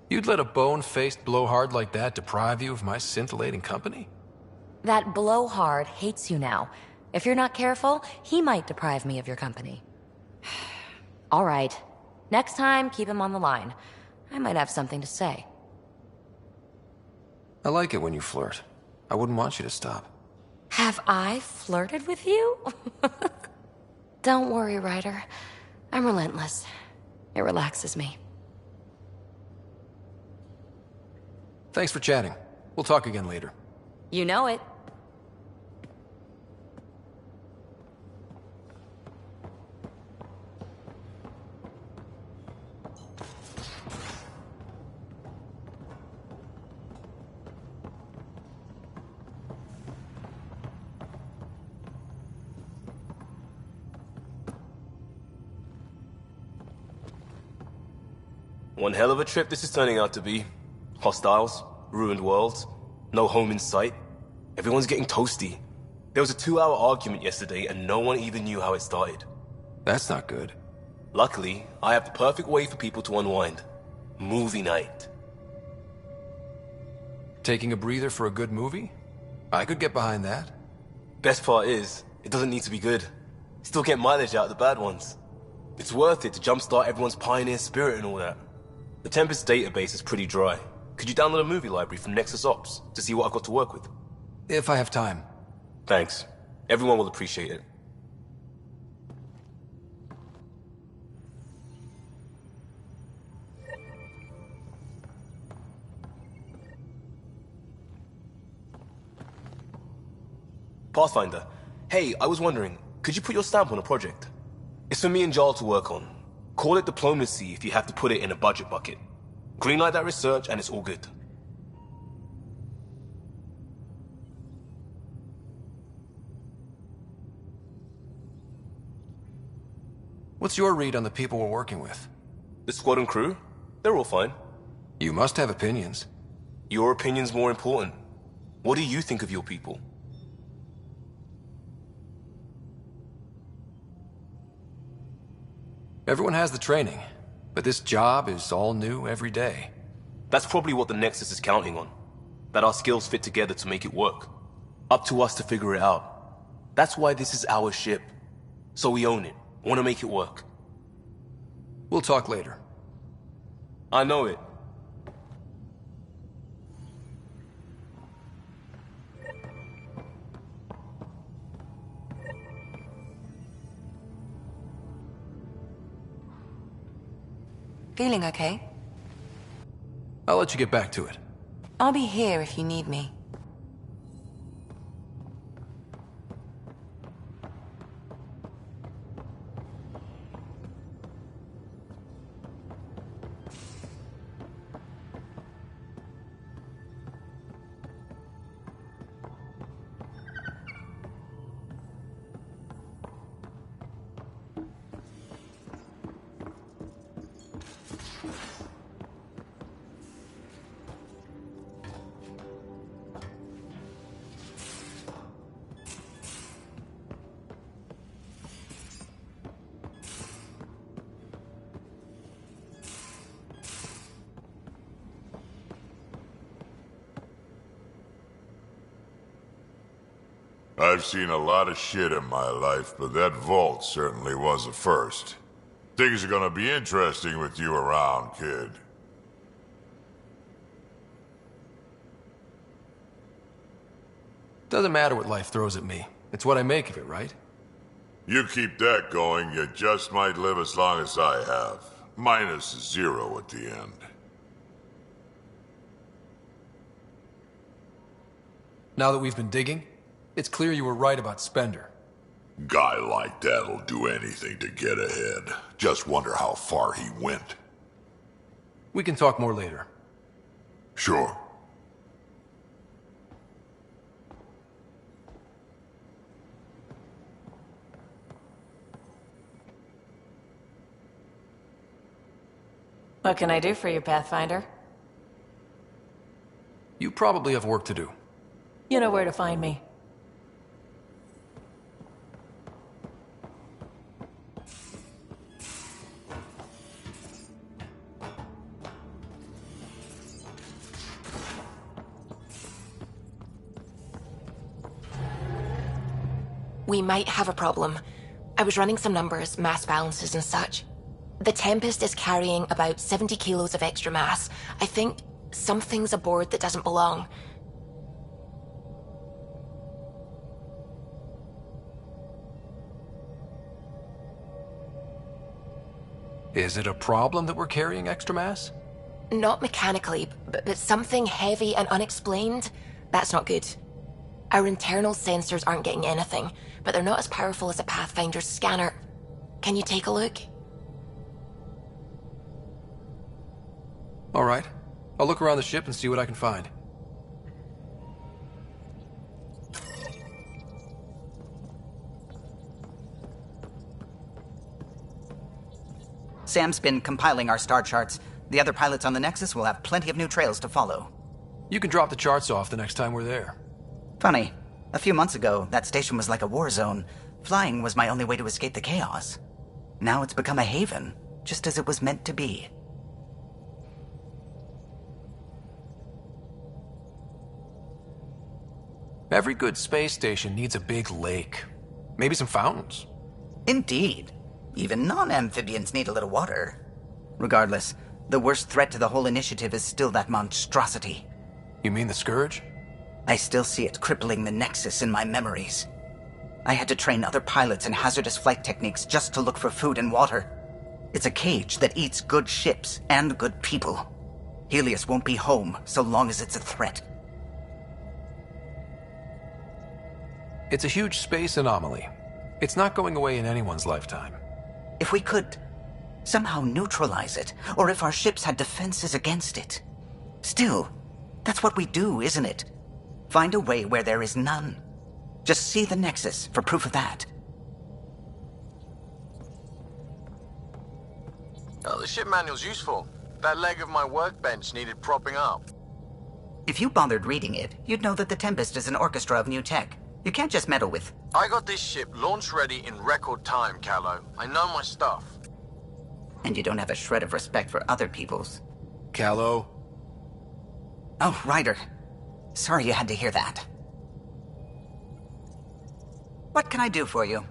You'd let a bone-faced blowhard like that deprive you of my scintillating company? That blowhard hates you now. If you're not careful, he might deprive me of your company. All right. Next time, keep him on the line. I might have something to say. I like it when you flirt. I wouldn't want you to stop. Have I flirted with you? Don't worry, Ryder. I'm relentless. It relaxes me. Thanks for chatting. We'll talk again later. You know it. One hell of a trip this is turning out to be. Hostiles, ruined worlds, no home in sight. Everyone's getting toasty. There was a 2-hour argument yesterday and no one even knew how it started. That's not good. Luckily, I have the perfect way for people to unwind. Movie night. Taking a breather for a good movie? I could get behind that. Best part is, it doesn't need to be good. Still get mileage out of the bad ones. It's worth it to jumpstart everyone's pioneer spirit and all that. The Tempest database is pretty dry. Could you download a movie library from Nexus Ops to see what I've got to work with? If I have time. Thanks. Everyone will appreciate it. Pathfinder, hey, I was wondering, could you put your stamp on a project? It's for me and Jarl to work on. Call it diplomacy if you have to put it in a budget bucket. Greenlight that research and it's all good. What's your read on the people we're working with? The squad and crew? They're all fine. You must have opinions. Your opinion's more important. What do you think of your people? Everyone has the training, but this job is all new every day. That's probably what the Nexus is counting on. That our skills fit together to make it work. Up to us to figure it out. That's why this is our ship. So we own it. Want to make it work. We'll talk later. I know it. Feeling okay? I'll let you get back to it. I'll be here if you need me. I've seen a lot of shit in my life, but that vault certainly was a first. Things are gonna be interesting with you around, kid. Doesn't matter what life throws at me. It's what I make of it, right? You keep that going, you just might live as long as I have. Minus 0 at the end. Now that we've been digging, it's clear you were right about Spender. Guy like that'll do anything to get ahead. Just wonder how far he went. We can talk more later. Sure. What can I do for you, Pathfinder? You probably have work to do. You know where to find me. We might have a problem. I was running some numbers, mass balances and such. The Tempest is carrying about 70 kilos of extra mass. I think something's aboard that doesn't belong. Is it a problem that we're carrying extra mass? Not mechanically, but something heavy and unexplained. That's not good. Our internal sensors aren't getting anything, but they're not as powerful as a Pathfinder's scanner. Can you take a look? All right. I'll look around the ship and see what I can find. Sam's been compiling our star charts. The other pilots on the Nexus will have plenty of new trails to follow. You can drop the charts off the next time we're there. Funny. A few months ago, that station was like a war zone. Flying was my only way to escape the chaos. Now it's become a haven, just as it was meant to be. Every good space station needs a big lake. Maybe some fountains. Indeed. Even non-amphibians need a little water. Regardless, the worst threat to the whole initiative is still that monstrosity. You mean the Scourge? I still see it crippling the Nexus in my memories. I had to train other pilots in hazardous flight techniques just to look for food and water. It's a cage that eats good ships and good people. Helios won't be home so long as it's a threat. It's a huge space anomaly. It's not going away in anyone's lifetime. If we could somehow neutralize it, or if our ships had defenses against it. Still, that's what we do, isn't it? Find a way where there is none. Just see the Nexus for proof of that. Oh, the ship manual's useful. That leg of my workbench needed propping up. If you bothered reading it, you'd know that the Tempest is an orchestra of new tech. You can't just meddle with... I got this ship launch ready in record time, Callow. I know my stuff. And you don't have a shred of respect for other people's. Callow? Oh, Ryder. Sorry you had to hear that. What can I do for you?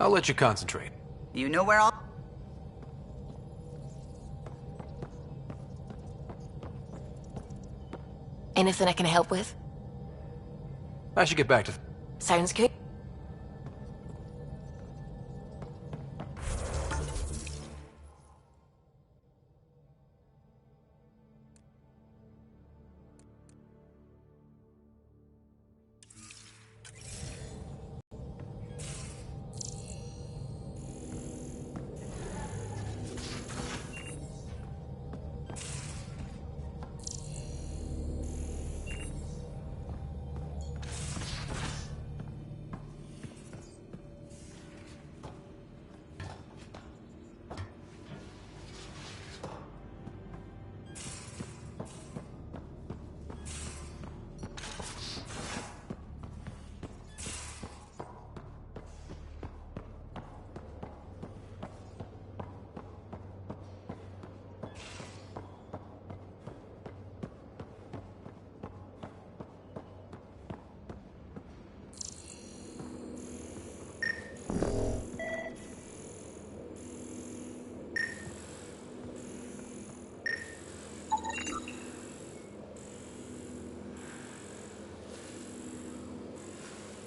I'll let you concentrate. You know where I'll... Anything I can help with? I should get back to... Sounds good.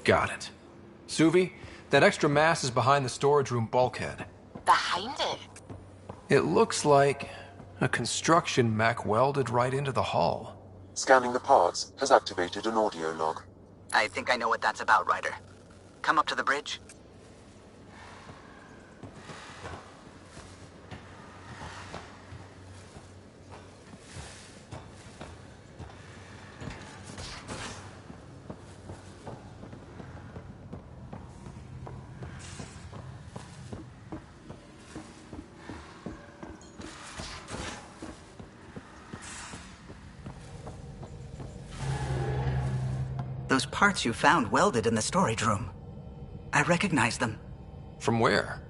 Got it. Suvi, that extra mass is behind the storage room bulkhead. Behind it? It looks like a construction mech welded right into the hull. Scanning the parts has activated an audio log. I think I know what that's about, Ryder. Come up to the bridge. Those parts you found welded in the storage room. I recognize them. From where?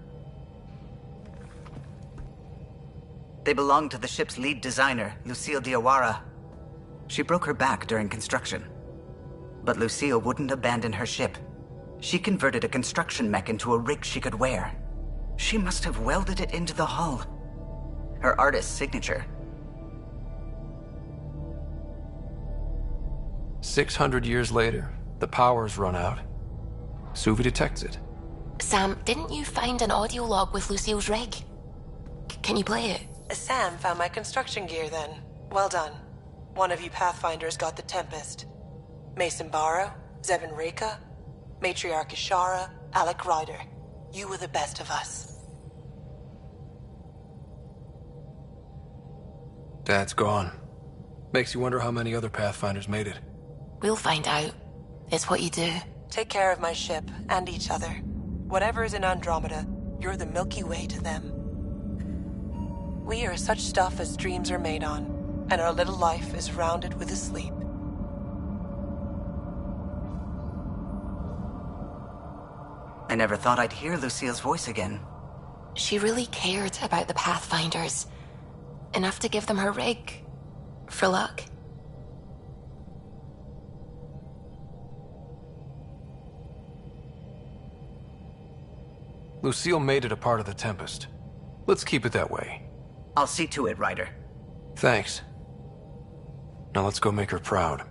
They belong to the ship's lead designer, Lucille Diawara. She broke her back during construction. But Lucille wouldn't abandon her ship. She converted a construction mech into a rig she could wear. She must have welded it into the hull. Her artist's signature. 600 years later, the power's run out. Suvi detects it. Sam, didn't you find an audio log with Lucille's rig? Can you play it? Sam found my construction gear then. Well done. One of you Pathfinders got the Tempest. Mason Barrow, Zevin Reka, Matriarch Ishara, Alec Ryder. You were the best of us. Dad's gone. Makes you wonder how many other Pathfinders made it. We'll find out. It's what you do. Take care of my ship and each other. Whatever is in Andromeda, you're the Milky Way to them. We are such stuff as dreams are made on, and our little life is rounded with a sleep. I never thought I'd hear Lucille's voice again. She really cared about the Pathfinders. Enough to give them her rig. For luck. Lucille made it a part of the Tempest. Let's keep it that way. I'll see to it, Ryder. Thanks. Now let's go make her proud.